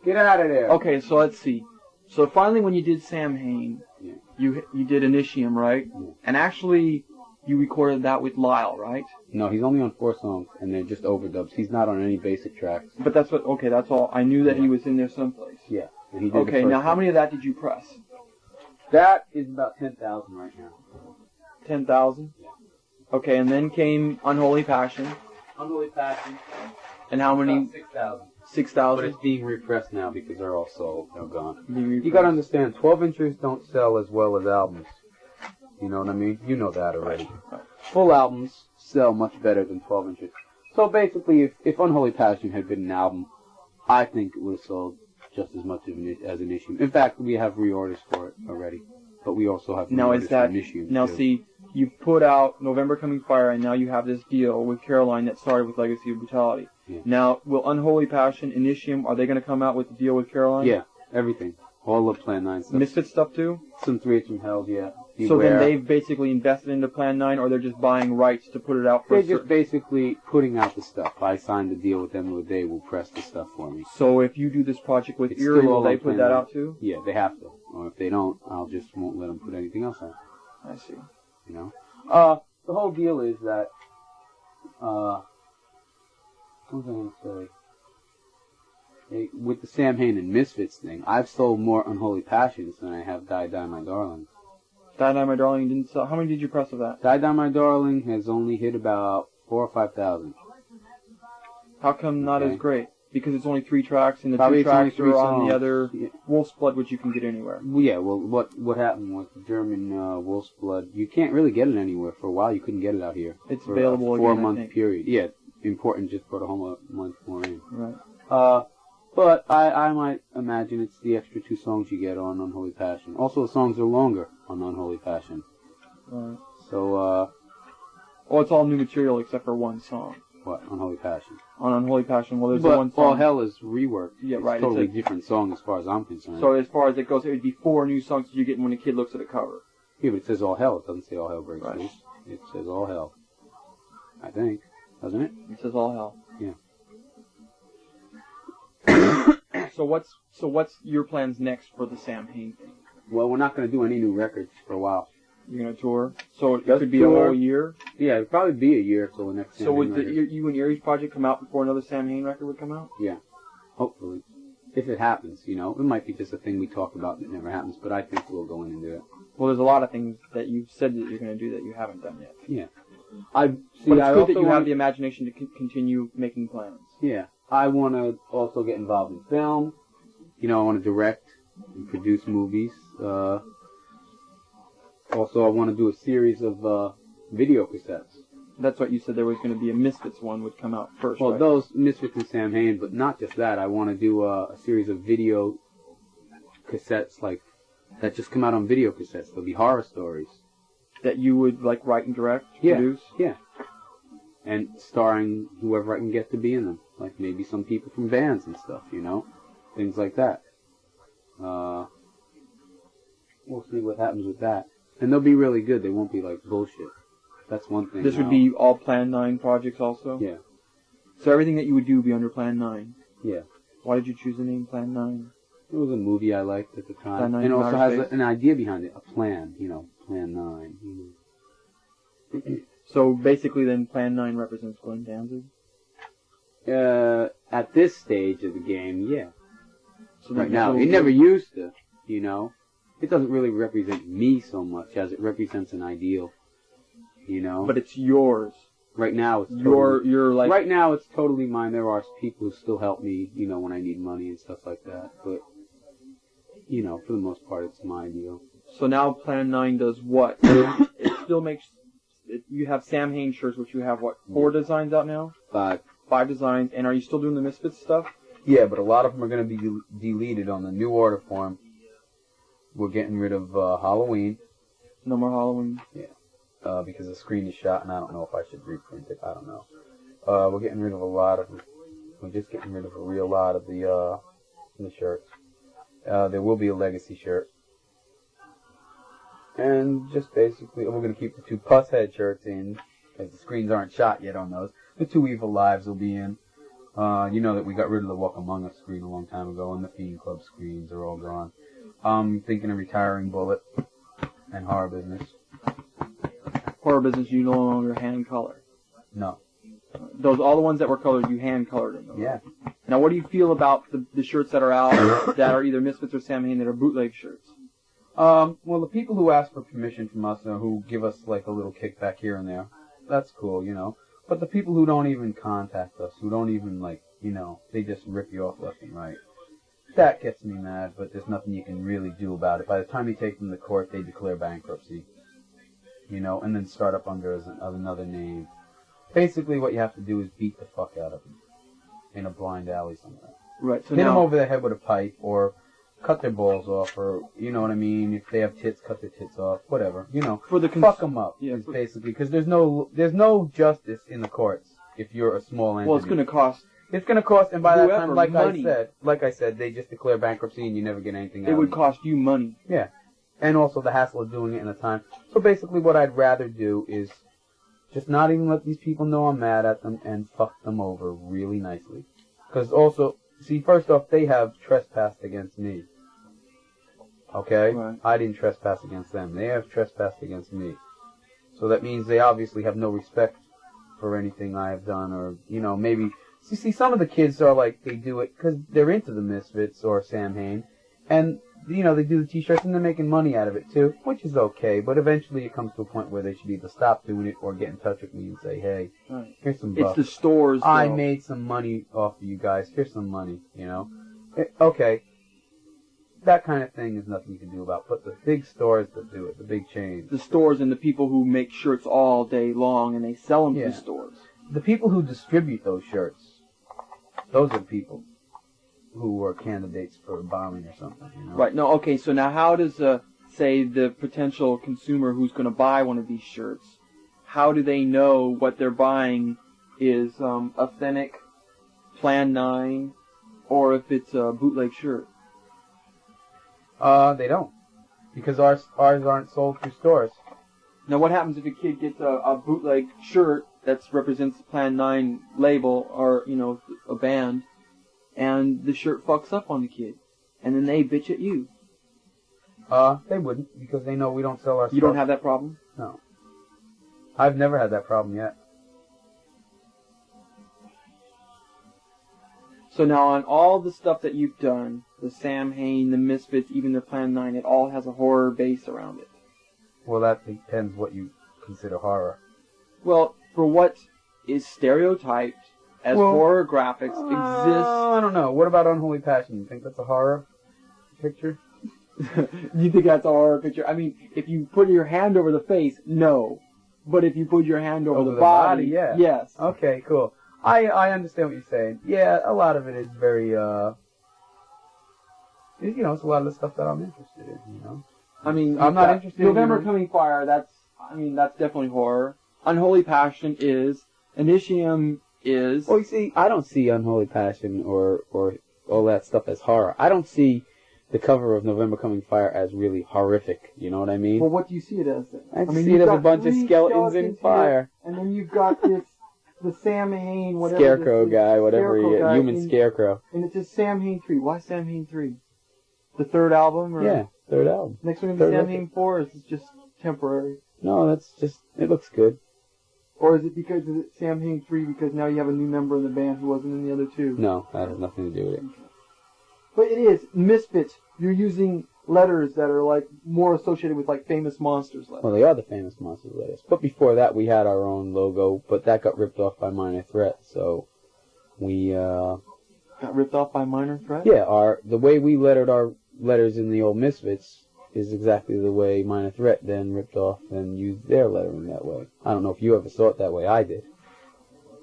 get out of there. Okay, so let's see. So finally, when you did Samhain, Yeah. you did Initium, right? Yeah. And actually, you recorded that with Lyle, right? No, he's only on 4 songs, and they're just overdubs. He's not on any basic tracks. But that's what. Okay, that's all. I knew that he was in there someplace. Yeah, and he did Okay, now how many of that did you press? That is about 10,000 right now. 10,000. Okay, and then came Unholy Passion. Unholy Passion. And how many? 6,000. But 6,000. it's being repressed now because they're all sold. They're gone. Being You gotta understand, 12 inches don't sell as well as albums. You know what I mean? You know that already. Full albums sell much better than 12 inches. So basically, if Unholy Passion had been an album, I think it would have sold just as much as an issue. In fact, we have reorders for it already. But we also have Now reorders is that for Initium, now too. see, you've put out November Coming Fire, and now you have this deal with Caroline that started with Legacy of Brutality. Yeah. Now, will Unholy Passion, Initium, are they going to come out with the deal with Caroline? Yeah, everything. All of Plan 9 stuff. Misfit stuff too? Some 3 from Hell, yeah. So then Beware. they've basically invested into Plan 9, or they're just buying rights to put it out for They're a just certain... basically putting out the stuff. I signed a deal with them where they will press the stuff for me. So if you do this project with It's Erie, still will all they on put Plan that 9. out too? Yeah, they have to. Or if they don't, I'll just won't let them put anything else out. I see. You know? The whole deal is that, what was I going to say? With the Samhain and Misfits thing, I've sold more Unholy Passions than I have Die Die My Darlings. Die Die My Darling didn't sell. How many did you press of that? Die Die My Darling has only hit about 4,000 or 5,000. How come not as great? Because it's only 3 tracks, and the Probably 2 it's only tracks 3 are on the songs. other Yeah. Wolf's Blood, which you can get anywhere. Well, yeah, well, what happened with the German Wolf's Blood, you can't really get it anywhere. For a while, you couldn't get it out here. It's for available a again, I 4-month think. period. Yeah, important, just put a whole month more in. Right. But I might imagine it's the extra 2 songs you get on Unholy Passion. Also, the songs are longer on Unholy Passion. Right. So, Well, it's all new material except for one song. what, Unholy Passion? On Unholy Passion, well, there's But one song. All Hell is reworked. Yeah, it's right, a totally it's a- different song as far as I'm concerned. So as far as it goes, it would be 4 new songs that you get when a kid looks at a cover. Yeah, but it says All Hell. It doesn't say All Hell Breaks Right. Loose. It says All Hell. I think. Doesn't it? It says All Hell. Yeah. So what's your plans next for the Samhain thing? Well, we're not going to do any new records for a while. You're gonna tour, so it Just could be tour. a whole year. Yeah, it'll probably be a year till the next So Samhain would the, record. you and Erie's project come out before another Samhain record would come out? Yeah, hopefully. If it happens, you know. It might be just a thing we talk about that never happens, but I think we'll go in and do it. Well, there's a lot of things that you've said that you're gonna do that you haven't done yet. Yeah. But it's good that you have the imagination to continue making plans. Yeah. I want to also get involved in film. You know, I want to direct and produce movies. Also, I want to do a series of video cassettes. That's what you said there was going to be a Misfits one would come out first, Well, right? those Misfits and Samhain, but not just that. I want to do a series of video cassettes like that just come out on video cassettes. They'll be horror stories. That you would like write and direct, Yeah. produce? Yeah. And starring whoever I can get to be in them. Like maybe some people from bands and stuff, you know? Things like that. We'll see what happens with that. And they'll be really good. They won't be like bullshit. That's one thing. This would be all Plan 9 projects also? Yeah. So everything that you would do would be under Plan 9? Yeah. Why did you choose the name Plan 9? It was a movie I liked at the time. Plan 9 And it also has Outer Space? an idea behind it. A plan, you know. Plan 9. You know. So basically then Plan 9 represents Glenn Danzig? At this stage of the game, yeah. So Right now, it never used to, you know. It doesn't really represent me so much as it represents an ideal, you know. But it's yours. Right now, it's totally, You're like... right now, it's totally mine. There are people who still help me, you know, when I need money and stuff like that. But, you know, for the most part, it's my ideal. So now Plan 9 does what? It still makes... You have Samhain shirts, which you have, what, 4 designs out now? 5. 5 designs. And are you still doing the Misfits stuff? Yeah, but a lot of them are going to be deleted on the new order form. We're getting rid of Halloween. No more Halloween. Yeah. Because the screen is shot, and I don't know if I should reprint it. I don't know. We're getting rid of a lot of... We're just getting rid of a real lot of the shirts. There will be a legacy shirt. And just basically, we're going to keep the 2 Pushead shirts in, because the screens aren't shot yet on those. The 2 Evilives will be in. You know that we got rid of the Walk Among Us screen a long time ago, and the Fiend Club screens are all gone. I'm thinking of retiring Bullet and Horror Business. Horror Business, you no longer hand color. No. Those, all the ones that were colored, you hand colored them. Though. Yeah. Now, what do you feel about the shirts that are out that are either Misfits or Samhain that are bootleg shirts? Well, the people who ask for permission from us, who give us like a little kickback here and there, that's cool, you know. But the people who don't even contact us, who don't even like, you know, they just rip you off left and right. That gets me mad, but there's nothing you can really do about it. By the time you take them to court, they declare bankruptcy, you know, and then start up under another name. Basically, what you have to do is beat the fuck out of them in a blind alley somewhere. Right. So hit them now, over the head with a pipe, or cut their balls off, or, you know what I mean, if they have tits, cut their tits off, whatever, you know. for the Fuck them up, Yeah, is basically, because there's no justice in the courts if you're a small entity. well, it's going to cost. It's going to cost, and by that whoever time, money. like I said, they just declare bankruptcy and you never get anything out It of would it. cost you money. Yeah. And also the hassle of doing it in a time. So basically what I'd rather do is just not even let these people know I'm mad at them and fuck them over really nicely. Because also, see, first off, they have trespassed against me. Okay? Right. I didn't trespass against them. They have trespassed against me. So that means they obviously have no respect for anything I have done, or, you know, maybe... See, some of the kids are like, they do it because they're into the Misfits or Samhain, And, you know, they do the t-shirts and they're making money out of it too, which is okay, but eventually it comes to a point where they should either stop doing it or get in touch with me and say, hey, here's some bucks. It's the stores, though. I made some money off of you guys. Here's some money, you know. Okay. That kind of thing is nothing you can do about, but the big stores that do it, the big chains. The stores and the people who make shirts all day long and they sell them to stores. The people who distribute those shirts, those are people who are candidates for bombing or something, you know? Right. No, okay, so now how does, say, the potential consumer who's going to buy one of these shirts, how do they know what they're buying is authentic, Plan 9, or if it's a bootleg shirt? They don't. Because ours aren't sold through stores. Now what happens if a kid gets a bootleg shirt that represents the Plan 9 label, or, you know, a band, and the shirt fucks up on the kid, and then they bitch at you? They wouldn't, because they know we don't sell our stuff. You don't have that problem? No. I've never had that problem yet. So now on all the stuff that you've done, the Samhain, the Misfits, even the Plan 9, it all has a horror base around it. Well, that depends what you consider horror. Well, for what is stereotyped as horror graphics exists... I don't know. What about Unholy Passion? You think that's a horror picture? You think that's a horror picture? I mean, if you put your hand over the face, no. But if you put your hand over the body, yeah. Yes. Okay, cool. I understand what you're saying. Yeah, a lot of it is very, you know, it's a lot of the stuff that I'm interested in, you know. I mean, I'm not interested November in... Coming Fire, that's definitely horror. Unholy Passion is. Initium is. Well, you see, I don't see Unholy Passion or all that stuff as horror. I don't see the cover of November Coming Fire as really horrific, you know what I mean? Well, what do you see it as then? I see it as a bunch of skeletons in fire. Here, and then you've got this, the Samhain, whatever. Scarecrow guy, whatever human scarecrow. And it's just Samhain 3. Why Samhain 3? The third album? Or yeah, third album. Next one going to be Samhain 4, or is it just temporary? No, that's just, it looks good. Or is it because of Samhain 3 because now you have a new member in the band who wasn't in the other two? No, that has nothing to do with it. But it is. Misfits, you're using letters that are like more associated with like Famous Monsters letters. Well, they are the Famous Monsters letters. But before that, we had our own logo, but that got ripped off by Minor Threat, so we, Got ripped off by Minor Threat? Yeah, the way we lettered our letters in the old Misfits is exactly the way Minor Threat then ripped off and used their lettering that way. I don't know if you ever saw it that way. I did.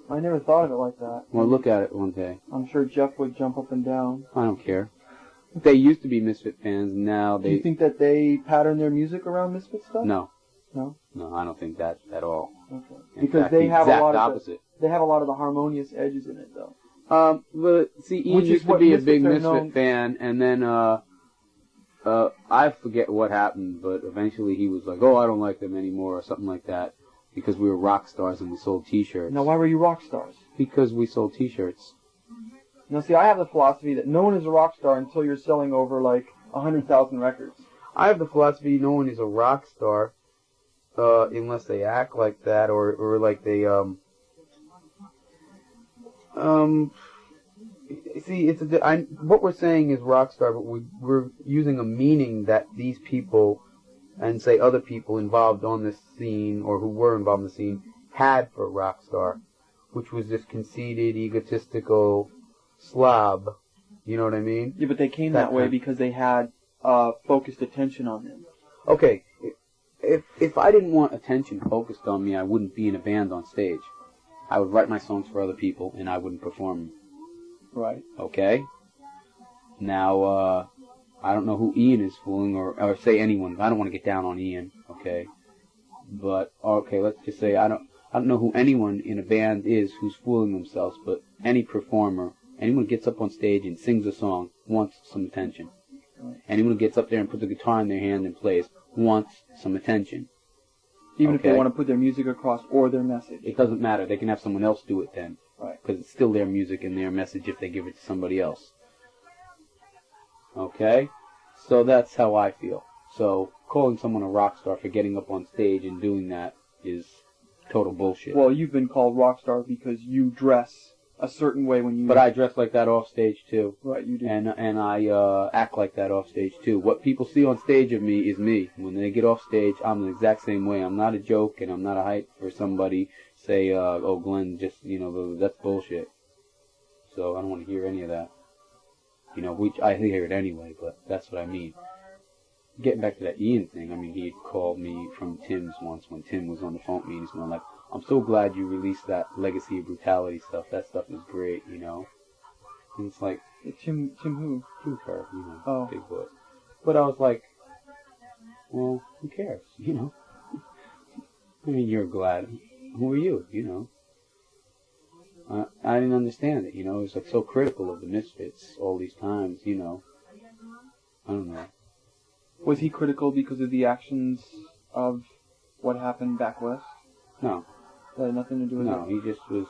I never thought of it like that. Well, look at it one day. I'm sure Jeff would jump up and down. I don't care. They used to be Misfit fans, and now they... Do you think that they pattern their music around Misfit stuff? No. No? No, I don't think that at all. Okay. In Because fact, they the have a exact lot of opposite. they have a lot of the harmonious edges in it, though. Well, see, Ian Which is used to what be a Misfits big are Misfit known- fan, and then, I forget what happened, but eventually he was like, oh, I don't like them anymore, or something like that, because we were rock stars and we sold t-shirts. Now, why were you rock stars? Because we sold t-shirts. Now, see, I have the philosophy that no one is a rock star until you're selling over, like, 100,000 records. I have the philosophy no one is a rock star, unless they act like that, or like they, see, what we're saying is rock star, but we're using a meaning that these people, and say other people involved on this scene, or who were involved in the scene, had for rock star, which was this conceited, egotistical slob. You know what I mean? Yeah, but they came that way because they had focused attention on them. Okay, if I didn't want attention focused on me, I wouldn't be in a band on stage. I would write my songs for other people, and I wouldn't perform them. Right. Okay? Now, I don't know who Ian is fooling, or say anyone. I don't want to get down on Ian, okay? But, okay, let's just say I don't know who anyone in a band is who's fooling themselves, but any performer, anyone who gets up on stage and sings a song wants some attention. Right. Anyone who gets up there and puts a guitar in their hand and plays wants some attention. Even if they want to put their music across or their message. It doesn't matter. They can have someone else do it then. Right. Because it's still their music and their message if they give it to somebody else. Okay? So that's how I feel. So calling someone a rock star for getting up on stage and doing that is total bullshit. Well, you've been called rock star because you dress a certain way when you... But I dress like that off stage, too. Right, you do. And I act like that off stage, too. What people see on stage of me is me. When they get off stage, I'm the exact same way. I'm not a joke, and I'm not a hype for somebody say, oh, Glenn, just, that's bullshit. So I don't want to hear any of that. Which I hear it anyway, but that's what I mean. Getting back to that Ian thing, I mean, he had called me from Tim's once when Tim was on the phone with me, and he's going like, I'm so glad you released that Legacy of Brutality stuff. That stuff is great, And it's like... Tim who? Tim Kerr, Oh. Big boy. But I was like, well, who cares, I mean, you're glad. Who are you, I didn't understand it, It was like so critical of the Misfits all these times, I don't know. Was he critical because of the actions of what happened back west? No. That had nothing to do with it? No, he just was,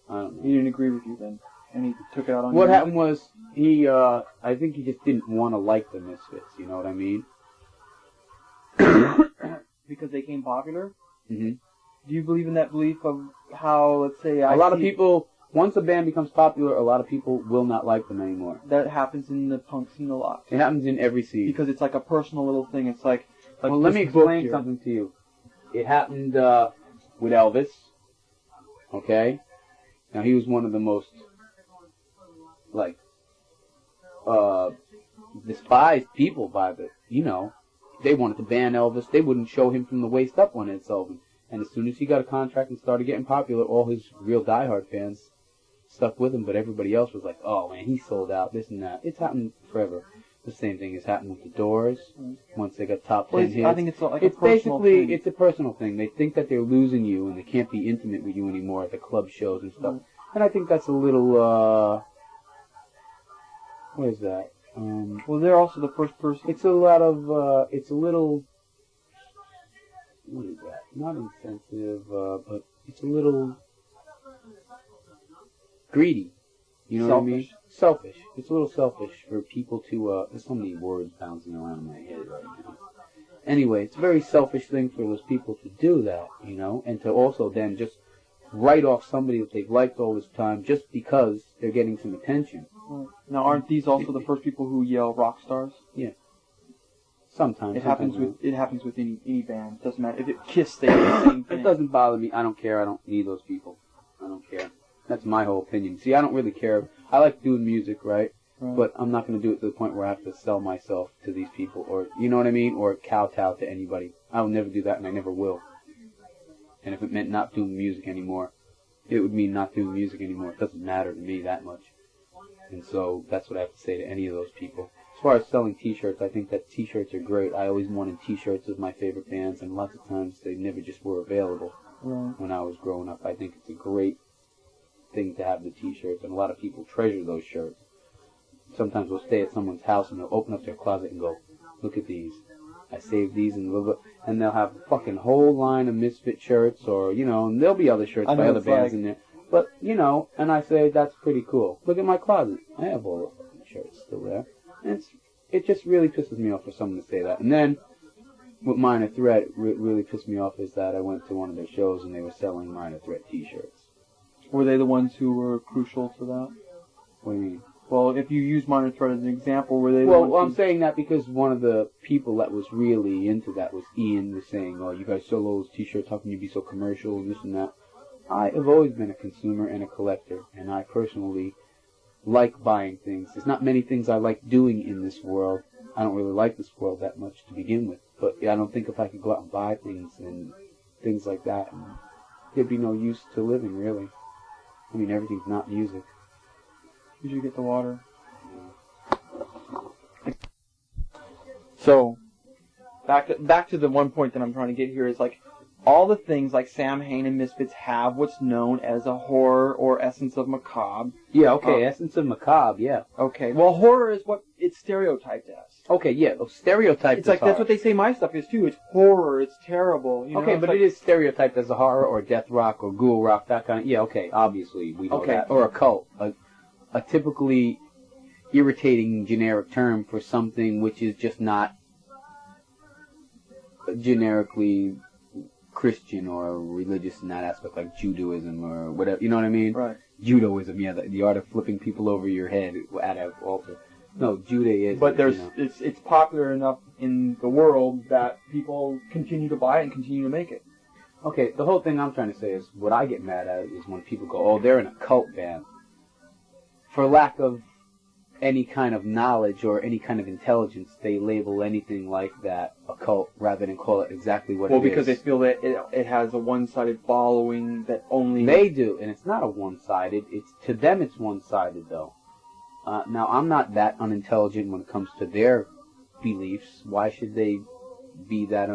I don't know. He didn't agree with you then? And he took it out on you? What happened was, I think he just didn't want to like the Misfits, you know what I mean? Because they became popular? Mm-hmm. Do you believe in that belief of how, let's say, a lot of people, once a band becomes popular, a lot of people will not like them anymore. That happens in the punk scene a lot. It happens in every scene. Because it's like a personal little thing. It's like well, let me explain something to you. It happened with Elvis, okay? Now, he was one of the most, despised people by the, they wanted to ban Elvis. They wouldn't show him from the waist up on Ed Sullivan. And as soon as he got a contract and started getting popular, all his real diehard fans stuck with him, but everybody else was like, oh man, he sold out, this and that. It's happened forever. The same thing has happened with the Doors. Once they got top 10 hits. I think it's like a personal thing. It's a personal thing. They think that they're losing you and they can't be intimate with you anymore at the club shows and stuff. And I think that's a little, what is that? Well, they're also the first person. It's a lot of, it's a little, what is that? Not insensitive, but it's a little greedy. You know what I mean? Selfish. It's a little selfish for people to, there's so many words bouncing around in my head right now. Anyway, it's a very selfish thing for those people to do that, and to also then just write off somebody that they've liked all this time just because they're getting some attention. Now, aren't these also the first people who yell rock stars? Yeah. Sometimes. It happens with any band. Doesn't matter. If it Kiss, they do the same thing. It doesn't bother me. I don't care. I don't need those people. I don't care. That's my whole opinion. See, I don't really care. I like doing music, right? But I'm not going to do it to the point where I have to sell myself to these people, or, you know what I mean? Or kowtow to anybody. I will never do that, and I never will. And if it meant not doing music anymore, it would mean not doing music anymore. It doesn't matter to me that much. And so that's what I have to say to any of those people. As far as selling T-shirts, I think that T-shirts are great. I always wanted T-shirts of my favorite bands, and lots of times they never just were available when I was growing up. I think it's a great thing to have the T-shirts, and a lot of people treasure those shirts. Sometimes we'll stay at someone's house, and they'll open up their closet and go, look at these. I saved these, and they'll have a fucking whole line of Misfit shirts, or, and there'll be other shirts by other bands in there. But, and I say, that's pretty cool. Look at my closet. I have all those fucking shirts still there. And it just really pisses me off for someone to say that. And then, with Minor Threat, it really pissed me off is that I went to one of their shows and they were selling Minor Threat T-shirts. Were they the ones who were crucial to that? What do you mean? Well, if you use Minor Threat as an example, were they the ones... Well, I'm saying that because one of the people that was really into that was Ian, was saying, oh, you guys sell those T-shirts, how can you be so commercial and this and that? I have always been a consumer and a collector, and I personally like buying things. There's not many things I like doing in this world. I don't really like this world that much to begin with, but I don't think if I could go out and buy things and things like that, there'd be no use to living, really. I mean, everything's not music. You should get the water. So, back to the one point that I'm trying to get here is like, all the things like Samhain and Misfits have what's known as a horror or essence of macabre. Yeah, okay, essence of macabre, yeah. Okay, well, horror is what it's stereotyped as. Okay, yeah, stereotyped It's like, horror. that's what they say my stuff is too. It's horror, it's terrible. Okay, but it is stereotyped as a horror or death rock or ghoul rock, that kind of... Yeah, okay, obviously, we know that. Or a cult. A typically irritating generic term for something which is just not generically Christian or religious in that aspect, like Judaism or whatever, you know what I mean? Right. Judaism, yeah, the art of flipping people over your head at an altar. No, Judaism. But there's you know. it's popular enough in the world that people continue to buy it and continue to make it. Okay, the whole thing I'm trying to say is, what I get mad at is when people go, oh, they're in a cult band. For lack of any kind of knowledge or any kind of intelligence, they label anything like that a cult rather than call it exactly what it is. Well, because they feel that it has a one-sided following that only... They do, and it's not a one-sided. To them it's one-sided, though. Now, I'm not that unintelligent when it comes to their beliefs. Why should they be that...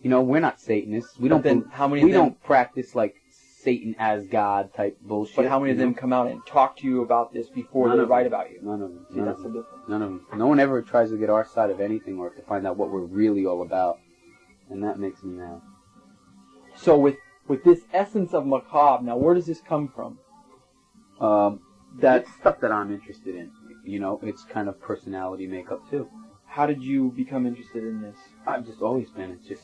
we're not Satanists. We don't practice, like, Satan as God type bullshit. But how many of them come out and talk to you about this before they write about you? None of them. See, that's the difference. None of them. No one ever tries to get our side of anything or to find out what we're really all about. And that makes me mad. So with this essence of macabre, now where does this come from? That's stuff that I'm interested in. It's kind of personality makeup too. How did you become interested in this? I've just always been. It's just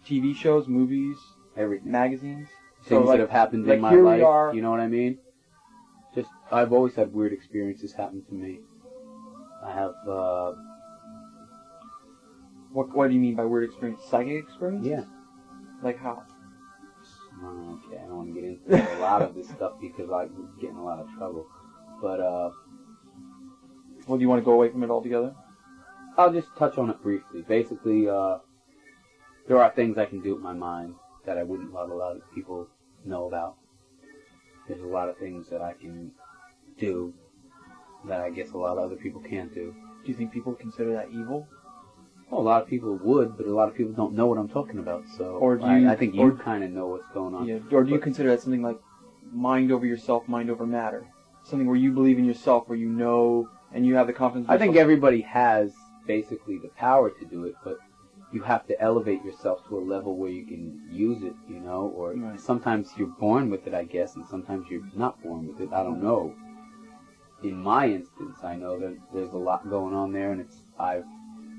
TV shows, movies, everything. Magazines? Things that have happened in my life, you know what I mean? Just, I've always had weird experiences happen to me. I have, What do you mean by weird experience? Psychic experience? Yeah. Like how? Okay, I don't want to get into a lot of this stuff because I would get in a lot of trouble. But, Well, do you want to go away from it altogether? I'll just touch on it briefly. Basically, there are things I can do with my mind that I wouldn't let a lot of people know about. There's a lot of things that I can do that I guess a lot of other people can't do. Do you think people consider that evil? Well, a lot of people would, but a lot of people don't know what I'm talking about. So, or I think you kind of know what's going on. Yeah. Or do you consider that something like mind over yourself, mind over matter? Something where you believe in yourself, where you know and you have the confidence. I think everybody has basically the power to do it, but you have to elevate yourself to a level where you can use it, or right. Sometimes you're born with it, I guess, and sometimes you're not born with it. I don't know. In my instance, I know that there's a lot going on there, and I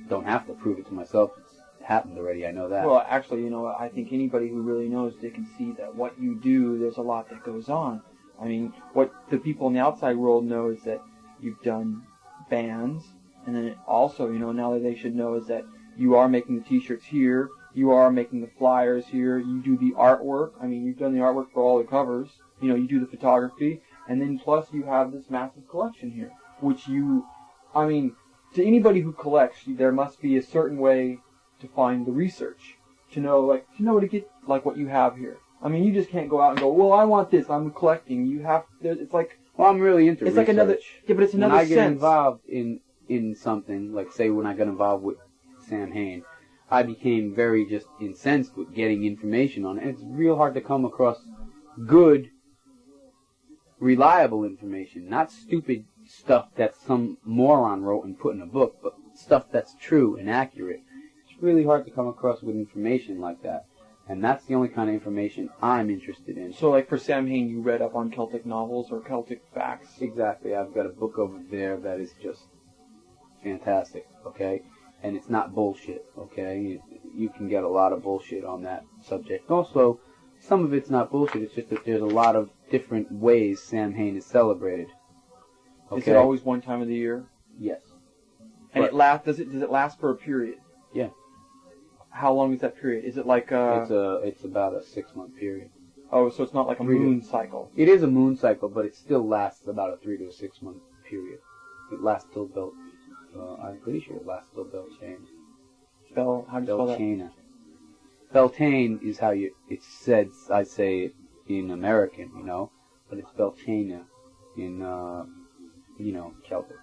don't have to prove it to myself. It's happened already. I know that. Well, actually, I think anybody who really knows, they can see that what you do, there's a lot that goes on. I mean, what the people in the outside world know is that you've done bands, and then also, now that they should know is that you are making the T-shirts here, you are making the flyers here, you do the artwork. I mean, you've done the artwork for all the covers. You do the photography, and then plus you have this massive collection here, which to anybody who collects, there must be a certain way to find the research, to know to get like what you have here. I mean, you just can't go out and go, well, I want this, I'm collecting. You have, it's like... Well, I'm really into it's research. Like another, yeah, but it's another sense. When I get involved in something, like say when I got involved with Samhain, I became very just incensed with getting information on it. It's real hard to come across good, reliable information, not stupid stuff that some moron wrote and put in a book, but stuff that's true and accurate. It's really hard to come across with information like that. And that's the only kind of information I'm interested in. So, like for Samhain, you read up on Celtic novels or Celtic facts? Exactly. I've got a book over there that is just fantastic, okay? And it's not bullshit, okay? You can get a lot of bullshit on that subject. Also, some of it's not bullshit, it's just that there's a lot of different ways Samhain is celebrated. Okay? Is it always one time of the year? Yes. And does it last for a period? Yeah. How long is that period? Is it like It's about a 6-month period. Oh, so it's not like a moon cycle. It is a moon cycle, but it still lasts about a 3 to 6 month period. It lasts till I'm pretty sure it lasts till Beltane. How do you spell that? Beltane is how it's said, I say it in American, but it's Beltane in, Celtic.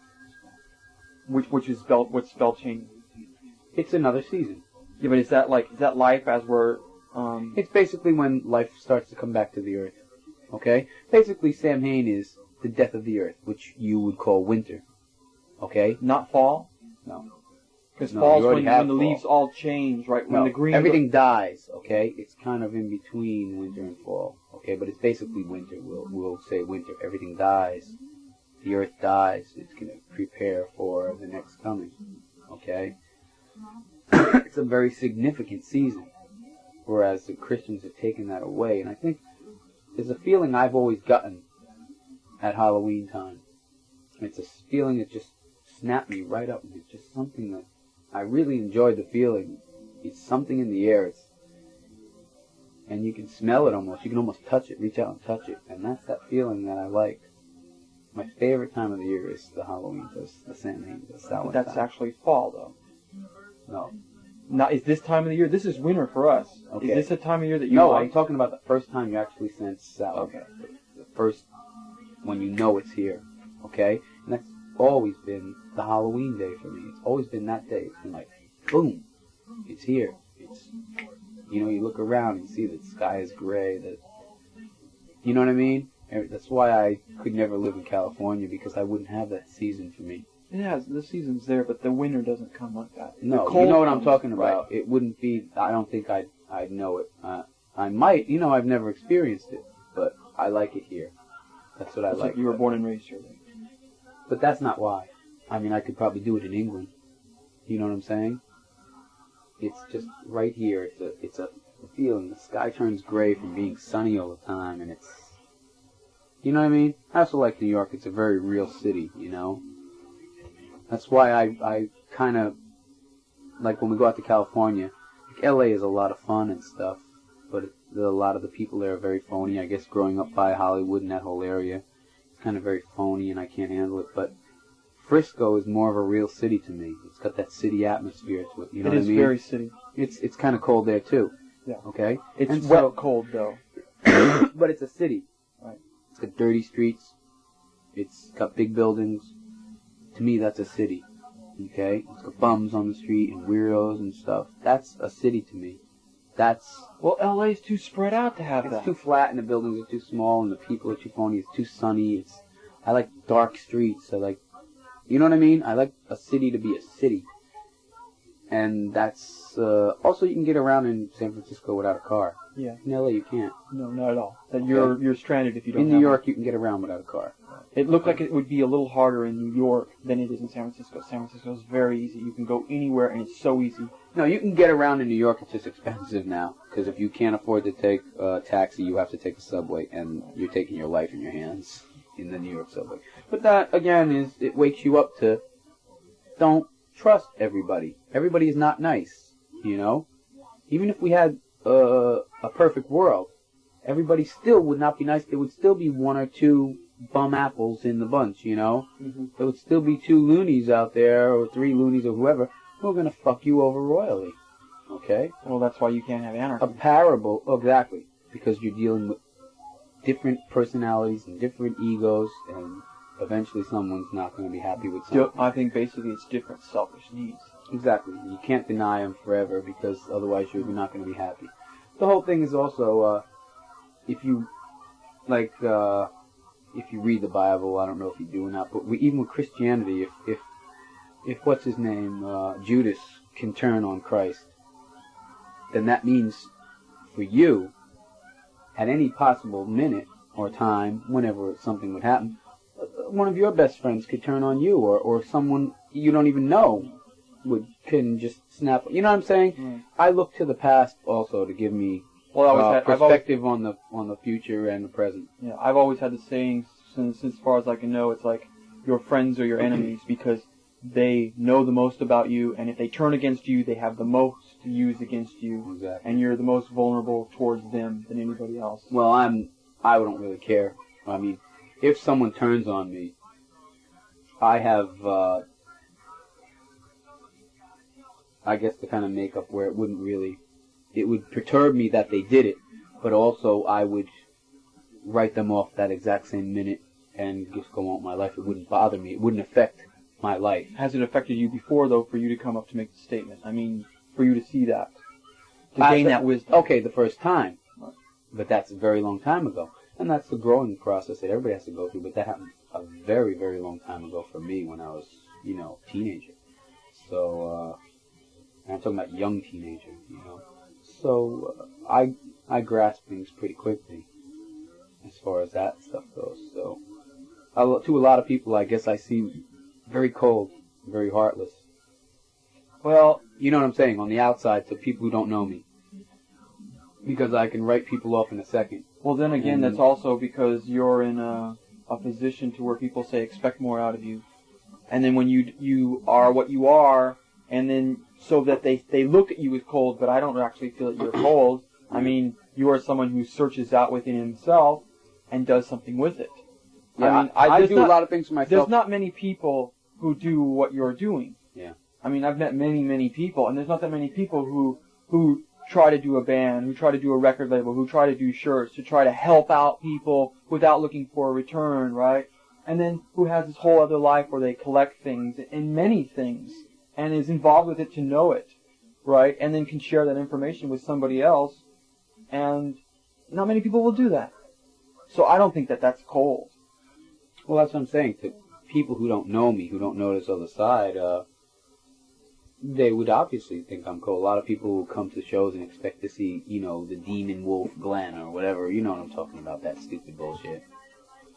What's Beltane? It's another season. Yeah, but is that life as we're... It's basically when life starts to come back to the earth, okay? Basically, Samhain is the death of the earth, which you would call winter, okay? Not fall? No. Because fall's when the leaves all change, right? When the green... everything dies, okay? It's kind of in between winter and fall, okay? But it's basically winter. We'll say winter. Everything dies. The earth dies. It's going to prepare for the next coming, okay? It's a very significant season, whereas the Christians have taken that away. And I think there's a feeling I've always gotten at Halloween time. It's a feeling that just snapped me right up. It's just something that I really enjoyed the feeling. It's something in the air. And you can smell it almost. You can almost touch it, reach out and touch it. And that's that feeling that I like. My favorite time of the year is the Halloween, the Samhain, the Samhain. But that's actually fall, though. No. Now, is this time of the year? This is winter for us. Okay. Is this a time of year that you No, like? I'm talking about the first time you actually sense Samhain. Okay. The first, when you know it's here. Okay? And that's always been the Halloween day for me. It's always been that day. It's been like, boom, it's here. It's, you know, you look around and you see that the sky is gray. That, you know what I mean? That's why I could never live in California, because I wouldn't have that season for me. It has. The season's there, but the winter doesn't come like that. No, you know what I'm talking about. Right. It wouldn't be, I don't think I'd know it. I might, you know, I've never experienced it, but I like it here. That's what I like. Like you were born and raised here, then. But that's not why. I mean, I could probably do it in England. You know what I'm saying? It's just right here. It's a feeling. The sky turns gray from being sunny all the time, and it's, you know what I mean? I also like New York. It's a very real city, you know? That's why I kind of, like when we go out to California, like LA is a lot of fun and stuff, but a lot of the people there are very phony. I guess growing up by Hollywood and that whole area, it's kind of very phony and I can't handle it. But Frisco is more of a real city to me. It's got that city atmosphere to it, you know what I mean? It is very city. It's kind of cold there too. Yeah. Okay? It's wet cold though. But it's a city. Right. It's got dirty streets. It's got big buildings. To me, that's a city, okay? It's got bums on the street and weirdos and stuff. That's a city to me. That's... Well, LA's too spread out to have that. It's too flat and the buildings are too small and the people are too phony. It's too sunny. I like dark streets. I like... You know what I mean? I like a city to be a city. And that's... also, you can get around in San Francisco without a car. Yeah. In LA, you can't. No, not at all. That you're stranded if you don't In New York, you can get around without a car. It looked like it would be a little harder in New York than it is in San Francisco. San Francisco is very easy. You can go anywhere, and it's so easy. No, you can get around in New York. It's just expensive now. Because if you can't afford to take a taxi, you have to take a subway, and you're taking your life in your hands in the New York subway. But that, again, it wakes you up to don't trust everybody. Everybody is not nice, you know? Even if we had a perfect world, everybody still would not be nice. There would still be one or two bum apples in the bunch, you know? Mm-hmm. There would still be 2 loonies out there, or 3 loonies, or whoever, who are going to fuck you over royally. Okay? Well, that's why you can't have anarchy. A parable, exactly, because you're dealing with different personalities and different egos, and eventually someone's not going to be happy with something. I think basically it's different selfish needs. Exactly. You can't deny them forever, because otherwise you're not going to be happy. The whole thing is also, if you, like, if you read the Bible, I don't know if you do or not, but even with Christianity, if what's his name, Judas, can turn on Christ, then that means for you, at any possible minute or time, whenever something would happen, one of your best friends could turn on you, or someone you don't even know can just snap. You know what I'm saying? Mm. I look to the past also to give me perspective on the future and the present. Yeah, I've always had the saying, since as far as I can know, it's like your friends are your enemies because they know the most about you, and if they turn against you, they have the most to use against you. Exactly. And you're the most vulnerable towards them than anybody else. Well, I don't really care. I mean, if someone turns on me, I have, I guess, the kind of makeup where it would perturb me that they did it, but also I would write them off that exact same minute and just go on with my life. It wouldn't bother me. It wouldn't affect my life. Has it affected you before, though, for you to come up to make the statement? I mean, for you to see that, to gain that wisdom. Okay, the first time. But that's a very long time ago. And that's the growing process that everybody has to go through. But that happened a very, very long time ago for me when I was, a teenager. So, and I'm talking about young teenager, So, I grasp things pretty quickly as far as that stuff goes. So, to a lot of people, I guess I see very cold, very heartless. Well, you know what I'm saying, on the outside to people who don't know me. Because I can write people off in a second. Well, then again, that's also because you're in a a position to where people say expect more out of you, and then when you are what you are, and then so that they look at you as cold, but I don't actually feel that you're cold. I mean, you are someone who searches out within himself and does something with it. Yeah, I mean, I do a lot of things for myself. There's not many people who do what you're doing. Yeah. I mean, I've met many people, and there's not that many people who try to do a band, who try to do a record label, who try to do shirts, to try to help out people without looking for a return, right? And then who has this whole other life where they collect things and many things, and is involved with it to know it, right? And then can share that information with somebody else, and not many people will do that. So I don't think that that's cold. Well, that's what I'm saying. To people who don't know me, who don't know this other side, they would obviously think I'm cold. A lot of people will come to shows and expect to see, you know, the demon wolf Glenn or whatever. You know what I'm talking about, that stupid bullshit.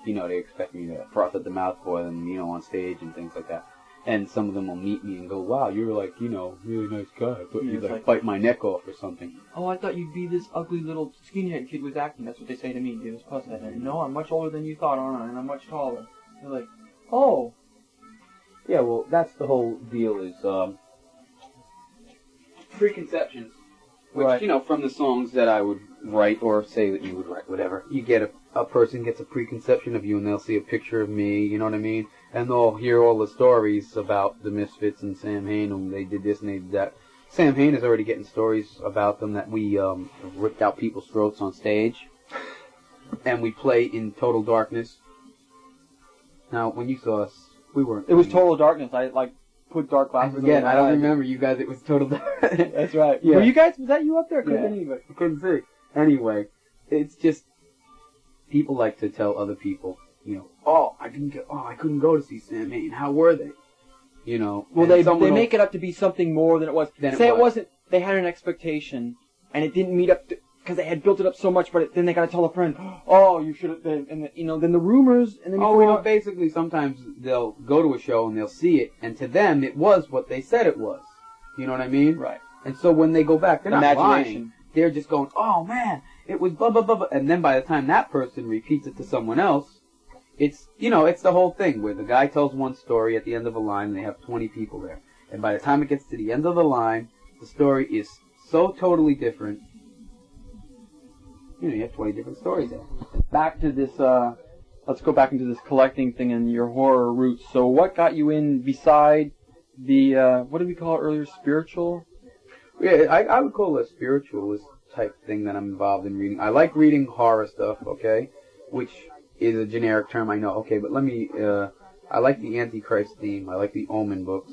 You know, they expect me to froth at the mouth for them, you know, on stage and things like that. And some of them will meet me and go, wow, you're like, you know, really nice guy, but Yeah, you'd it's like like, bite my neck off or something. oh, I thought you'd be this ugly little skinhead kid with acting. That's what they say to me, dude, this Pushead. And no, I'm much older than you thought, aren't I? And I'm much taller. They're like, oh. Yeah, well, that's the whole deal is, preconceptions. Which, Right. you know, from the songs that I would write or say that you would write, whatever, you get a person gets a preconception of you and they'll see a picture of me, you know what I mean? And they'll hear all the stories about the Misfits and Samhain and they did this and they did that. Samhain is already getting stories about them that we ripped out people's throats on stage. And we play in total darkness. Now, when you saw us, we weren't... It was total darkness. I, like, put dark glasses over Again, my I don't eyes. remember you guys. It was total darkness. That's right. Yeah. Were you guys, was that you up there? Couldn't Yeah. have been anybody. I couldn't see. Anyway, it's just people like to tell other people, you know, I couldn't go to see Samhain. How were they? You know. Well, they make it up to be something more than it was. Say it wasn't. They had an expectation, and it didn't meet up because they had built it up so much. But then they got to tell a friend, "Oh, you should have." And you know, then the rumors, and then basically, sometimes they'll go to a show and they'll see it, and to them, it was what they said it was. You know what I mean? Right. And so when they go back, they're not Imagination. lying. They're just going, "Oh man, it was blah blah blah blah," and then by the time that person repeats it to someone else, it's it's the whole thing where the guy tells one story at the end of a line and they have 20 people there, and by the time it gets to the end of the line, the story is so totally different. You know, you have 20 different stories there. Back to this. Let's go back into this collecting thing and your horror roots. So, what got you in beside the what did we call it earlier? Spiritual. Yeah, I would call it a spiritualist type thing that I'm involved in reading. I like reading horror stuff, okay, which is a generic term, I know, okay, but let me, I like the Antichrist theme. I like the Omen books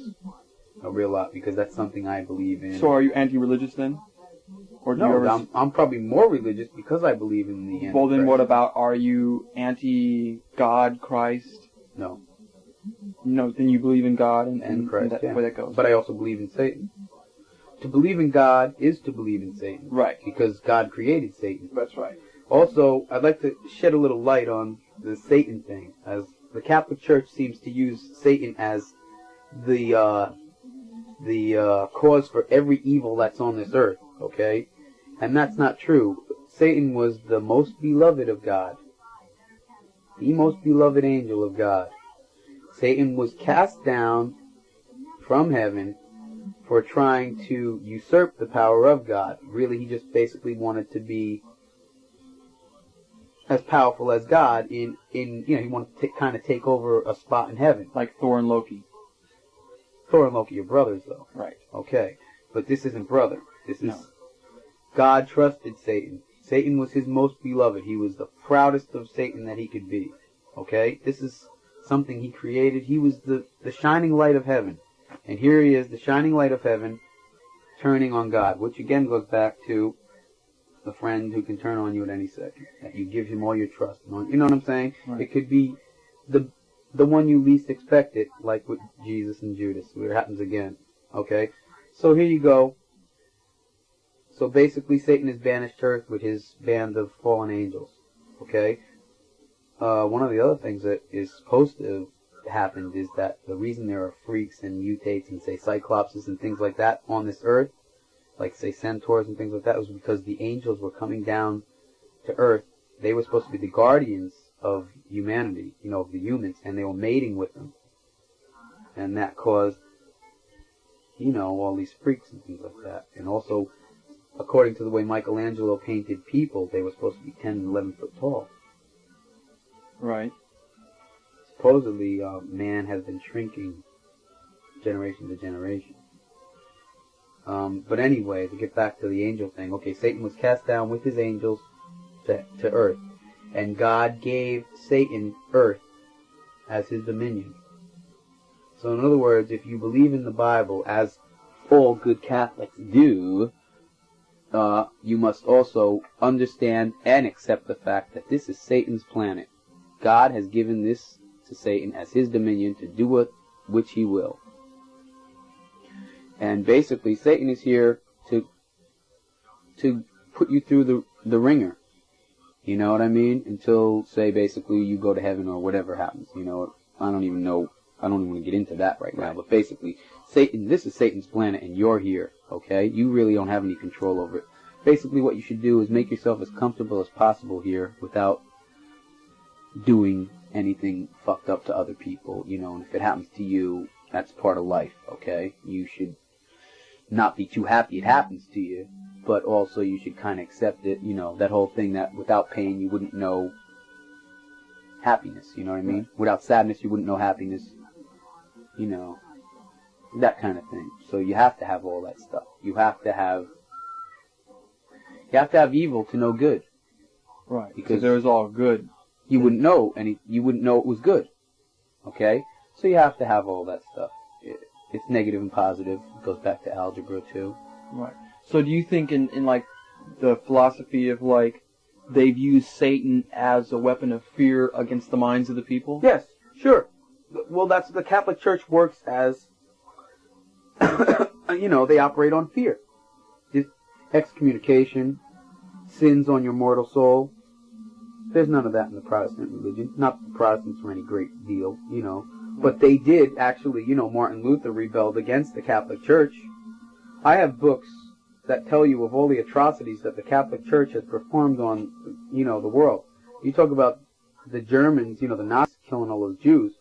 a real lot because that's something I believe in. So are you anti-religious then? Or do you ever... I'm probably more religious because I believe in the Antichrist. Well, then what about, are you anti-God, Christ? No. No, then you believe in God and Christ, that's yeah. where that goes. But I also believe in Satan. To believe in God is to believe in Satan. Right. Because God created Satan. That's right. Also, I'd like to shed a little light on the Satan thing, as the Catholic Church seems to use Satan as the cause for every evil that's on this earth, okay? And that's not true. Satan was the most beloved of God. The most beloved angel of God. Satan was cast down from heaven for trying to usurp the power of God. Really, he just basically wanted to be as powerful as God he wanted to kind of take over a spot in heaven. Like Thor and Loki. Thor and Loki are brothers, though. Right. Okay. But this isn't brother. This is... God trusted Satan. Satan was his most beloved. He was the proudest of Satan that he could be. Okay? This is something he created. He was the shining light of heaven. And here he is, the shining light of heaven, turning on God, which again goes back to the friend who can turn on you at any second. That you give him all your trust. You know what I'm saying? Right. It could be the one you least expect it, like with Jesus and Judas, where it happens again. Okay? So here you go. So basically Satan is banished to earth with his band of fallen angels. Okay? One of the other things that is supposed to happen is that the reason there are freaks and mutates and say cyclopses and things like that on this earth, like say centaurs and things like that, was because the angels were coming down to earth. They were supposed to be the guardians of humanity, of the humans, and they were mating with them. And that caused, all these freaks and things like that. And also, according to the way Michelangelo painted people, they were supposed to be 10 and 11 foot tall. Right. Supposedly, man has been shrinking generation to generation. But anyway, to get back to the angel thing, okay, Satan was cast down with his angels to earth. And God gave Satan earth as his dominion. So in other words, if you believe in the Bible, as all good Catholics do, you must also understand and accept the fact that this is Satan's planet. God has given this to Satan as his dominion to do with which he will. And basically, Satan is here to put you through the ringer. You know what I mean? Until, say, basically you go to heaven or whatever happens. I don't even know. I don't even want to get into that right now. But basically, this is Satan's planet and you're here, okay? You really don't have any control over it. Basically, what you should do is make yourself as comfortable as possible here without doing anything fucked up to other people, and if it happens to you, that's part of life, okay? You should not be too happy it happens to you, but also you should kind of accept it, that whole thing that without pain you wouldn't know happiness, you know what I mean? Without sadness you wouldn't know happiness, that kind of thing. So you have to have all that stuff. You have to have evil to know good. Right, because it was all good. You wouldn't know you wouldn't know it was good. Okay? So you have to have all that stuff. It's negative and positive. It goes back to algebra too. Right. So do you think in like the philosophy of like they've used Satan as a weapon of fear against the minds of the people? Yes, sure. Well, that's the Catholic Church works as they operate on fear. Excommunication, sins on your mortal soul. There's none of that in the Protestant religion. Not that the Protestants were any great deal, But they did actually, Martin Luther rebelled against the Catholic Church. I have books that tell you of all the atrocities that the Catholic Church has performed on, the world. You talk about the Germans, the Nazis killing all those Jews.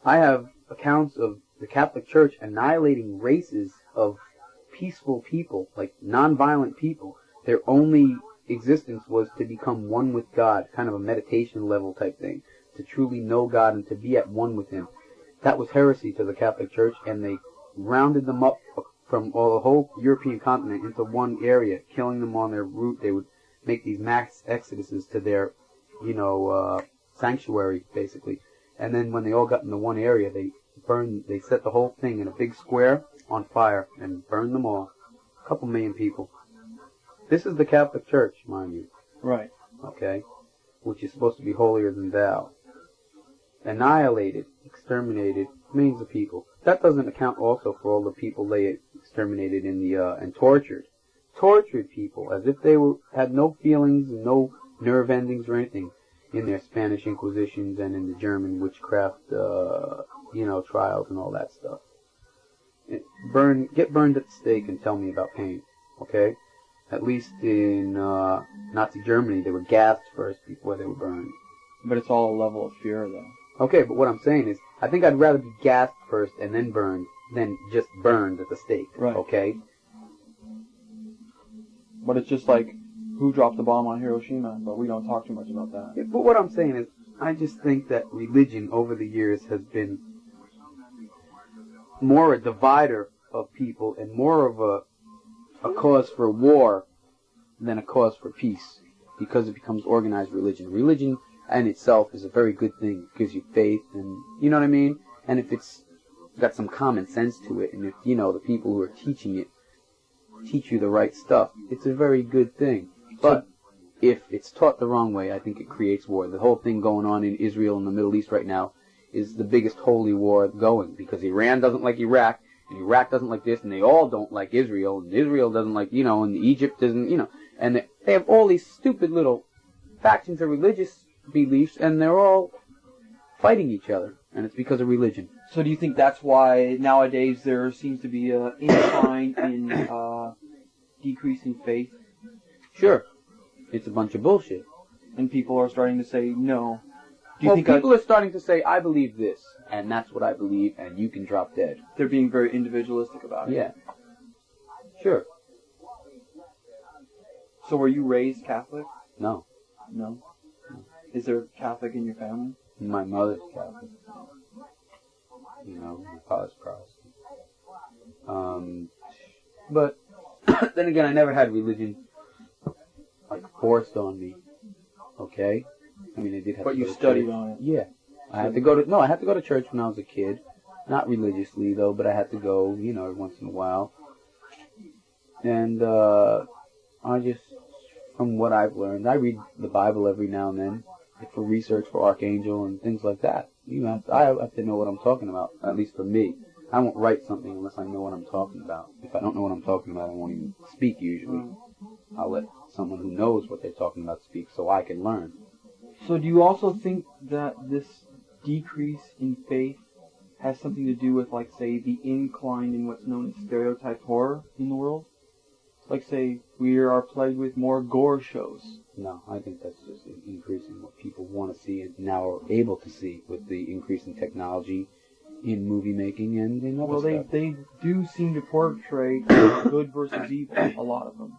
I have accounts of the Catholic Church annihilating races of peaceful people, like non-violent people. Their only existence was to become one with God, kind of a meditation level type thing, to truly know God and to be at one with Him. That was heresy to the Catholic Church, and they rounded them up from the whole European continent into one area, killing them on their route. They would make these mass exoduses to their, sanctuary, basically. And then when they all got into one area, they set the whole thing in a big square on fire and burned them all. A couple million people. This is the Catholic Church, mind you. Right. Okay? Which is supposed to be holier than thou. Annihilated, exterminated millions of people. That doesn't account also for all the people they exterminated and tortured. Tortured people as if they had no feelings and no nerve endings or anything in their Spanish Inquisitions and in the German witchcraft, trials and all that stuff. Get burned at the stake and tell me about pain, okay? At least in Nazi Germany, they were gassed first before they were burned. But it's all a level of fear, though. Okay, but what I'm saying is, I think I'd rather be gassed first and then burned than just burned at the stake, right. Okay? But it's just like, who dropped the bomb on Hiroshima? But we don't talk too much about that. Yeah, but what I'm saying is, I just think that religion over the years has been more a divider of people and more of a cause for war than a cause for peace, because it becomes organized religion. Religion in itself is a very good thing. It gives you faith, and you know what I mean? And if it's got some common sense to it, and if, the people who are teaching it teach you the right stuff, it's a very good thing. But if it's taught the wrong way, I think it creates war. The whole thing going on in Israel and the Middle East right now is the biggest holy war going, because Iran doesn't like Iraq, and Iraq doesn't like this, and they all don't like Israel, and Israel doesn't like, and Egypt doesn't, and they have all these stupid little factions of religious beliefs, and they're all fighting each other, and it's because of religion. So do you think that's why nowadays there seems to be an incline in decreasing faith? Sure. It's a bunch of bullshit. And people are starting to say, no, Do you think people are starting to say, I believe this, and that's what I believe, and you can drop dead. they're being very individualistic about it? Yeah. Sure. So were you raised Catholic? No. No. Is there Catholic in your family? My mother's Catholic. You know, my father's Protestant. But then again, I never had religion like forced on me. Okay? I mean, I did have But to you go to studied church. on it. Yeah. I had to go to church when I was a kid. Not religiously though, but I had to go, you know, every once in a while. And I just, from what I've learned, I read the Bible every now and then for research for Archangel and things like that. I have to know what I'm talking about, at least for me. I won't write something unless I know what I'm talking about. If I don't know what I'm talking about, I won't even speak usually. I'll let someone who knows what they're talking about speak so I can learn. So do you also think that this decrease in faith has something to do with, like, say, the incline in what's known as stereotyped horror in the world? Like, say, we are plagued with more gore shows. No, I think that's just increasing what people want to see and now are able to see with the increase in technology in movie making and in other stuff. They do seem to portray good versus evil, a lot of them.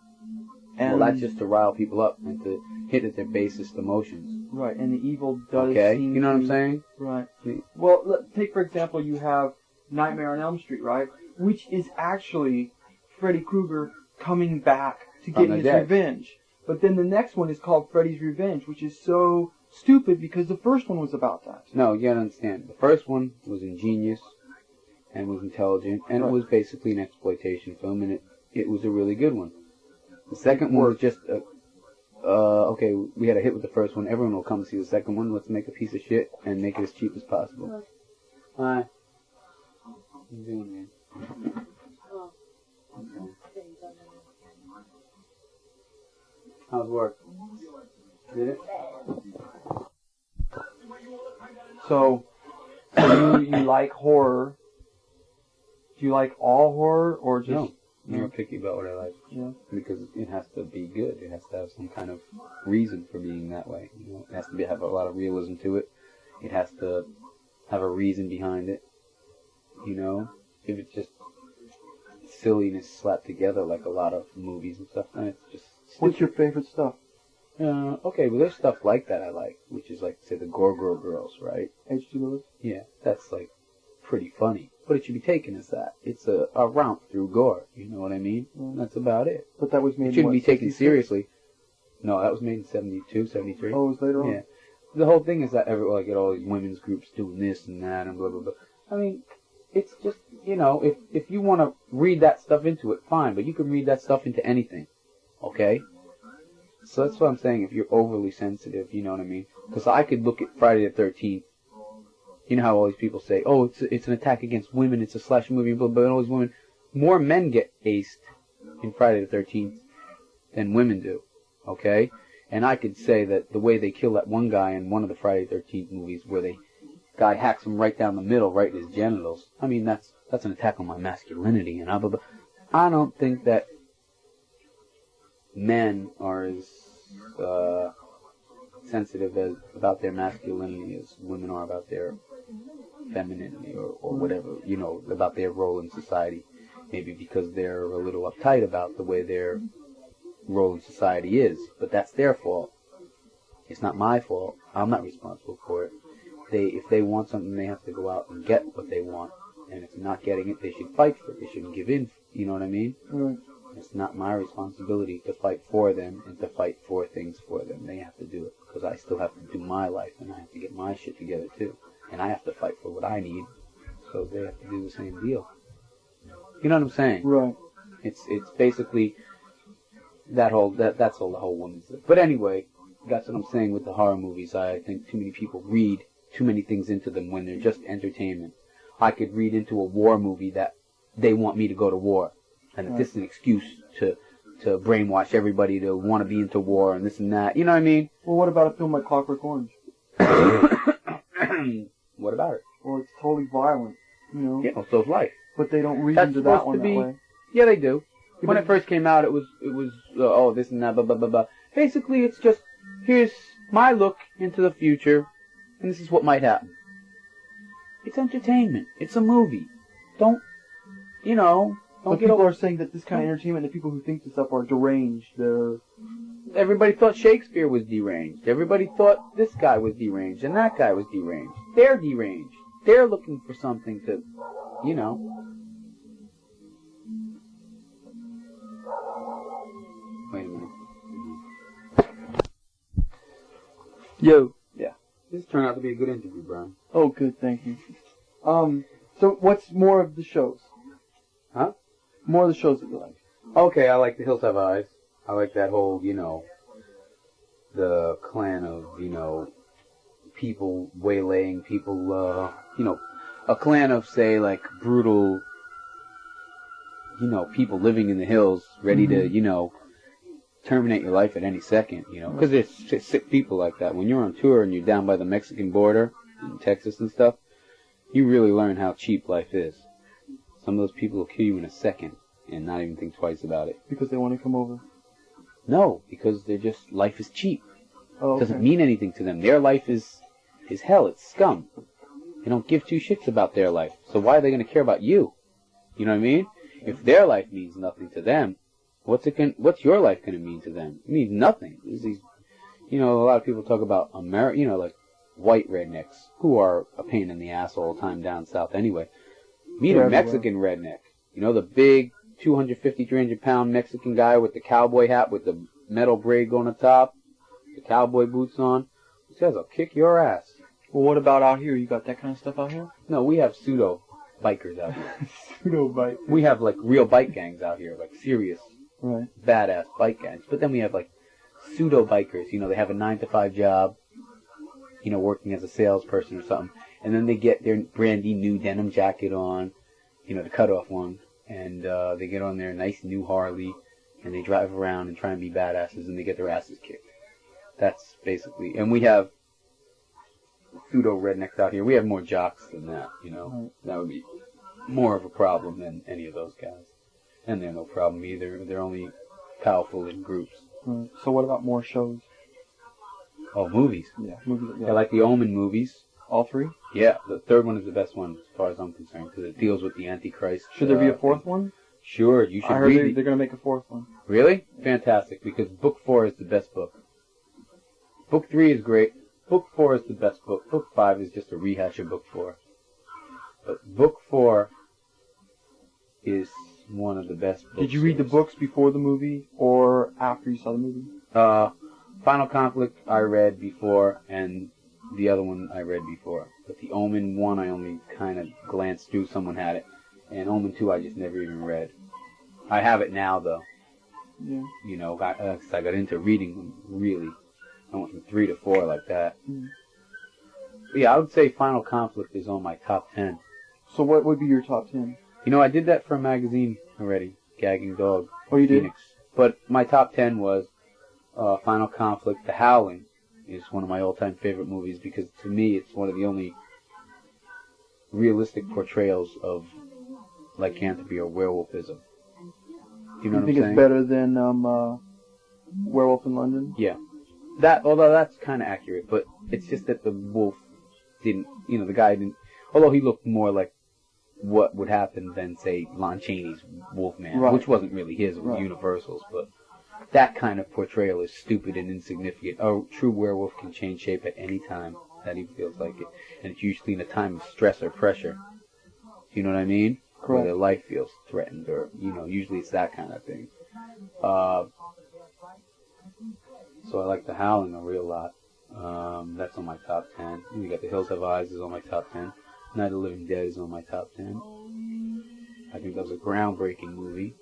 And Well, that's just to rile people up and to hit at their basest emotions. right, and the evil does Okay, seem you know what to, I'm saying? Right. See? Well, take for example, you have Nightmare on Elm Street, right? Which is actually Freddy Krueger coming back to From get the his dead. revenge. But then the next one is called Freddy's Revenge, which is so stupid because the first one was about that. No, you gotta understand. The first one was ingenious and was intelligent, and Right. it was basically an exploitation film, and it was a really good one. The second one was just okay, we had a hit with the first one. Everyone will come see the second one. Let's make a piece of shit and make it as cheap as possible. Hi. What are you doing, man? Okay. How's work? Did it? So you like horror? Do you like all horror or just? No. I'm not picky about what I like. Yeah. Because it has to be good. It has to have some kind of reason for being that way. You know, it has to have a lot of realism to it. It has to have a reason behind it. You know, if it's just silliness slapped together like a lot of movies and stuff, then it's just stupid. What's your favorite stuff? Okay, well there's stuff like that I like, which is like, say, the Gorgo Girls, right? H.G. Lewis? Yeah, that's like pretty funny. But it should be taken as that. It's a romp through gore, you know what I mean? That's about it. But that was made It shouldn't in, be taken 66? seriously. No, that was made in 72, 73. Oh, it was later on? Yeah. The whole thing is that I get all these women's groups doing this and that and blah, blah, blah. I mean, it's just, you know, if you want to read that stuff into it, fine, but you can read that stuff into anything, okay? So that's what I'm saying, if you're overly sensitive, you know what I mean? Because I could look at Friday the 13th. You know how all these people say, oh, it's an attack against women, it's a slasher movie, blah, blah, blah, all these women. More men get aced in Friday the 13th than women do, okay? And I could say that the way they kill that one guy in one of the Friday the 13th movies where the guy hacks him right down the middle, right in his genitals, I mean, that's an attack on my masculinity, and blah, blah, blah. I don't think that men are as sensitive about their masculinity as women are about their femininity or whatever, you know, about their role in society. Maybe because they're a little uptight about the way their role in society is, but that's their fault. It's not my fault. I'm not responsible for it. If they want something, they have to go out and get what they want. And if they're not getting it, they should fight for it. They shouldn't give in. You know what I mean? Right. It's not my responsibility to fight for them and to fight for things for them. They have to do it because I still have to do my life and I have to get my shit together too. And I have to fight for what I need, so they have to do the same deal. You know what I'm saying? Right. It's basically that's all the whole woman's thing. But anyway, that's what I'm saying with the horror movies. I think too many people read too many things into them when they're just entertainment. I could read into a war movie that they want me to go to war, and that this is an excuse to brainwash everybody to want to be into war and this and that. You know what I mean? Well, what about a film like Clockwork Orange? What about it? Or it's totally violent, you know? Yeah, well, so's life. But they don't read That's into that supposed one to be. that way. Yeah, they do. Yeah, When but- it first came out, it was oh, this and that, blah blah blah blah. Basically, it's just here's my look into the future, and this is what might happen. It's entertainment. It's a movie. Don't But people are saying that this kind of entertainment, the people who think this stuff are deranged. Everybody thought Shakespeare was deranged. Everybody thought this guy was deranged and that guy was deranged. They're deranged. They're looking for something to, Wait a minute. Yo. Yeah. This turned out to be a good interview, Brian. Oh, good, thank you. So what's more of the shows? Huh? More of the shows that you like. Okay, I like The Hills Have Eyes. I like that whole, the clan of, people waylaying people, a clan of, say, like, brutal, people living in the hills ready to, terminate your life at any second, because there's sick people like that. When you're on tour and you're down by the Mexican border in Texas and stuff, you really learn how cheap life is. Some of those people will kill you in a second and not even think twice about it. Because they want to come over? No, because they're just, life is cheap. Oh, okay. It doesn't mean anything to them. Their life is hell. It's scum. They don't give two shits about their life. So why are they going to care about you? You know what I mean? If their life means nothing to them, what's your life going to mean to them? It means nothing. A lot of people talk about like white rednecks who are a pain in the ass all the time down south anyway. Meet a Mexican redneck. The big 250, 300-pound Mexican guy with the cowboy hat with the metal braid going on top, the cowboy boots on. These guys will kick your ass. Well, what about out here? You got that kind of stuff out here? No, we have pseudo bikers out here. Pseudo bikers. We have like real bike gangs out here, like serious, badass bike gangs. But then we have like pseudo bikers. They have a 9-to-5 job, working as a salesperson or something, and then they get their brandy new denim jacket on, the cut-off one, and they get on their nice new Harley, and they drive around and try and be badasses, and they get their asses kicked. That's basically, and we have pseudo rednecks out here. We have more jocks than that, That would be more of a problem than any of those guys. And they're no problem either. They're only powerful in groups. Right. So what about more shows? Oh, movies. Yeah, movies. Yeah. I like the Omen movies. All three? Yeah, the third one is the best one as far as I'm concerned because it deals with the Antichrist. Should there be a fourth one? Sure, you should I heard they're going to make a fourth one. Really? Fantastic, because Book 4 is the best book. Book 3 is great. Book 4 is the best book. Book 5 is just a rehash of Book 4. But Book 4 is one of the best books. Did you read the books before the movie or after you saw the movie? Final Conflict I read before, and the other one I read before. But the Omen 1 I only kind of glanced through, someone had it. And Omen 2 I just never even read. I have it now, though. Yeah. I got into reading them, really. I went from 3 to 4 like that. Mm. But yeah, I would say Final Conflict is on my top 10. So what would be your top 10? I did that for a magazine already, Gagging Dog. Oh, you Phoenix. did? But my top 10 was Final Conflict. The Howling is one of my all-time favorite movies because to me it's one of the only realistic portrayals of lycanthropy or werewolfism. You know what I'm saying? You think it's better than Werewolf in London? Yeah. Although that's kind of accurate, but it's just that the wolf didn't, the guy didn't, although he looked more like what would happen than, say, Lon Chaney's Wolfman, right. which wasn't really his, it was Universal's, but that kind of portrayal is stupid and insignificant. A true werewolf can change shape at any time that he feels like it, and it's usually in a time of stress or pressure. You know what I mean? Correct. Where their life feels threatened, or, usually it's that kind of thing. So I like The Howling a real lot. That's on my top 10. You got The Hills Have Eyes is on my top 10. Night of the Living Dead is on my top 10. I think that was a groundbreaking movie.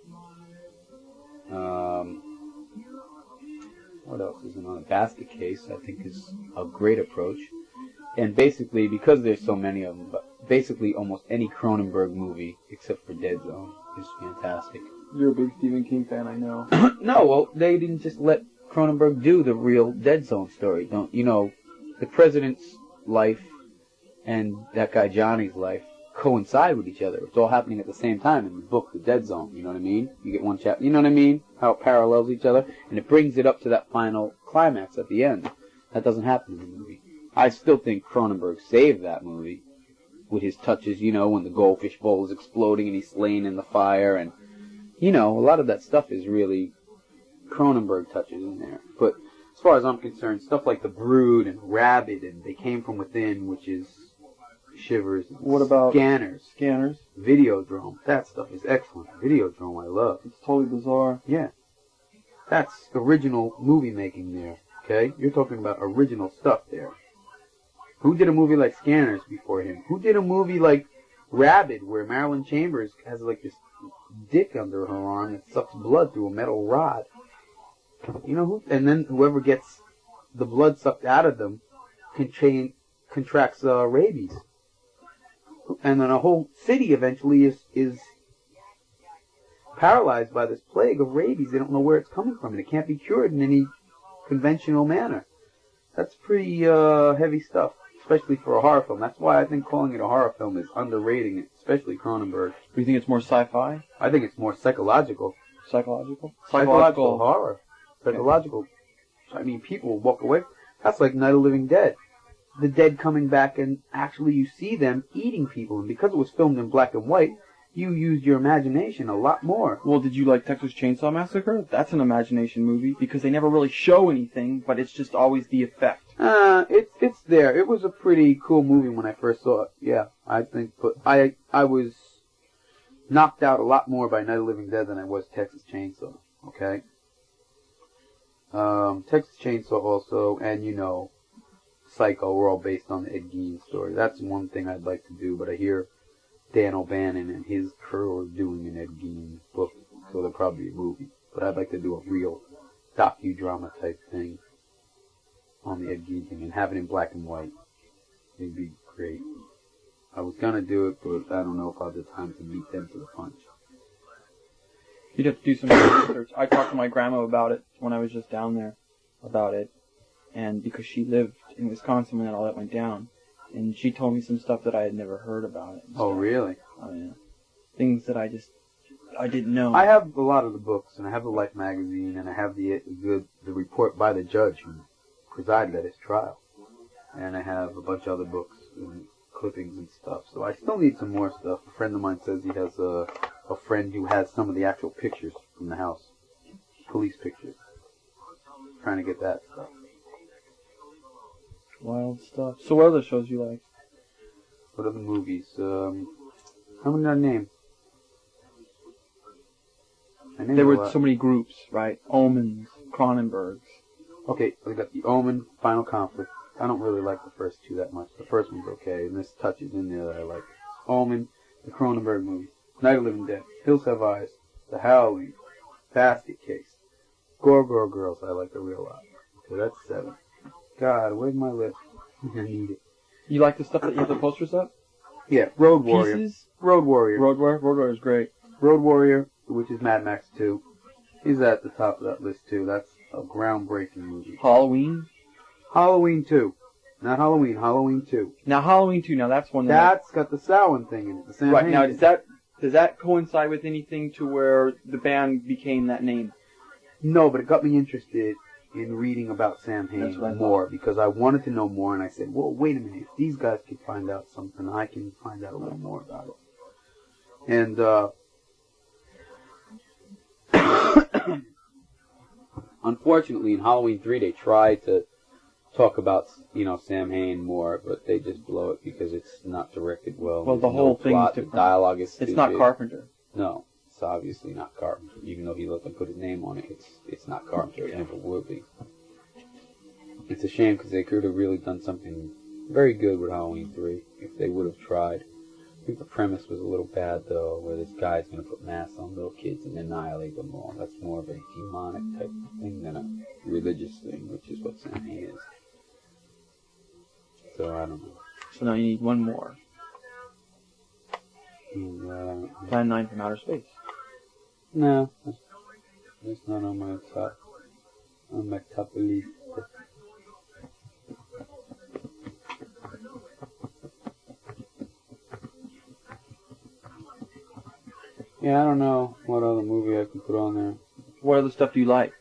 What else is on? Basket Case, I think, is a great approach. And basically, because there's so many of them, basically almost any Cronenberg movie, except for Dead Zone, is fantastic. You're a big Stephen King fan, I know. No, well, they didn't just let Cronenberg do the real Dead Zone story. The president's life and that guy Johnny's life coincide with each other. It's all happening at the same time in the book, The Dead Zone. You know what I mean? You get one chapter. You know what I mean? How it parallels each other, and it brings it up to that final climax at the end. That doesn't happen in the movie. I still think Cronenberg saved that movie with his touches, you know, when the goldfish bowl is exploding and he's laying in the fire, and, you know, a lot of that stuff is really Cronenberg touches in there. But as far as I'm concerned, stuff like The Brood and Rabid and They Came From Within, which is Shivers. What about Scanners? Scanners. Videodrome. That stuff is excellent. Videodrome I love. It's totally bizarre. Yeah. That's original movie making there, okay? You're talking about original stuff there. Who did a movie like Scanners before him? Who did a movie like Rabid, where Marilyn Chambers has like this dick under her arm that sucks blood through a metal rod? You know who? And then whoever gets the blood sucked out of them contracts rabies. And then a whole city eventually is paralyzed by this plague of rabies. They don't know where it's coming from, and it can't be cured in any conventional manner. That's pretty heavy stuff, especially for a horror film. That's why I think calling it a horror film is underrating it, especially Cronenberg. Do you think it's more sci-fi? I think it's more psychological. Psychological? Psychological horror. Psychological. I mean, people will walk away. That's like Night of the Living Dead. The dead coming back, and actually you see them eating people. And because it was filmed in black and white, you used your imagination a lot more. Well, did you like Texas Chainsaw Massacre? That's an imagination movie, because they never really show anything, but it's just always the effect. It's there. It was a pretty cool movie when I first saw it. Yeah, I think. But I was knocked out a lot more by Night of the Living Dead than I was Texas Chainsaw. Okay. Texas Chainsaw also, and you know, Psycho were all based on the Ed Gein story. That's one thing I'd like to do, but I hear Dan O'Bannon and his crew are doing an Ed Gein book, so there'll probably be a movie. But I'd like to do a real docudrama type thing on the Ed Gein thing and have it in black and white. It'd be great. I was gonna do it, but I don't know if I'll have the time to beat them to the punch. You'd have to do some research. I talked to my grandma about it when I was just down there about it, and because she lived in Wisconsin when all that went down, and she told me some stuff that I had never heard about it. Oh, really? Oh, yeah. Things that I didn't know. I have a lot of the books, and I have the Life magazine, and I have the report by the judge who presided at his trial, and I have a bunch of other books and clippings and stuff. So I still need some more stuff. A friend of mine says he has a friend who has some of the actual pictures from the house, police pictures. Trying to get that stuff. Wild stuff. So what other shows you like? What other movies? How many did I name? There were so many groups, right? Omens, Cronenbergs. Okay, I got The Omen, Final Conflict. I don't really like the first two that much. The first one's okay, and this touches in there that I like. Omen, the Cronenberg movie, Night of the Living Dead, Hills Have Eyes, The Howling, Basket Case, Gore Girls I like a real lot. Okay, that's 7. God, where's my list? I need it. You like the stuff that you have the posters up? Yeah, Road Warrior. Pieces? Road Warrior. Road Warrior is great. Road Warrior, which is Mad Max 2. He's at the top of that list, too. That's a groundbreaking movie. Halloween? Halloween 2. Not Halloween, Halloween 2. Now, Halloween 2, now that's one That's got the Samhain thing in it. The Samhain right, now, thing. does that coincide with anything to where the band became that name? No, but it got me interested in reading about Samhain more, because I wanted to know more, and I said, well, wait a minute, if these guys can find out something, I can find out a little more about it. And, unfortunately, in Halloween 3, they tried to talk about, you know, Samhain more, but they just blow it because it's not directed well. Well, the whole thing is different. The dialogue is stupid. It's not Carpenter. No. It's obviously not Carpenter. Even though he let them put his name on it, it's not Carpenter. It never would be. It's a shame because they could have really done something very good with Halloween 3 if they would have tried. I think the premise was a little bad, though, where this guy's going to put masks on little kids and annihilate them all. That's more of a demonic type of thing than a religious thing, which is what Samhain is. So, I don't know. So now you need one more. And, Plan 9 from Outer Space. No, that's not on my top list. Yeah, I don't know what other movie I can put on there. What other stuff do you like?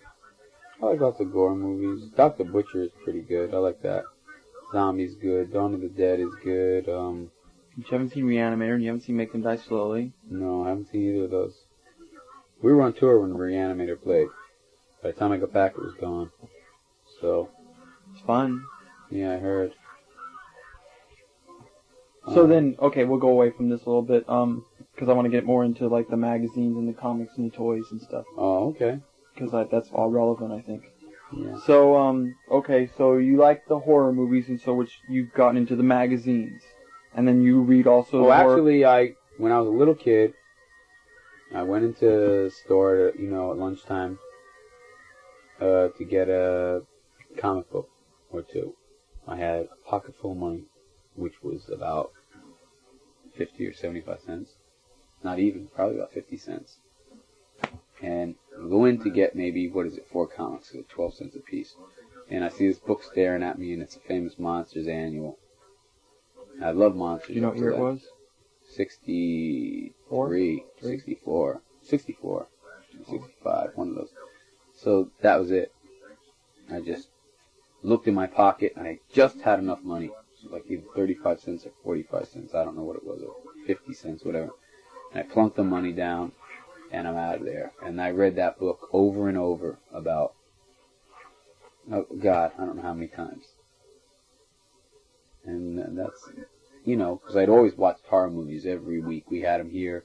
I like lots of gore movies. Dr. Butcher is pretty good. I like that. Zombie's good. Dawn of the Dead is good. You haven't seen Reanimator, and you haven't seen Make Them Die Slowly. No, I haven't seen either of those. We were on tour when Reanimator played. By the time I got back, it was gone. So. It's fun. Yeah, I heard. So then, okay, we'll go away from this a little bit, because I want to get more into, like, the magazines and the comics and the toys and stuff. Oh, okay. Because that's all relevant, I think. Yeah. So, okay, so you like the horror movies, and so which you've gotten into the magazines. And then you read also Well, the horror... actually, when I was a little kid, I went into the store, at lunchtime, to get a comic book or two. I had a pocket full of money, which was about 50 or 75 cents. Not even, probably about 50 cents. And I go in to get maybe, 4 comics, so 12 cents a piece. And I see this book staring at me, and it's a Famous Monsters annual. I love monsters. Do you know what year it was? 63, 64, 64, 65, one of those. So that was it. I just looked in my pocket, and I just had enough money. Like either 35 cents or 45 cents. I don't know what it was, or 50 cents, whatever. And I plunked the money down, and I'm out of there. And I read that book over and over about, oh God, I don't know how many times. And that's, because I'd always watched horror movies every week. We had them here.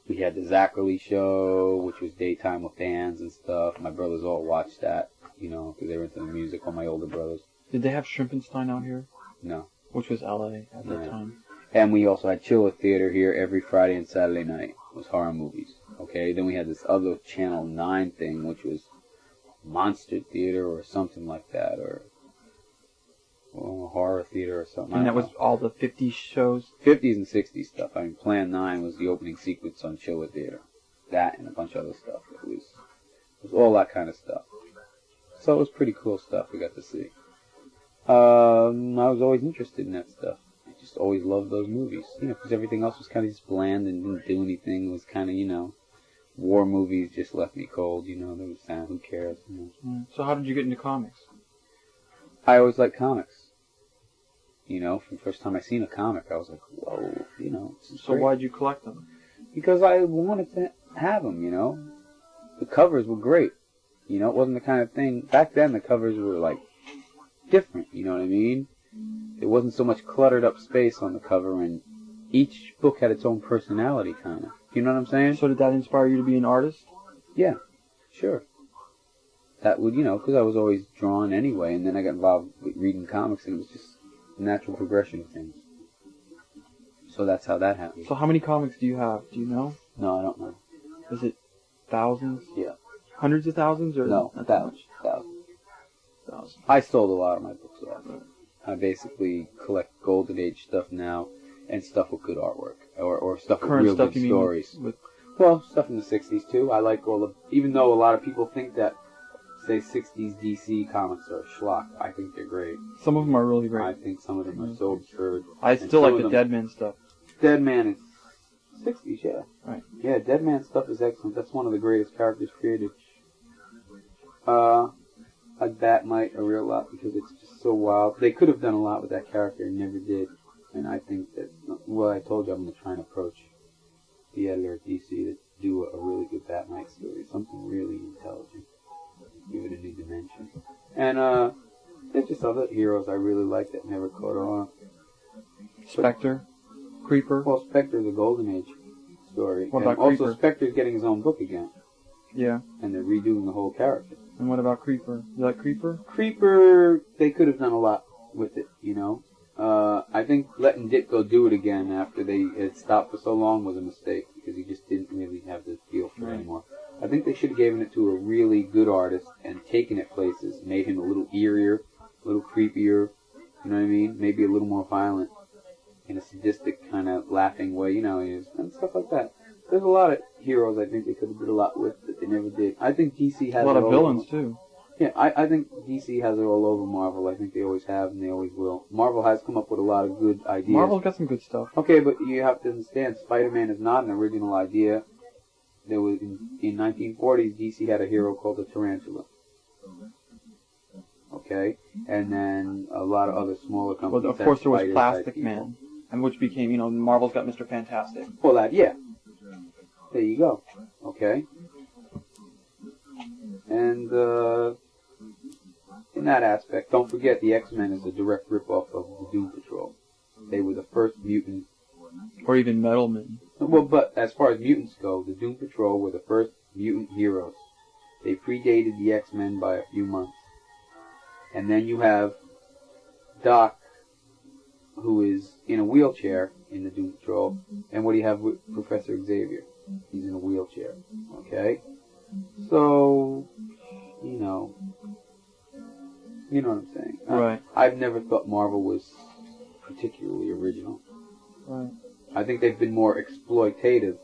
We had the Zachary show, which was daytime with bands and stuff. My brothers all watched that, because they were into the music, all my older brothers. Did they have Shrimpenstein out here? No. Which was LA at that time. And we also had Chiller Theater here every Friday and Saturday night. It was horror movies. Okay, then we had this other Channel 9 thing, which was Monster Theater or something like that, or Horror Theater or something. And that was all the 50s shows? 50s and 60s stuff. I mean, Plan 9 was the opening sequence on Chiller Theater. That and a bunch of other stuff. It was all that kind of stuff. So it was pretty cool stuff we got to see. I was always interested in that stuff. I just always loved those movies, because everything else was kind of just bland and didn't do anything. It was kind of, war movies just left me cold, there was who cares, So how did you get into comics? I always liked comics. From the first time I seen a comic, I was like, whoa, So why'd you collect them? Because I wanted to have them, The covers were great. It wasn't the kind of thing, back then the covers were like, different, you know what I mean? There wasn't so much cluttered up space on the cover, and each book had its own personality, kind of. You know what I'm saying? So did that inspire you to be an artist? Yeah, sure. That would, because I was always drawn anyway, and then I got involved with reading comics, and it was just a natural progression of things. So that's how that happened. So how many comics do you have? Do you know? No, I don't know. Is it thousands? Yeah. Hundreds of thousands? Or no, not thousands. I sold a lot of my books off. I basically collect Golden Age stuff now, and stuff with good artwork, or stuff with real good stories. Well, stuff in the 60s too. I like even though a lot of people think that, say, 60s DC comics are schlock, I think they're great. Some of them are really great. I think some of them are so absurd. I still like the Deadman stuff. Deadman is 60s, yeah. Right. Yeah, Deadman stuff is excellent. That's one of the greatest characters created. Like Batmite a real lot because it's just so wild. They could have done a lot with that character and never did. And I think that, I told you I'm going to try and approach the editor at DC to do a really good Batmite story. Something really intelligent. Give it a new dimension. And there's just other heroes I really like that never caught on. Spectre? Creeper? Well, Spectre's a Golden Age story. What about also, Creeper? Spectre's getting his own book again. Yeah. And they're redoing the whole character. And what about Creeper? You like Creeper? Creeper, they could have done a lot with it, I think letting Ditko do it again after they had stopped for so long was a mistake because he just didn't really have the feel for it anymore. I think they should have given it to a really good artist and taken it places, made him a little eerier, a little creepier, you know what I mean? Maybe a little more violent in a sadistic kind of laughing way, and stuff like that. There's a lot of heroes I think they could have did a lot with that they never did. I think DC has a lot of villains too. Yeah, I think DC has it all over Marvel. I think they always have and they always will. Marvel has come up with a lot of good ideas. Marvel's got some good stuff. Okay, but you have to understand, Spider-Man is not an original idea. There was in 1940s, DC had a hero called the Tarantula. Okay. okay? And then a lot of other smaller companies. Well, of course, there was Spider Plastic type Man, and which became, Marvel's got Mr. Fantastic. Well, that, yeah. There you go. Okay? And, in that aspect, don't forget the X-Men is a direct ripoff of the Doom Patrol. They were the first mutant. Or even Metal Men. Well, but as far as mutants go, the Doom Patrol were the first mutant heroes. They predated the X-Men by a few months. And then you have Doc, who is in a wheelchair in the Doom Patrol. And what do you have with Professor Xavier? He's in a wheelchair. Okay? So, you know what I'm saying. Right. I've never thought Marvel was particularly original. Right. I think they've been more exploitative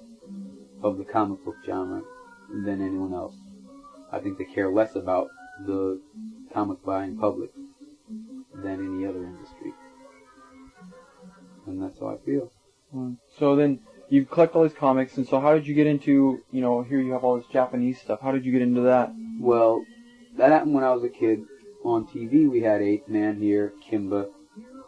of the comic book genre than anyone else. I think they care less about the comic buying public than any other industry. And that's how I feel. So then, you collect all these comics, and so how did you get into, here you have all this Japanese stuff. How did you get into that? Well, that happened when I was a kid. On TV, we had Eighth Man here, Kimba,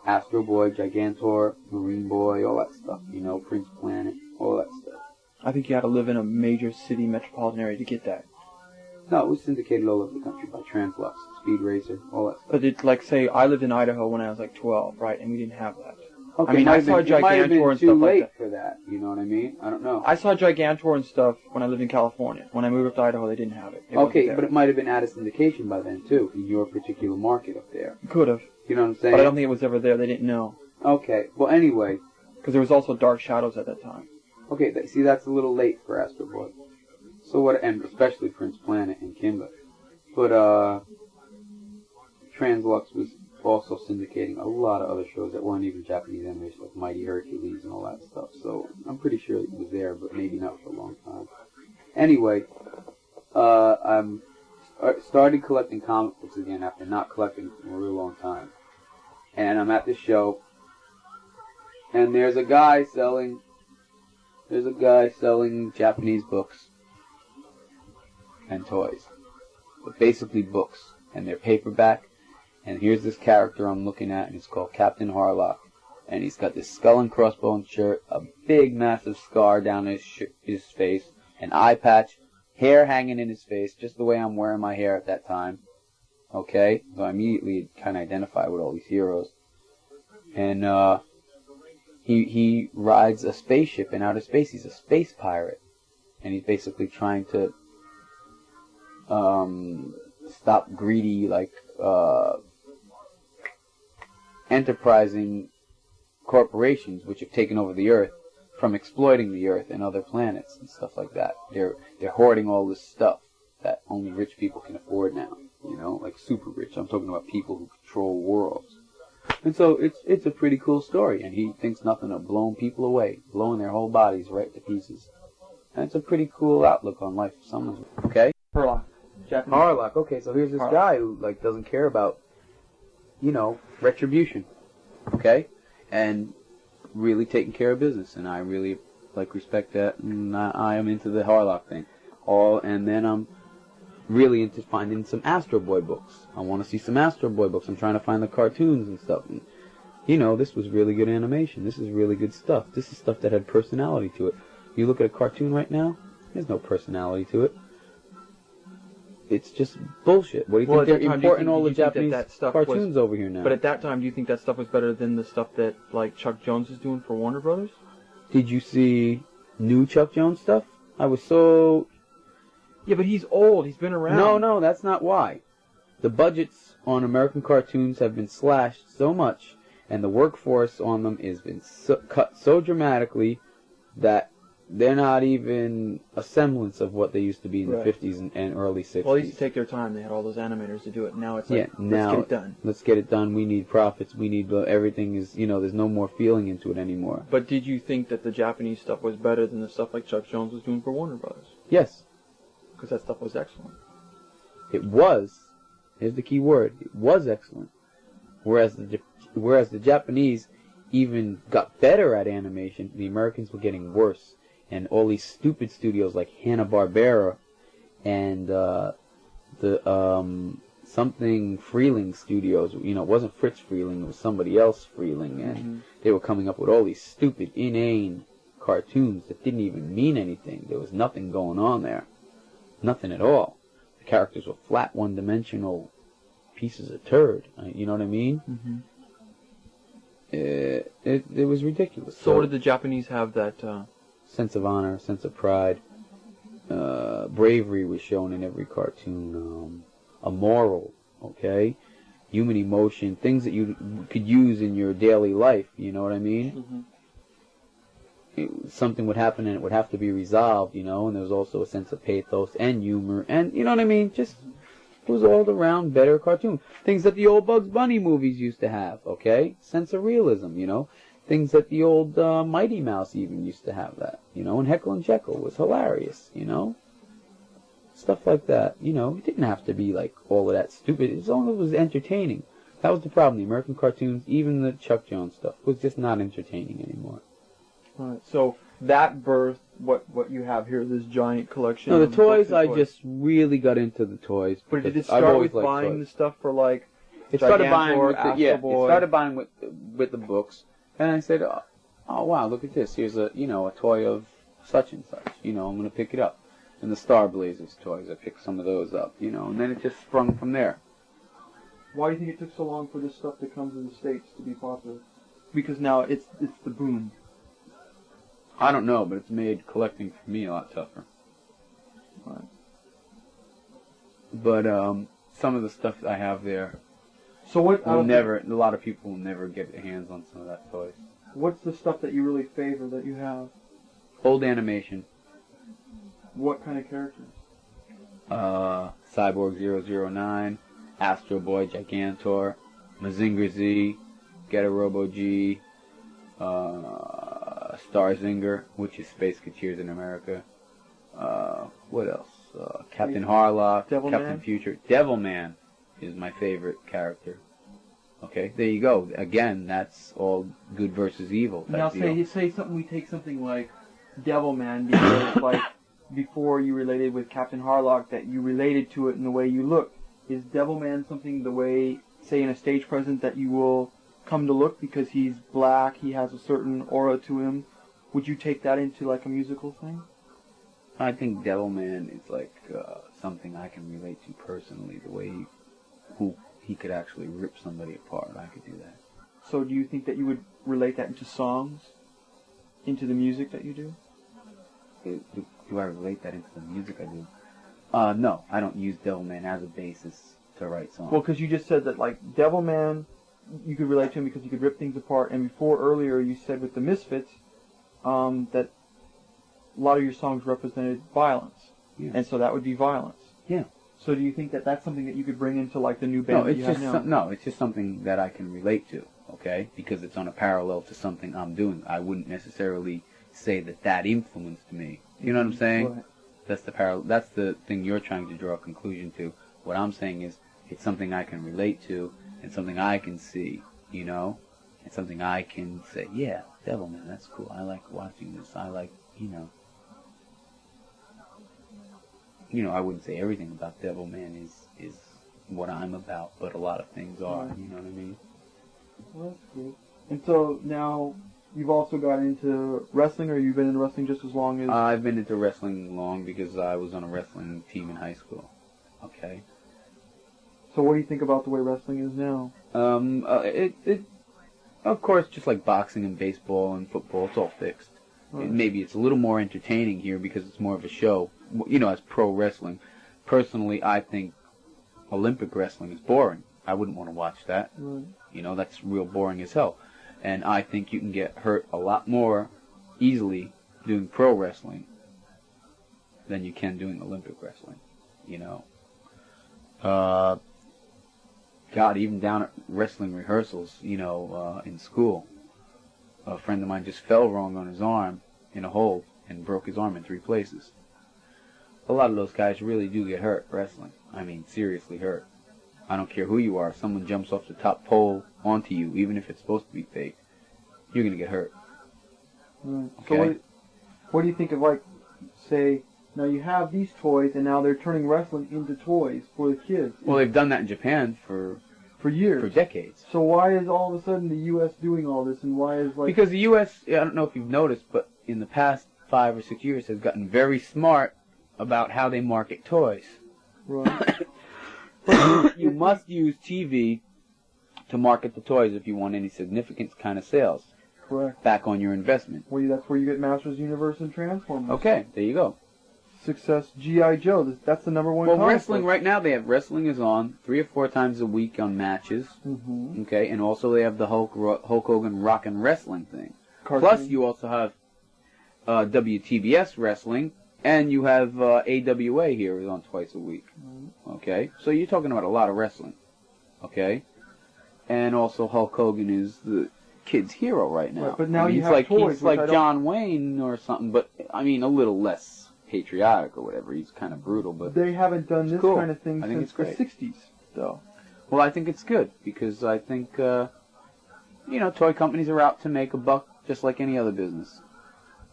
Astro Boy, Gigantor, Marine Boy, all that stuff, Prince Planet, all that stuff. I think you had to live in a major city metropolitan area to get that. No, it was syndicated all over the country by Translux, Speed Racer, all that stuff. But it's like, say, I lived in Idaho when I was like 12, right, and we didn't have that. Okay, I mean, I saw Gigantor and stuff like that. for that, you know what I mean? I don't know. I saw Gigantor and stuff when I lived in California. When I moved up to Idaho, they didn't have it. Okay, but it might have been out of syndication by then, too, in your particular market up there. Could have. You know what I'm saying? But I don't think it was ever there. They didn't know. Okay, well, anyway. Because there was also Dark Shadows at that time. Okay, see, that's a little late for Astro Boy. So what, and especially Prince Planet and Kimba. But, Translux was also syndicating a lot of other shows that weren't even Japanese animation, like Mighty Hercules and all that stuff. So I'm pretty sure it was there, but maybe not for a long time. Anyway, I'm started collecting comic books again after not collecting for a real long time. And I'm at this show, and there's a guy selling Japanese books and toys, but basically books, and they're paperback. And here's this character I'm looking at, and it's called Captain Harlock. And he's got this skull and crossbones shirt, a big massive scar down his face, an eye patch, hair hanging in his face, just the way I'm wearing my hair at that time. Okay? So I immediately kind of identify with all these heroes. And he rides a spaceship in outer space. He's a space pirate. And he's basically trying to stop greedy, enterprising corporations which have taken over the Earth from exploiting the Earth and other planets and stuff like that. They're hoarding all this stuff that only rich people can afford now. Like super rich. I'm talking about people who control worlds. And so it's a pretty cool story, and he thinks nothing of blowing people away, blowing their whole bodies right to pieces. And it's a pretty cool outlook on life. Someone's okay. Harlock. Japanese. Harlock. Okay, so here's this guy who doesn't care about retribution, okay, and really taking care of business, and I really respect that, and I am into the Harlock thing. And then I'm really into finding some Astro Boy books. I want to see some Astro Boy books. I'm trying to find the cartoons and stuff. And, this was really good animation. This is really good stuff. This is stuff that had personality to it. You look at a cartoon right now, there's no personality to it. It's just bullshit. What do you think they're importing all the Japanese cartoons over here now? But at that time, do you think that stuff was better than the stuff that, Chuck Jones is doing for Warner Brothers? Did you see new Chuck Jones stuff? I was so... Yeah, but he's old. He's been around. No, that's not why. The budgets on American cartoons have been slashed so much, and the workforce on them has been cut so dramatically that they're not even a semblance of what they used to be in the 50s and early 60s. Well, they used to take their time. They had all those animators to do it. Now it's let's get it done. Let's get it done. We need profits. We need everything is, there's no more feeling into it anymore. But did you think that the Japanese stuff was better than the stuff like Chuck Jones was doing for Warner Brothers? Yes. Because that stuff was excellent. It was. Here's the key word. It was excellent. Whereas the Japanese even got better at animation, the Americans were getting worse. And all these stupid studios like Hanna-Barbera and the something Freeling Studios, you know, it wasn't Fritz Freeling, it was somebody else Freeling, and they were coming up with all these stupid, inane cartoons that didn't even mean anything. There was nothing going on there. Nothing at all. The characters were flat, one-dimensional pieces of turd. You know what I mean? It was ridiculous. So what did the Japanese have that... sense of honor, sense of pride. Bravery was shown in every cartoon. A moral, okay? Human emotion, things that you could use in your daily life, you know what I mean? Something would happen and it would have to be resolved, you know, and there was also a sense of pathos and humor, and, you know what I mean? Just, it was all around better cartoon. Things that the old Bugs Bunny movies used to have, okay? Sense of realism, you know? Things that the old Mighty Mouse even used to have that, you know? And Heckle and Jekyll was hilarious, you know? Stuff like that, you know? It didn't have to be, like, all of that stupid. As long as it was entertaining. That was the problem. The American cartoons, even the Chuck Jones stuff, was just not entertaining anymore. Right. So that birthed what you have here, this giant collection. No, the of toys, books and I just really got into the toys. But did it I've start always with liked buying toys. the stuff for like? It started buying with Astro it Boy? started buying with the books, and I said, "Oh wow, look at this! Here's a toy of such and such. You know, I'm gonna pick it up." And the Star Blazers toys, I picked some of those up. You know, and then it just sprung from there. Why do you think it took so long for this stuff that comes in the States to be popular? Because now it's the boom. I don't know, but it's made collecting for me a lot tougher. Right. But some of the stuff I have there, so what? a lot of people will never get their hands on some of that toys. What's the stuff that you really favor that you have? Old animation. What kind of characters? Cyborg 009, Astro Boy, Gigantor, Mazinger Z, Get a Robo G, Starzinger, which is Space Kateers in America. What else? Captain Harlock, Devilman? Captain Future. Devilman is my favorite character. Okay, there you go. Again, that's all good versus evil. Now say something. We take something like Devilman, because like before you related with Captain Harlock, that you related to it in the way you look. Is Devilman something the way, say, in a stage presence that you will come to look because he's black, he has a certain aura to him? Would you take that into like a musical thing? I think Devilman is like something I can relate to personally. The way he could actually rip somebody apart, I could do that. So do you think that you would relate that into songs, into the music that you do? Do I relate that into the music I do? No, I don't use Devilman as a basis to write songs. Well, because you just said that like Devilman, you could relate to him because he could rip things apart, and before earlier you said with the Misfits that a lot of your songs represented violence, and so that would be violence. Yeah. So do you think that that's something that you could bring into like the new band that you have now? No, it's just something that I can relate to, okay? Because it's on a parallel to something I'm doing. I wouldn't necessarily say that influenced me. You know what I'm saying? Right. That's the parallel. That's the thing you're trying to draw a conclusion to. What I'm saying is it's something I can relate to and something I can see, you know? And something I can say, yeah, Devilman, that's cool. I like watching this. I like, I wouldn't say everything about Devilman is what I'm about, but a lot of things are, you know what I mean? Well, that's cool. And so now you've also got into wrestling, or you've been into wrestling just as long as... I've been into wrestling long because I was on a wrestling team in high school, okay? So what do you think about the way wrestling is now? Of course, just like boxing and baseball and football, it's all fixed. Right. Maybe it's a little more entertaining here because it's more of a show, as pro wrestling. Personally, I think Olympic wrestling is boring. I wouldn't want to watch that. Right. That's real boring as hell. And I think you can get hurt a lot more easily doing pro wrestling than you can doing Olympic wrestling, God, even down at wrestling rehearsals, in school, a friend of mine just fell wrong on his arm in a hold and broke his arm in 3 places. A lot of those guys really do get hurt wrestling. I mean, seriously hurt. I don't care who you are. If someone jumps off the top pole onto you, even if it's supposed to be fake, you're going to get hurt. Right. Okay? So what do you think of, like, say, Now you have these toys, and now they're turning wrestling into toys for the kids. Well, they've done that in Japan for years. For decades. So why is all of a sudden the U.S. doing all this, and why is Because the U.S., I don't know if you've noticed, but in the past 5 or 6 years has gotten very smart about how they market toys. Right. You must use TV to market the toys if you want any significant kind of sales. Correct. Back on your investment. Well, that's where you get Masters Universe and Transformers. Okay, there you go. Success, G.I. Joe. That's the number one. Well, wrestling right now, they have wrestling is on 3 or 4 times a week on matches. Mm-hmm. Okay, and also they have the Hulk Hogan Rock and Wrestling thing. Cartoon. Plus, you also have WTBS Wrestling, and you have AWA here is on twice a week. Mm-hmm. Okay, so you're talking about a lot of wrestling. Okay, and also Hulk Hogan is the kids' hero right now. Right, but now he's have like, toys. He's like John Wayne or something, but I mean a little less patriotic or whatever. He's kind of brutal, but they haven't done this cool. kind of thing since the 60s, though. Well, I think it's good because I think toy companies are out to make a buck just like any other business,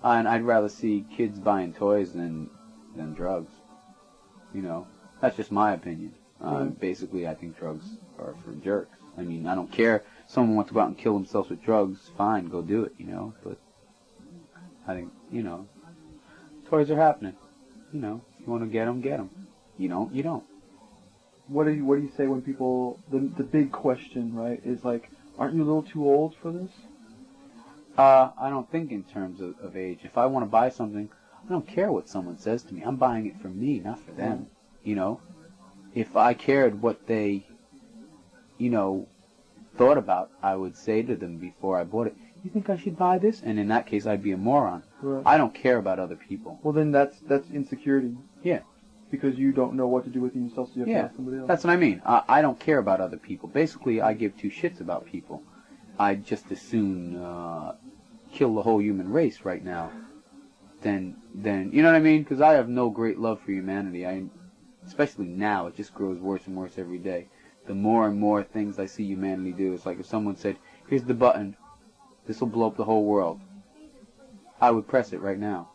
and I'd rather see kids buying toys than drugs. That's just my opinion. Basically, I think drugs are for jerks. I mean, I don't care. Someone wants to go out and kill themselves with drugs, fine, go do it. But I think toys are happening. You want to get them, get them. You don't. What do you say when people, the big question, right, is like, aren't you a little too old for this? I don't think in terms of age. If I want to buy something, I don't care what someone says to me. I'm buying it for me, not for them. If I cared what they, thought about, I would say to them before I bought it, you think I should buy this? And in that case, I'd be a moron. Right. I don't care about other people. Well, then that's insecurity. Yeah. Because you don't know what to do with yourself, so you have to ask somebody else. That's what I mean. I don't care about other people. Basically, I give 2 shits about people. I'd just as soon kill the whole human race right now than you know what I mean? Because I have no great love for humanity. Especially now, it just grows worse and worse every day. The more and more things I see humanity do, it's like if someone said, here's the button, this will blow up the whole world. I would press it right now.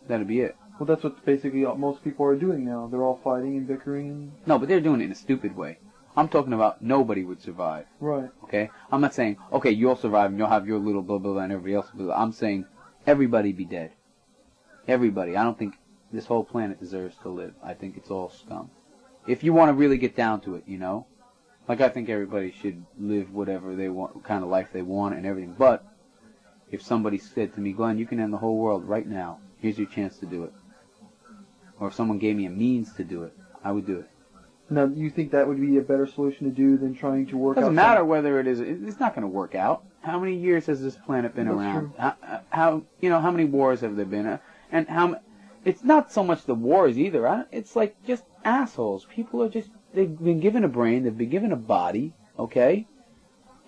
That'd be it. Well, that's what basically most people are doing now. They're all fighting and bickering. And... No, but they're doing it in a stupid way. I'm talking about nobody would survive. Right. Okay? I'm not saying, okay, you'll survive and you'll have your little blah, blah, blah, and everybody else blah, blah. I'm saying everybody be dead. Everybody. I don't think this whole planet deserves to live. I think it's all scum. If you want to really get down to it, Like, I think everybody should live whatever they want, what kind of life they want and everything. But if somebody said to me, Glenn, you can end the whole world right now. Here's your chance to do it. Or if someone gave me a means to do it, I would do it. Now, you think that would be a better solution to do than trying to work out? Doesn't matter whether it is. It's not going to work out. How many years has this planet been around? How many wars have there been? And how? It's not so much the wars either. It's like just assholes. People are just. They've been given a brain. They've been given a body. Okay.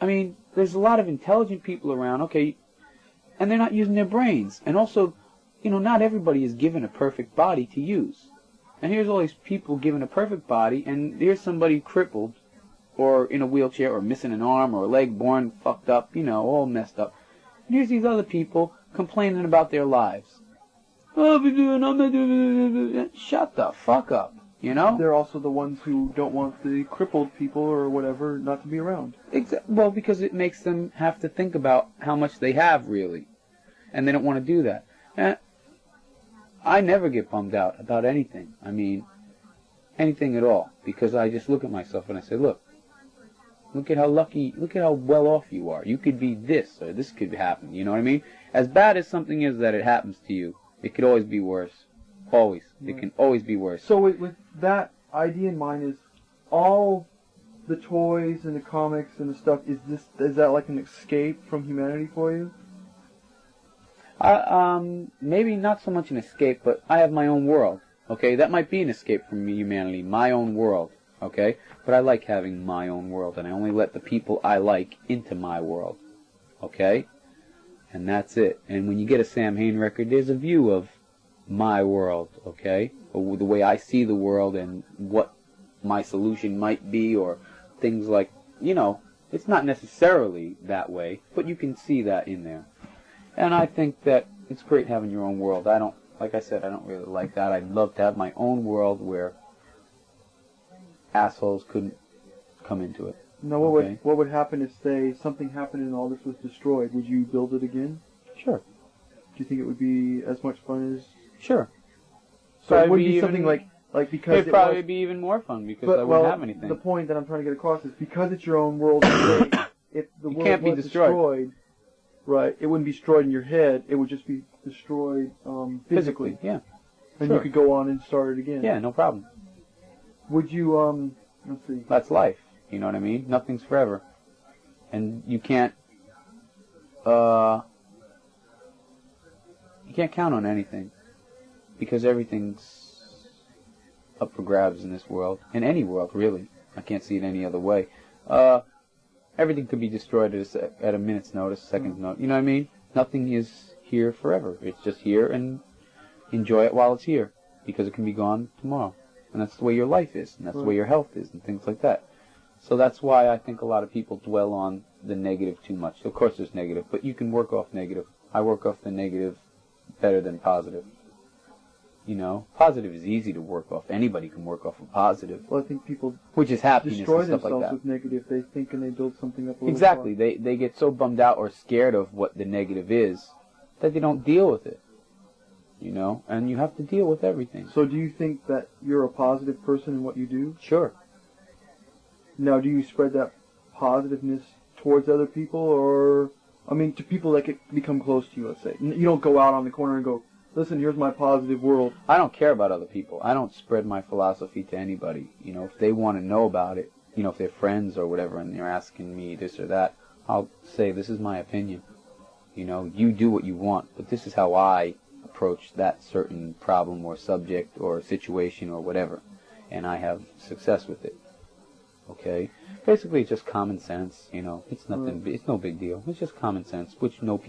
I mean, there's a lot of intelligent people around. Okay, and they're not using their brains. And also, not everybody is given a perfect body to use. And here's all these people given a perfect body, and here's somebody crippled, or in a wheelchair, or missing an arm, or a leg, born fucked up, all messed up. And here's these other people complaining about their lives. Oh, I'm not doing. Shut the fuck up, They're also the ones who don't want the crippled people or whatever not to be around. Well, because it makes them have to think about how much they have, really. And they don't want to do that. I never get bummed out about anything. I mean, anything at all. Because I just look at myself and I say, look at how lucky, look at how well off you are. You could be this, or this could happen. You know what I mean? As bad as something is that it happens to you, it could always be worse. Always. Right. It can always be worse. So with that idea in mind, is all the toys and the comics and the stuff, is that like an escape from humanity for you? Maybe not so much an escape, but I have my own world. Okay, that might be an escape from humanity, my own world. Okay, but I like having my own world, and I only let the people I like into my world. Okay, and that's it. And when you get a Samhain record, there's a view of my world. Okay, or the way I see the world and what my solution might be, or things like, it's not necessarily that way, but you can see that in there. And I think that it's great having your own world. I don't Like I said, I don't really like that. I'd love to have my own world where assholes couldn't come into it. Now, what would happen if, say, something happened and all this was destroyed? Would you build it again? Sure. Do you think it would be as much fun as... Sure. So it would be something like because it'd probably be even more fun because I wouldn't have anything. The point that I'm trying to get across is because it's your own world, if the world can't be was destroyed. Right, it wouldn't be destroyed in your head, it would just be destroyed physically. Yeah. And you could go on and start it again. Yeah, no problem. Would you, let's see. That's life, you know what I mean? Nothing's forever. And you can't count on anything. Because everything's up for grabs in this world. In any world, really. I can't see it any other way. Everything could be destroyed at a minute's notice, a second's notice. You know what I mean? Nothing is here forever. It's just here, and enjoy it while it's here. Because it can be gone tomorrow. And that's the way your life is, and that's the way your health is, and things like that. So that's why I think a lot of people dwell on the negative too much. Of course there's negative, but you can work off negative. I work off the negative better than positive. You know, positive is easy to work off. Anybody can work off a positive. Well, I think people which is happiness destroy and stuff like themselves that. with negative. They think and they build something up a little Exactly. far. They get so bummed out or scared of what the negative is that they don't deal with it. You know, and you have to deal with everything. So do you think that you're a positive person in what you do? Sure. Now, do you spread that positiveness towards other people, or, I mean, to people that become close to you, let's say? You don't go out on the corner and go, listen, here's my positive world. I don't care about other people. I don't spread my philosophy to anybody. You know, if they want to know about it, you know, if they're friends or whatever and they're asking me this or that, I'll say, this is my opinion. You know, you do what you want, but this is how I approach that certain problem or subject or situation or whatever. And I have success with it. Okay? Basically, it's just common sense, you know. It's nothing, it's no big deal. It's just common sense, which most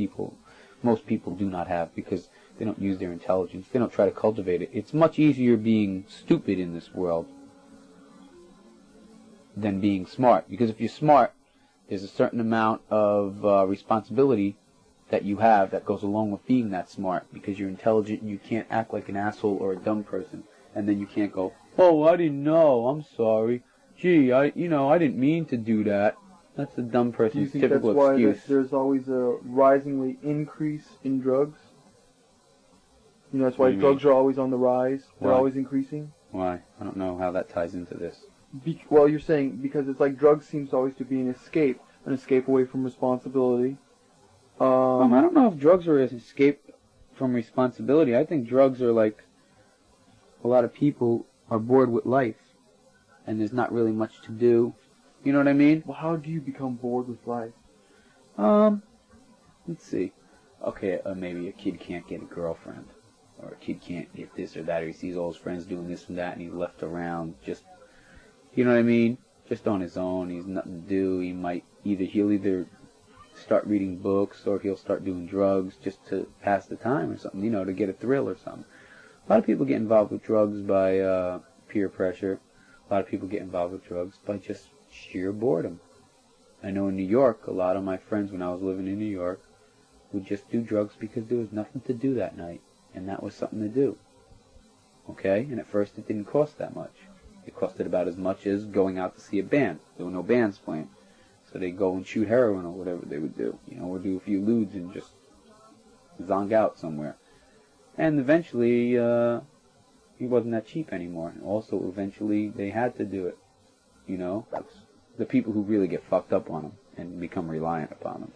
people do not have because they don't use their intelligence. They don't try to cultivate it. It's much easier being stupid in this world than being smart. Because if you're smart, there's a certain amount of responsibility that you have that goes along with being that smart. Because you're intelligent and you can't act like an asshole or a dumb person. And then you can't go, oh, I didn't know. I'm sorry. Gee, I didn't mean to do that. That's a dumb person's typical excuse. Do you think that's why there's always a risingly increase in drugs? You know, that's why drugs are always on the rise. They're always increasing. Why? I don't know how that ties into this. Well, you're saying because it's like drugs seems always to be an escape away from responsibility. I don't know if drugs are an escape from responsibility. I think drugs are like a lot of people are bored with life, and there's not really much to do. You know what I mean? Well, how do you become bored with life? Let's see. Okay, maybe a kid can't get a girlfriend. Or a kid can't get this or that, or he sees all his friends doing this and that, and he's left around just, you know what I mean? Just on his own. He's nothing to do. He'll either start reading books, or he'll start doing drugs just to pass the time or something, you know, to get a thrill or something. A lot of people get involved with drugs by peer pressure. A lot of people get involved with drugs by just sheer boredom. I know in New York, a lot of my friends when I was living in New York would just do drugs because there was nothing to do that night. And that was something to do. Okay? And at first it didn't cost that much. It costed about as much as going out to see a band. There were no bands playing. So they'd go and shoot heroin or whatever they would do. You know, or do a few lewds and just zonk out somewhere. And eventually, it wasn't that cheap anymore. And also, eventually, they had to do it. You know? That's the people who really get fucked up on them and become reliant upon them.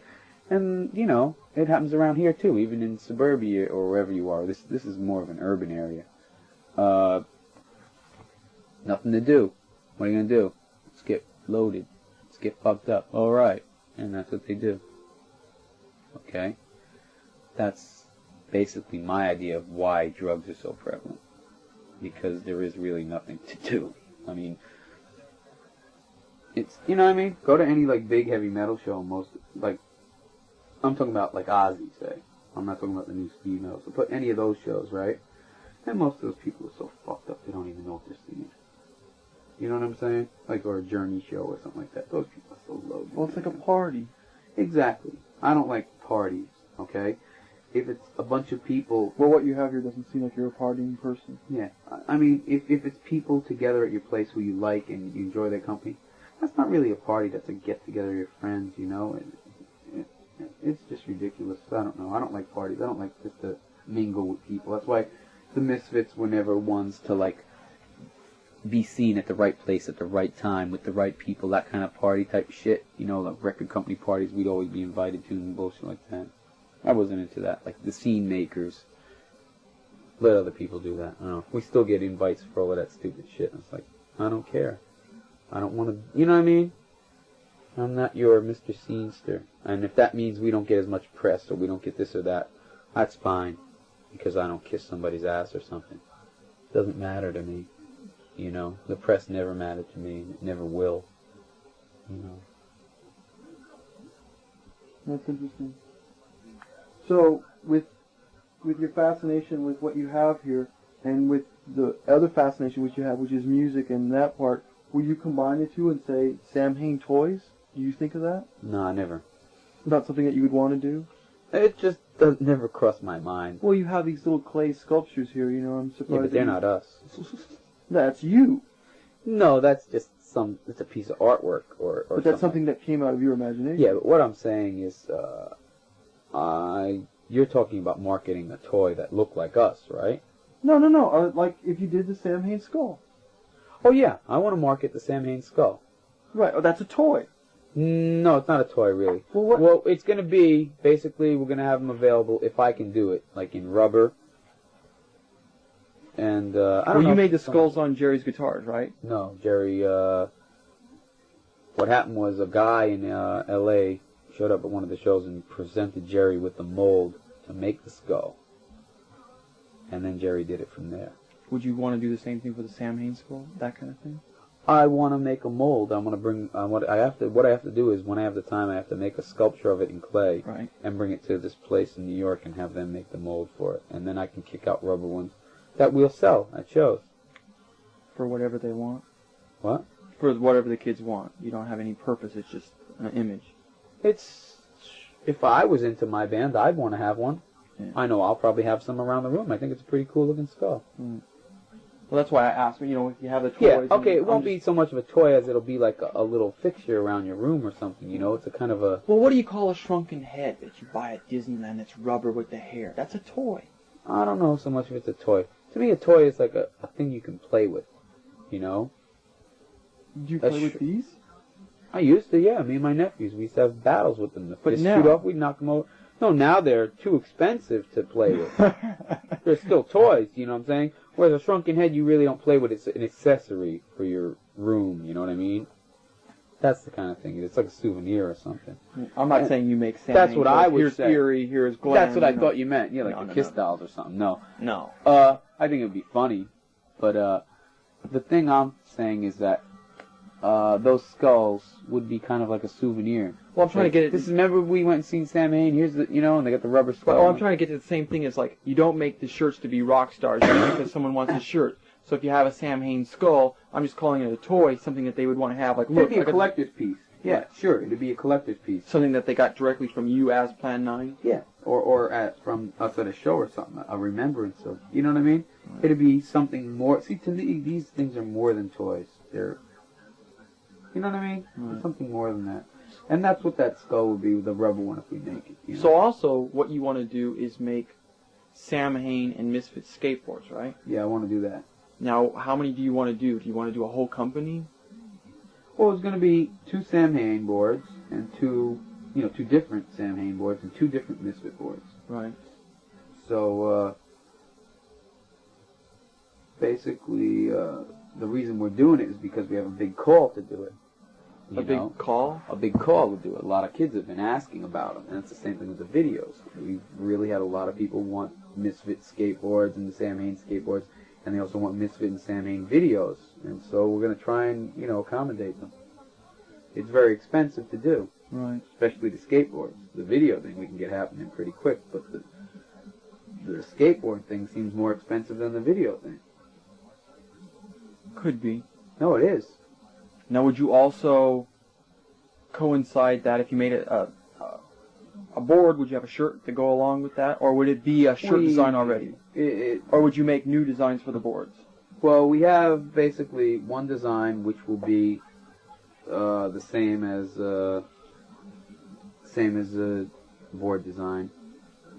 And, you know, it happens around here, too, even in suburbia or wherever you are. This is more of an urban area. Nothing to do. What are you going to do? Let's get loaded. Let's get fucked up. All right. And that's what they do. Okay? That's basically my idea of why drugs are so prevalent. Because there is really nothing to do. I mean, it's, you know what I mean? Go to any, like, big heavy metal show, I'm talking about, like, Ozzy, say. I'm not talking about the new speed metal. So put any of those shows, right? And most of those people are so fucked up, they don't even know what they're seeing. You know what I'm saying? Like, or a Journey show or something like that. Those people are so low. Well, it's like a party. Exactly. I don't like parties, okay? it's a bunch of people. Well, what you have here doesn't seem like you're a partying person. Yeah, I mean, if it's people together at your place who you like and you enjoy their company, that's not really a party. That's a get together of your friends, you know. It's just ridiculous. I don't know. I don't like parties. I don't like just to mingle with people. That's why the Misfits were never ones to like be seen at the right place at the right time with the right people. That kind of party type shit. You know, like record company parties we'd always be invited to and bullshit like that. I wasn't into that. Like the scene makers. Let other people do that. I don't know. We still get invites for all of that stupid shit. It's like, I don't care. I don't want to, you know what I mean? I'm not your Mr. Scenester. And if that means we don't get as much press or we don't get this or that, that's fine. Because I don't kiss somebody's ass or something. It doesn't matter to me. You know, the press never mattered to me. It never will. You know. That's interesting. So, with your fascination with what you have here, and with the other fascination which you have, which is music and that part, will you combine the two and say Samhain Toys? Do you think of that? No, I never. Not something that you would want to do? It just doesn't never cross my mind. Well, you have these little clay sculptures here, you know, I'm surprised. Yeah, but they're not us. That's you. No, that's just it's a piece of artwork or But that's something that came out of your imagination. Yeah, but what I'm saying is, you're talking about marketing a toy that looked like us, right? No. Like if you did the Samhain skull. Oh yeah, I want to market the Samhain skull. Right. Oh, that's a toy. No, it's not a toy really. Well, what? Well, it's going to be basically we're going to have them available if I can do it, like in rubber. And I don't know. Well, you made the skulls on Jerry's guitars, right? No, Jerry. What happened was a guy in L.A. showed up at one of the shows and presented Jerry with the mold to make the skull, and then Jerry did it from there. Would you want to do the same thing for the Samhain skull, that kind of thing? I want to make a mold. I want to bring. What I have to do is when I have the time, I have to make a sculpture of it in clay, right, and bring it to this place in New York and have them make the mold for it, and then I can kick out rubber ones that we'll sell at shows. For whatever they want? What? For whatever the kids want. You don't have any purpose, it's just an image. If I was into my band, I'd want to have one. Yeah. I know I'll probably have some around the room. I think it's a pretty cool looking skull. Mm. Well, that's why I asked, you know, if you have the toys. Yeah, okay, it won't be so much of a toy as it'll be like a little fixture around your room or something, you know? It's a kind of a... Well, what do you call a shrunken head that you buy at Disneyland that's rubber with the hair? That's a toy. I don't know so much if it's a toy. To me, a toy is like a thing you can play with, you know? Do you play with these? I used to, yeah. Me and my nephews, we used to have battles with them. If but they now... shoot off, we'd knock them over. No, now they're too expensive to play with. They're still toys, you know what I'm saying? Whereas a shrunken head, you really don't play with. It's an accessory for your room, you know what I mean? That's the kind of thing. It's like a souvenir or something. I'm not saying you make Samhain. That's what I would say. Here's Fury, here's Glenn. That's what I thought you meant. Yeah, like the Kiss dolls or something. No. I think it would be funny. But the thing I'm saying is that those skulls would be kind of like a souvenir. Well, I'm trying to get it. Remember we went and seen Samhain? Here's the, you know, and they got the rubber skull. Well, I'm trying to get to the same thing as like, you don't make the shirts to be rock stars because someone wants a shirt. So if you have a Samhain skull, I'm just calling it a toy, something that they would want to have. Like, look, it'd be a collector's piece. Yeah, sure, it'd be a collector's piece. Something that they got directly from you as Plan 9. Yeah, or from us at a show or something, a remembrance of, you know what I mean? Right. It'd be something more. See, to me, these things are more than toys. They're, you know what I mean? Right. Something more than that. And that's what that skull would be, the rubber one, if we make it. You know? So also, what you want to do is make Samhain and Misfits skateboards, right? Yeah, I want to do that. Now, how many do you want to do? Do you want to do a whole company? Well, it's going to be 2 Samhain boards and 2 different Samhain boards and 2 different Misfit boards. Right. So, basically, the reason we're doing it is because we have a big call to do it. Big call? A big call to do it. A lot of kids have been asking about them, and it's the same thing with the videos. We've really had a lot of people want Misfit skateboards and the Samhain skateboards, and they also want Misfit and Samhain videos, and so we're going to try and, accommodate them. It's very expensive to do. Right. Especially the skateboards. The video thing we can get happening pretty quick, but the skateboard thing seems more expensive than the video thing. Could be. No, it is. Now, would you also coincide that if you made a board, would you have a shirt to go along with that, or would it be a shirt design already? Or would you make new designs for the boards? Well, we have basically one design which will be the same as the board design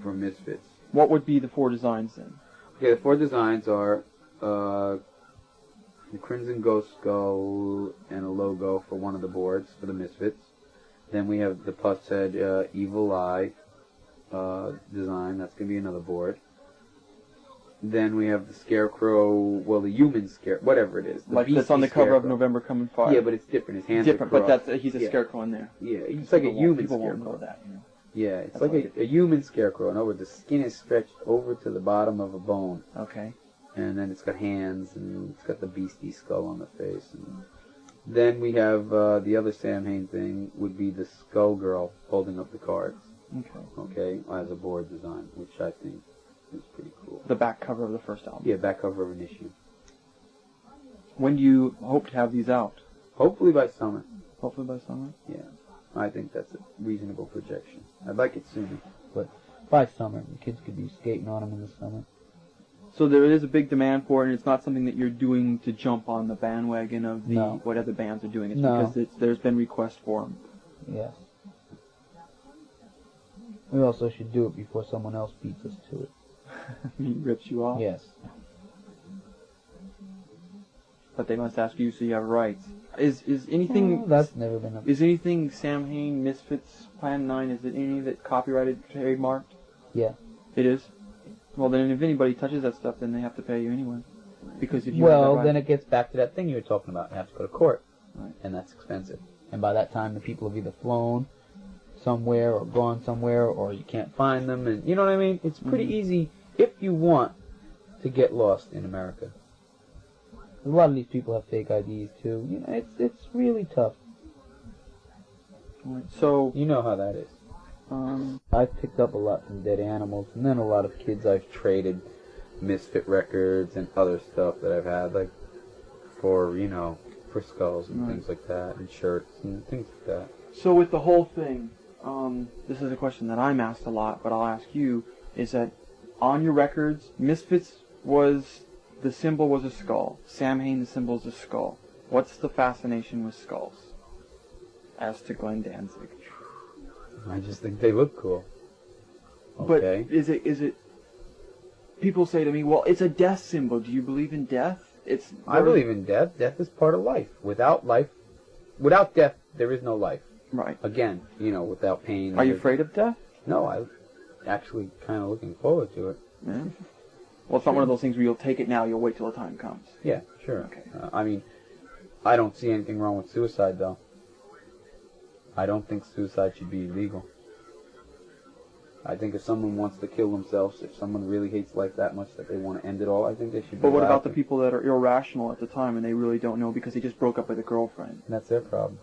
for Misfits. What would be the 4 designs then? Okay, the 4 designs are the Crimson Ghost Skull and a logo for one of the boards for the Misfits. Then we have the Pushead Evilive design. That's going to be another board. Then we have the Scarecrow, well, the human Scarecrow, whatever it is. Like that's on the cover of November Coming Fire. Yeah, but it's different. His hands different, are but that's he's a scarecrow in there. Yeah, it's like a human people Scarecrow. Won't know that, you know? Yeah, it's That's like a human Scarecrow. In other words, the skin is stretched over to the bottom of a bone. Okay. And then it's got hands, and it's got the beastie skull on the face. And then we have the other Samhain thing would be the Skull Girl holding up the cards. Okay, as a board design, which I think is pretty cool. The back cover of the first album. Yeah, back cover of an issue. When do you hope to have these out? Hopefully by summer. Hopefully by summer? Yeah. I think that's a reasonable projection. I'd like it sooner. But by summer, the kids could be skating on them in the summer. So there is a big demand for it, and it's not something that you're doing to jump on the bandwagon of what other bands are doing. It's because there's been requests for them. Yes. We also should do it before someone else beats us to it. He rips you off? Yes. But they must ask you so you have rights. Is anything... that's never been a... Is anything Samhain, Misfits, Plan 9, is it any that copyrighted, trademarked? Yeah. It is? Well, then if anybody touches that stuff, then they have to pay you anyway. Because if you then it gets back to that thing you were talking about. You have to go to court. Right. And that's expensive. And by that time, the people have either flown somewhere or gone somewhere, or you can't find them. And you know what I mean? It's pretty easy, if you want, to get lost in America. A lot of these people have fake IDs, too. You know, it's really tough. Right. So... You know how that is. I've picked up a lot from Dead Animals, and then a lot of kids I've traded Misfit records and other stuff that I've had, like, for, you know, for skulls and things like that, and shirts and things like that. So with the whole thing, this is a question that I'm asked a lot, but I'll ask you, is that on your records, Misfits was, the symbol was a skull. Samhain, the symbol is a skull. What's the fascination with skulls? As to Glenn Danzig. I just think they look cool. Okay. But is it? People say to me, "Well, it's a death symbol. Do you believe in death?" I believe in death. Death is part of life. Without death, there is no life. Right. Again, you know, without pain. Are you afraid of death? No, I'm actually kind of looking forward to it. Yeah. Well, it's not one of those things where you'll take it now. You'll wait till the time comes. Yeah, sure. Okay. I mean, I don't see anything wrong with suicide, though. I don't think suicide should be illegal. I think if someone wants to kill themselves, if someone really hates life that much that they want to end it all, I think they should be But what allowed about to. the people that are irrational at the time and they really don't know because they just broke up with a girlfriend? That's their problem.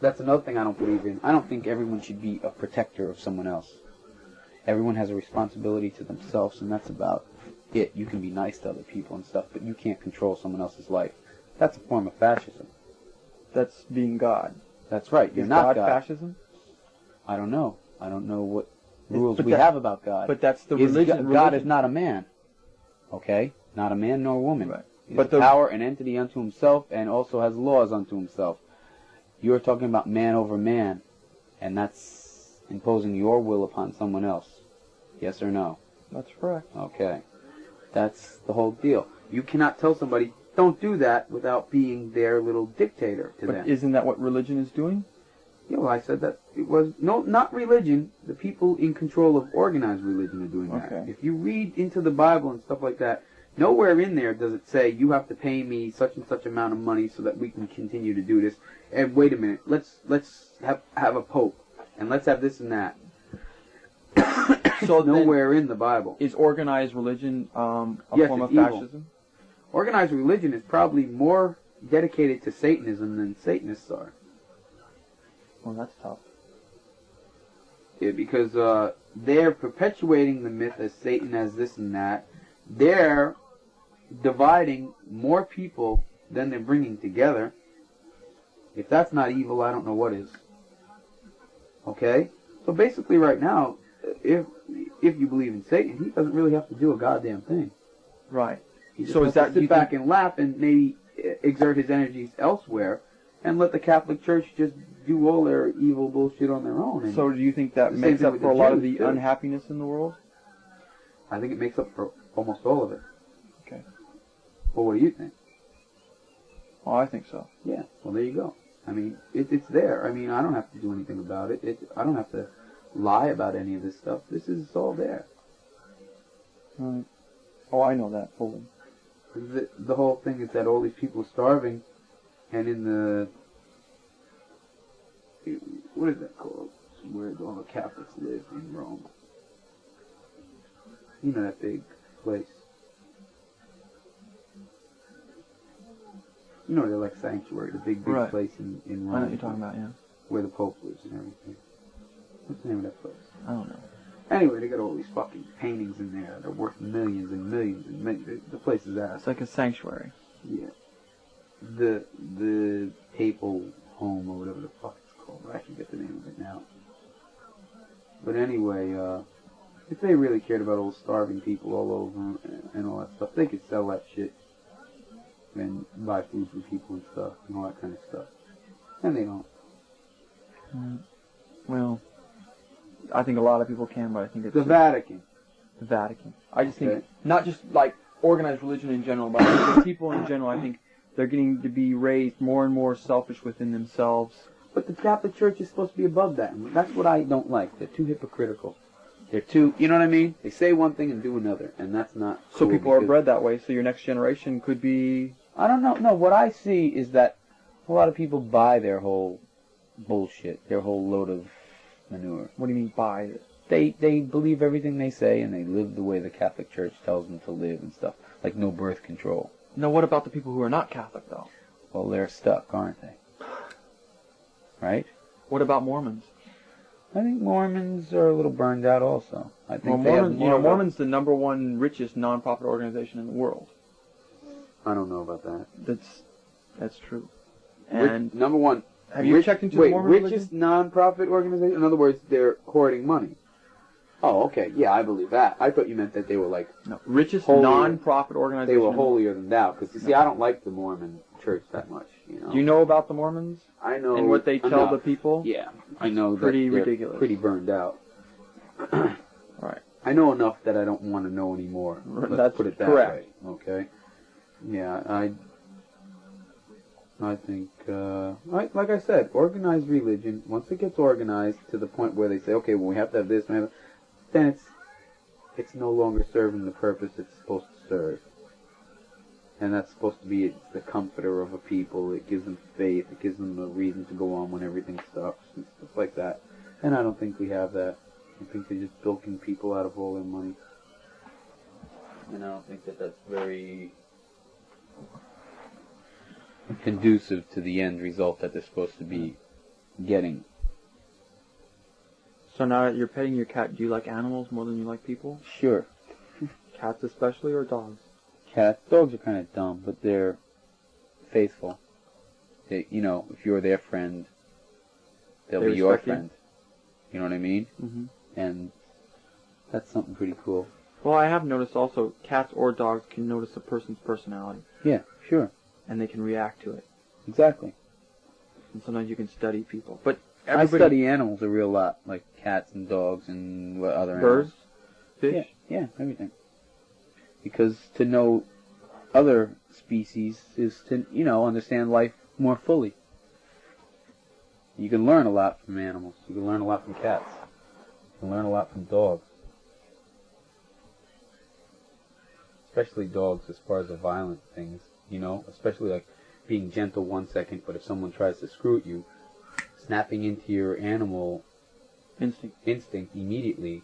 That's another thing I don't believe in. I don't think everyone should be a protector of someone else. Everyone has a responsibility to themselves, and that's about it. You can be nice to other people and stuff, but you can't control someone else's life. That's a form of fascism. That's being God. That's right. You're Is not God fascism? I don't know. I don't know what rules we have about God. But that's the religion. God is not a man. Okay? Not a man nor a woman. Right. He's a power and entity unto himself and also has laws unto himself. You're talking about man over man, and that's imposing your will upon someone else. Yes or no? That's correct. Okay. That's the whole deal. You cannot tell somebody, don't do that, without being their little dictator to them. But isn't that what religion is doing? Yeah, well, I said that it was... No, not religion. The people in control of organized religion are doing that. Okay. If you read into the Bible and stuff like that, nowhere in there does it say, you have to pay me such and such amount of money so that we can continue to do this. And wait a minute, let's have a pope, and let's have this and that. So nowhere in the Bible. Is organized religion a form of evil. fascism? Organized religion is probably more dedicated to Satanism than Satanists are. Well, that's tough. Yeah, because they're perpetuating the myth as Satan has this and that. They're dividing more people than they're bringing together. If that's not evil, I don't know what is. Okay? So basically right now, if you believe in Satan, he doesn't really have to do a goddamn thing. Right. He just So has is that to sit back and laugh and maybe exert his energies elsewhere and let the Catholic Church just do all their evil bullshit on their own. And so do you think that the same makes thing up with for the a lot of Jews, the too. unhappiness in the world? I think it makes up for almost all of it. Okay. Well, what do you think? Oh, I think so. Yeah, well, there you go. I mean, it's there. I mean, I don't have to do anything about it. I don't have to lie about any of this stuff. This is all there. Right. Oh, I know that fully. The whole thing is that all these people are starving, and in the... What is that called? Where all the Catholics live in Rome. You know that big place. You know they're like sanctuary, the big Right. place in Rome. I know what you're talking about, yeah. Where the Pope lives and everything. What's the name of that place? I don't know. Anyway, they got all these fucking paintings in there that are worth millions and millions and millions. The place is ass. It's like a sanctuary. Yeah. The papal home or whatever the fuck it's called. I can get the name of it now. But anyway, if they really cared about all the starving people all over and all that stuff, they could sell that shit and buy food for people and stuff and all that kind of stuff. And they don't. Well, I think a lot of people can, but I think it's The Vatican. the Vatican. I just Okay. think, not just like organized religion in general, but I think the people in general, I think they're getting to be raised more and more selfish within themselves. But the Catholic Church is supposed to be above that. And that's what I don't like. They're too hypocritical. They're too, you know what I mean? They say one thing and do another, and that's not So cool people are because- bred that way, so your next generation could be... I don't know. No, what I see is that a lot of people buy their whole bullshit, their whole load of manure. What do you mean by it? They believe everything they say, and they live the way the Catholic Church tells them to live and stuff. Like no birth control. Now, what about the people who are not Catholic, though? Well, they're stuck, aren't they? Right? What about Mormons? I think Mormons are a little burned out also. I think Well, they have Mormons, more of a- Mormons the number one richest non-profit organization in the world. I don't know about that. That's true. And Number one. have you checked into the Mormon richest non-profit organization? In other words, they're hoarding money. Oh, okay. Yeah, I believe that. I thought you meant that they were like... no, richest holier- non-profit organization. They were holier than thou. Because, you see, I don't like the Mormon church that much, you know. Do you know about the Mormons? I know... And what they tell enough. the people? Yeah, I know Pretty that they're ridiculous. pretty burned out. Right. I know enough that I don't want to know anymore. Let's That's put it that correct. way. Okay. Yeah, I think, like I said, organized religion, once it gets organized to the point where they say, okay, well, we have to have this, then it's no longer serving the purpose it's supposed to serve. And that's supposed to be the comforter of a people. It gives them faith. It gives them a reason to go on when everything sucks and stuff like that. And I don't think we have that. I think they're just bilking people out of all their money. And I don't think that that's very conducive to the end result that they're supposed to be getting. So now that you're petting your cat, do you like animals more than you like people? Sure. Cats especially, or dogs? Cats, dogs are kind of dumb, but they're faithful. They, you know, if you're their friend, they'll They be your respect you? friend. You know what I mean? Mm-hmm. And that's something pretty cool. Well, I have noticed also cats or dogs can notice a person's personality, Yeah, sure. and they can react to it. Exactly. And sometimes you can study people. But I everybody... study animals a real lot, like cats and dogs and what other Birds? animals. Fish? Yeah, everything. Because to know other species is to, you know, understand life more fully. You can learn a lot from animals. You can learn a lot from cats. You can learn a lot from dogs. Especially dogs as far as the violent things, you know? Especially like being gentle 1 second, but if someone tries to screw at you, snapping into your animal instinct immediately,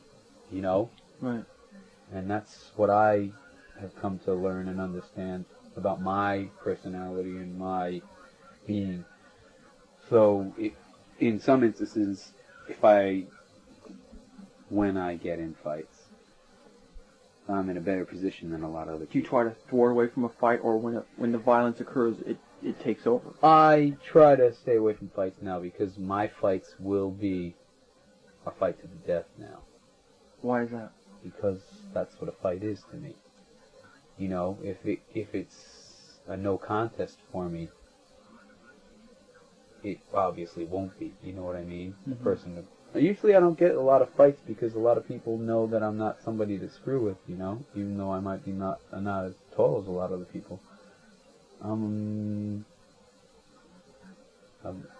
you know? Right. And that's what I have come to learn and understand about my personality and my being. So, in some instances, when I get in fights, I'm in a better position than a lot of other Do you people. try to thwart away from a fight, or when the violence occurs, it takes over? I try to stay away from fights now because my fights will be a fight to the death now. Why is that? Because that's what a fight is to me. You know, if it's a no contest for me, it obviously won't be. You know what I mean? The person. Usually, I don't get a lot of fights because a lot of people know that I'm not somebody to screw with. You know, even though I might be not as tall as a lot of the people. I don't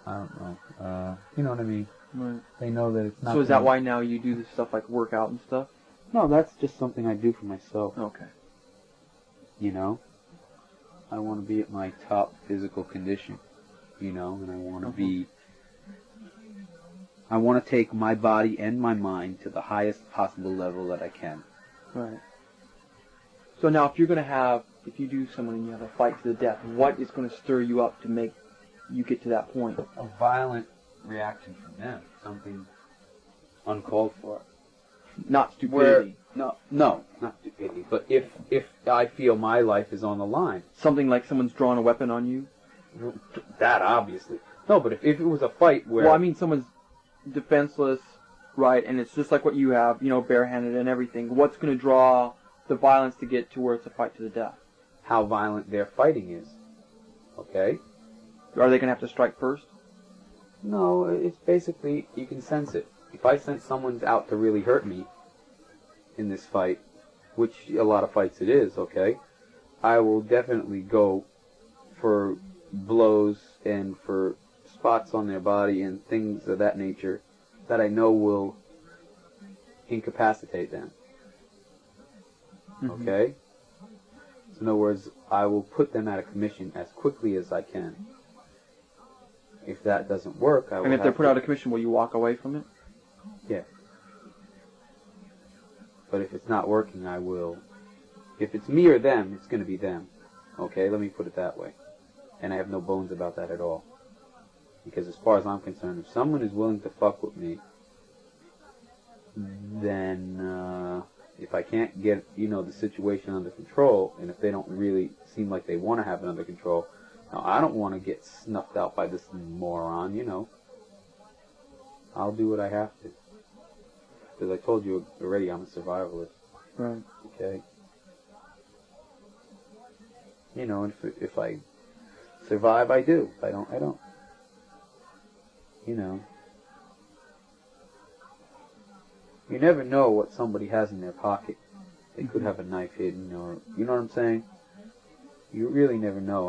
know. You know what I mean? Right. They know that it's not. So is that why now you do this stuff like workout and stuff? No, that's just something I do for myself. Okay. You know, I want to be at my top physical condition. You know, and I want to be. I want to take my body and my mind to the highest possible level that I can. Right. So now, if you do someone and you have a fight to the death, what is going to stir you up to make you get to that point? A violent reaction from them, something uncalled for. Not stupidity. No, not stupidity. But if I feel my life is on the line, Something like someone's drawn a weapon on you. that obviously. No, but if it was a fight where, Well, I mean, someone's defenseless, right? And it's just like what you have, barehanded and everything. What's going to draw the violence to get to where it's a fight to the death? how violent their fighting is. Okay? Are they going to have to strike first? No, it's basically, you can sense it. If I sense someone's out to really hurt me in this fight, which a lot of fights it is, okay, I will definitely go for blows and for spots on their body and things of that nature that I know will incapacitate them. Mm-hmm. Okay? So in other words, I will put them out of commission as quickly as I can. If that doesn't work, I will And if they're put out of commission, will you walk away from it? Yeah. But if it's not working, I will. If it's me or them, it's going to be them. Okay, let me put it that way. And I have no bones about that at all. Because as far as I'm concerned, if someone is willing to fuck with me, then if I can't get, the situation under control, and if they don't really seem like they want to have it under control, now I don't want to get snuffed out by this moron, I'll do what I have to. Because I told you already, I'm a survivalist. Right. Okay? If I survive, I do. If I don't, I don't. You never know what somebody has in their pocket. They could have a knife hidden, or, you know what I'm saying? You really never know.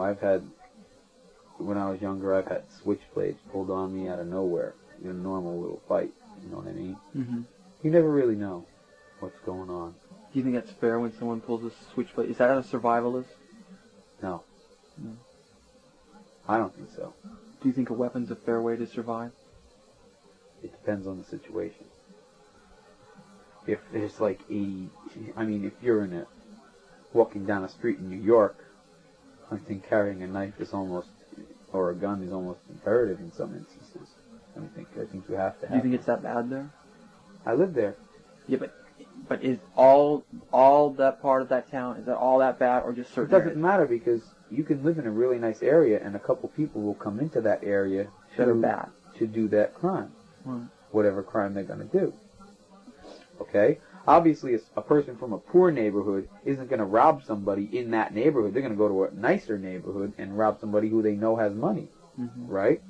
When I was younger, I've had switchblades pulled on me out of nowhere in a normal little fight. You know what I mean? Mm-hmm. You never really know what's going on. Do you think that's fair when someone pulls a switchblade? Is that a survivalist? No. No. I don't think so. Do you think a weapon's a fair way to survive? It depends on the situation. If there's like if you're walking down a street in New York, I think carrying a knife is almost, or a gun is almost imperative in some instances. I think you have to have. Do you think it's that bad there? I live there. Yeah, but is all that part of that town, is that all that bad, or just certain It doesn't areas? matter, because you can live in a really nice area and a couple people will come into that area That are bad. to do that crime. Right. Whatever crime they're going to do. Okay? Obviously, a person from a poor neighborhood isn't going to rob somebody in that neighborhood. They're going to go to a nicer neighborhood and rob somebody who they know has money. Mm-hmm. Right?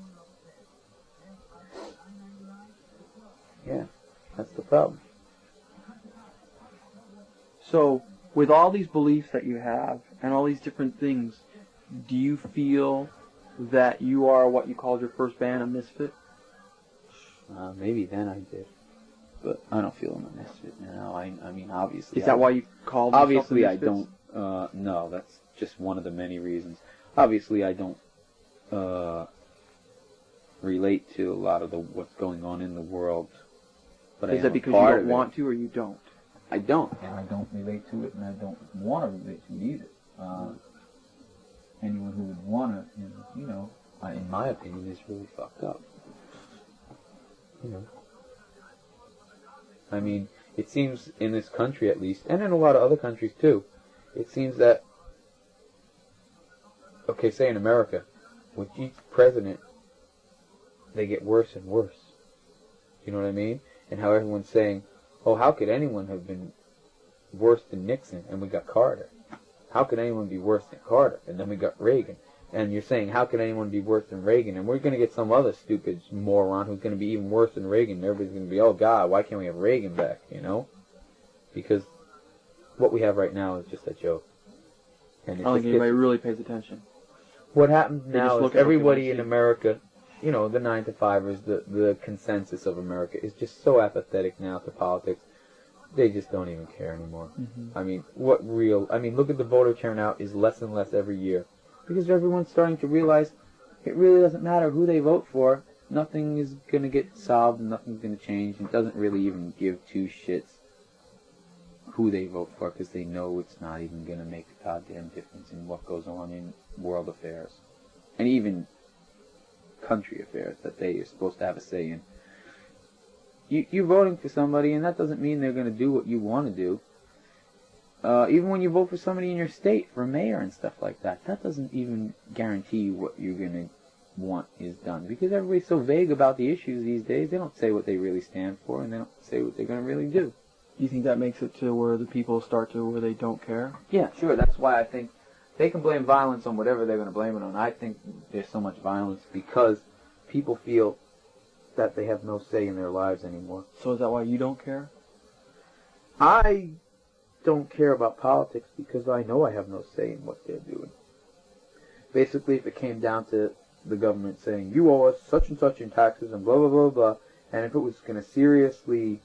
Yeah. That's the problem. So, with all these beliefs that you have and all these different things, do you feel that you are what you called your first band, a misfit? Maybe then I did. But I don't feel I'm a misfit now. I mean, obviously. Is that why you called yourself Obviously, the I Misfits? don't. No, that's just one of the many reasons. Obviously, I don't relate to a lot of what's going on in the world. But Is that because you don't want to, or you don't? I don't, and I don't relate to it, and I don't want to relate to it either. Anyone who would want to, in my opinion, is really fucked up. I mean, it seems in this country at least, and in a lot of other countries too, it seems that, okay, say in America, with each president, they get worse and worse. You know what I mean? and how everyone's saying, oh, how could anyone have been worse than Nixon, and we got Carter? How could anyone be worse than Carter? And then we got Reagan. And you're saying, how could anyone be worse than Reagan? And we're going to get some other stupid moron who's going to be even worse than Reagan. And everybody's going to be, oh, God, why can't we have Reagan back, you know? Because what we have right now is just a joke. And I don't think anybody really pays attention. What happens They now just is look at what they everybody wanna in see. America, you know, the 9-to-5ers, the consensus of America is just so apathetic now to politics. They just don't even care anymore. Mm-hmm. I mean, look at the voter turnout is less and less every year. Because everyone's starting to realize it really doesn't matter who they vote for. Nothing is going to get solved and nothing's going to change. It doesn't really even give two shits who they vote for because they know it's not even going to make a goddamn difference in what goes on in world affairs. And even country affairs that they are supposed to have a say in. You're voting for somebody, and that doesn't mean they're going to do what you want to do. Even when you vote for somebody in your state, for mayor and stuff like that, that doesn't even guarantee what you're going to want is done. Because everybody's so vague about the issues these days, they don't say what they really stand for, and they don't say what they're going to really do. Do you think that makes it to where the people start to where they don't care? Yeah, sure. That's why I think they can blame violence on whatever they're going to blame it on. I think there's so much violence because people feel that they have no say in their lives anymore. So is that why you don't care? I don't care about politics because I know I have no say in what they're doing. Basically, if it came down to the government saying, you owe us such and such in taxes and blah, blah, blah, blah, and if it was going to seriously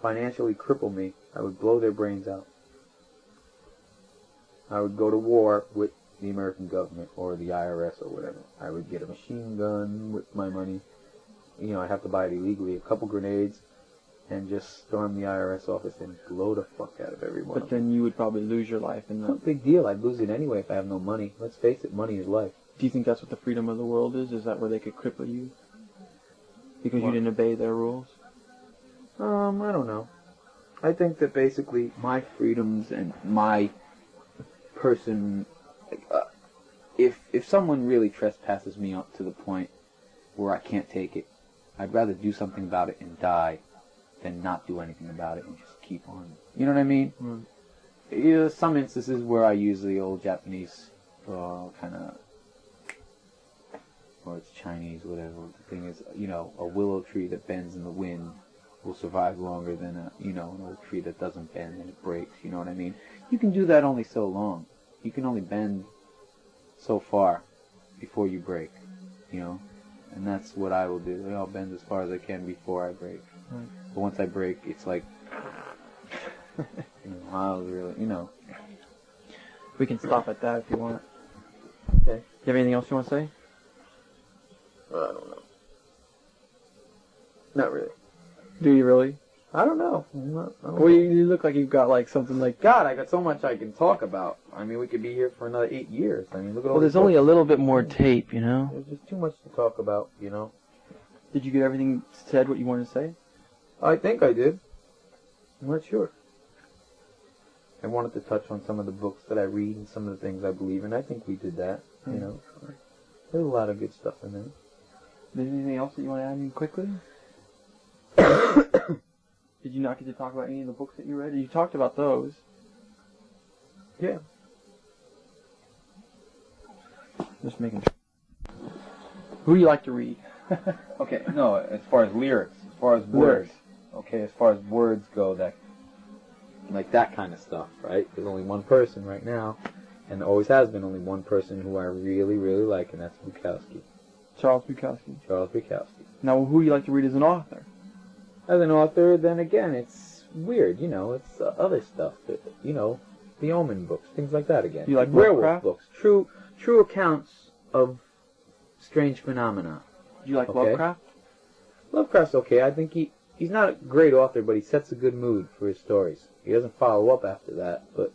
financially cripple me, I would blow their brains out. I would go to war with the American government or the IRS or whatever. I would get a machine gun with my money. You know, I'd have to buy it illegally, a couple grenades, and just storm the IRS office and blow the fuck out of everyone. But then you would probably lose your life in It's no that. big deal. I'd lose it anyway if I have no money. Let's face it, money is life. Do you think that's what the freedom of the world is? Is that where they could cripple you? Because What? you didn't obey their rules? I don't know. I think that basically my freedoms and my person, if someone really trespasses me up to the point where I can't take it, I'd rather do something about it and die than not do anything about it and just keep on. You know what I mean? Mm. There's some instances where I use the old Japanese kind of, or it's Chinese, whatever. The thing is, you know, a willow tree that bends in the wind will survive longer than an old tree that doesn't bend and it breaks. You know what I mean? You can do that only so long. You can only bend so far before you break. You know, and that's what I will do. I'll bend as far as I can before I break. Right. But once I break, it's like, miles really, We can stop at that if you want. Okay. You have anything else you want to say? I don't know. Not really. Do you really? I don't know. Well, you look like you've got like something like... God, I got so much I can talk about. I mean, we could be here for another 8 years. I mean, look at all Well, there's these only a books. little bit more tape, you know? There's just too much to talk about, Did you get everything said what you wanted to say? I think I did. I'm not sure. I wanted to touch on some of the books that I read and some of the things I believe in. I think we did that, There's a lot of good stuff in there. Is there anything else that you want to add in quickly? Did you not get to talk about any of the books that you read? You talked about those. Yeah. Just making sure. Who do you like to read? Okay, no, as far as lyrics, as far as words. Lyrics. Okay, as far as words go, that kind of stuff, right? There's only one person right now, and there always has been only one person who I really, really like, and that's Bukowski. Charles Bukowski. Charles Bukowski. Now, who do you like to read as an author? As an author, then again, it's weird, it's other stuff, the Omen books, things like that again. You like werewolf Lovecraft? books, true accounts of strange phenomena. Do you like Okay. Lovecraft? Lovecraft's okay. I think he's not a great author, but he sets a good mood for his stories. He doesn't follow up after that, but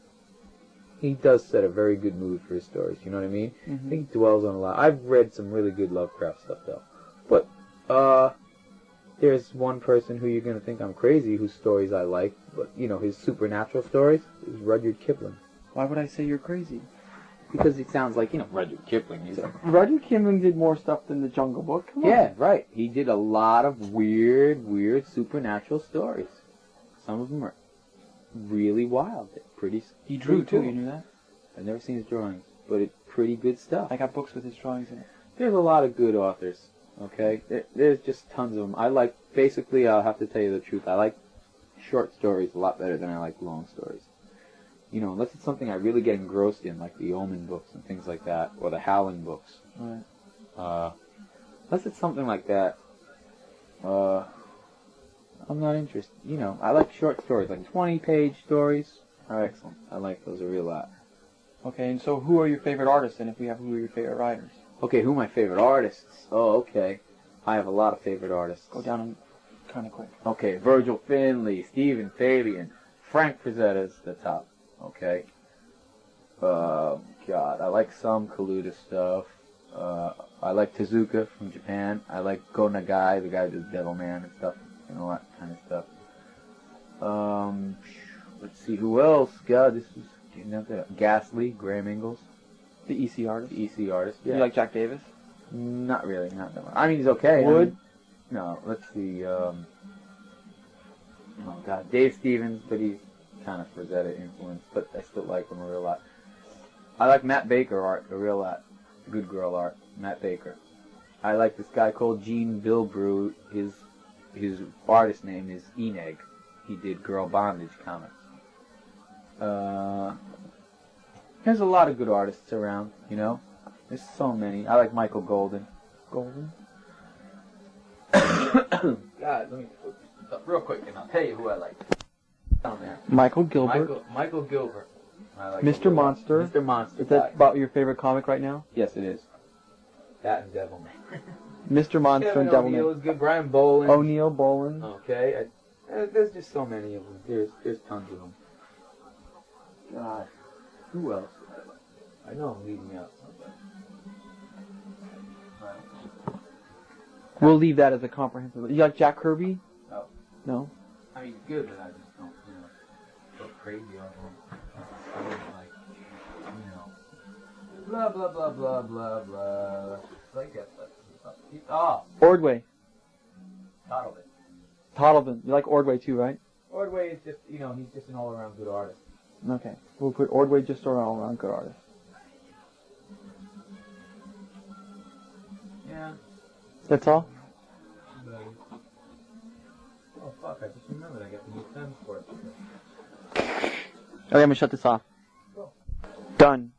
he does set a very good mood for his stories. You know what I mean? Mm-hmm. I think he dwells on a lot. I've read some really good Lovecraft stuff, though. But, there's one person who you're going to think I'm crazy, whose stories I like, but, his supernatural stories is Rudyard Kipling. Why would I say you're crazy? because it sounds like, Rudyard Kipling. He's like, Rudyard Kipling did more stuff than the Jungle Book. Come on. yeah, right. He did a lot of weird supernatural stories. Some of them are really wild. They're pretty. He drew too. cool. You knew that? I've never seen his drawings, but it's pretty good stuff. I got books with his drawings in it. There's a lot of good authors. Okay, there's just tons of them. Basically, I'll have to tell you the truth. I like short stories a lot better than I like long stories. Unless it's something I really get engrossed in, like the Omen books and things like that, or the Howling books. Right. Unless it's something like that, I'm not interested. I like short stories, like 20-page stories are excellent. I like those a real lot. Okay, and so who are your favorite artists, and if we have who are your favorite writers? Okay, who are my favorite artists? Oh, okay. I have a lot of favorite artists. Go down them kind of quick. Okay, Virgil Finlay, Stephen Fabian, Frank Frazetta's the top. Okay. God, I like some Kaluta stuff. I like Tezuka from Japan. I like Go Nagai, the guy who does Devilman and stuff, and all that kind of stuff. Let's see, who else? God, this is getting out there. Ghastly, Graham Ingalls. The EC artist? The EC artist, yeah. You like Jack Davis? Not really, not that much. I mean, he's okay. Wood? No, let's see, oh God, Dave Stevens, but he's kind of Frazetta influence, but I still like him a real lot. I like Matt Baker art a real lot. Good girl art, Matt Baker. I like this guy called Gene Bilbrew. His artist name is Eneg. He did Girl Bondage comics. There's a lot of good artists around, There's so many. I like Michael Golden. Golden? God, let me put this up real quick, and I'll tell you who I like. Down there. Michael Gilbert. Michael Gilbert. I like Mr. Monster. Mr. Monster. Is that about your favorite comic right now? Yes, it is. That and Devilman. Mr. Monster and O'Neill Devilman. is good. Brian Boland. O'Neill, Boland. Okay. There's just so many of them. There's tons of them. God. Who else? I know I'm leaving out somebody. We'll leave that as a comprehensive. You like Jack Kirby? No. No? I mean, good, but I just don't, go crazy on him. I don't like, blah, blah, blah, blah, blah, blah. Like that stuff. Ordway. Toddled it. Toddleben. You like Ordway too, right? Ordway is just, he's just an all-around good artist. Okay. We'll put Ordway just all around good artist. Yeah. That's all? Oh, fuck, I just remembered I got the new pen for it. Okay, I'm gonna shut this off. Done.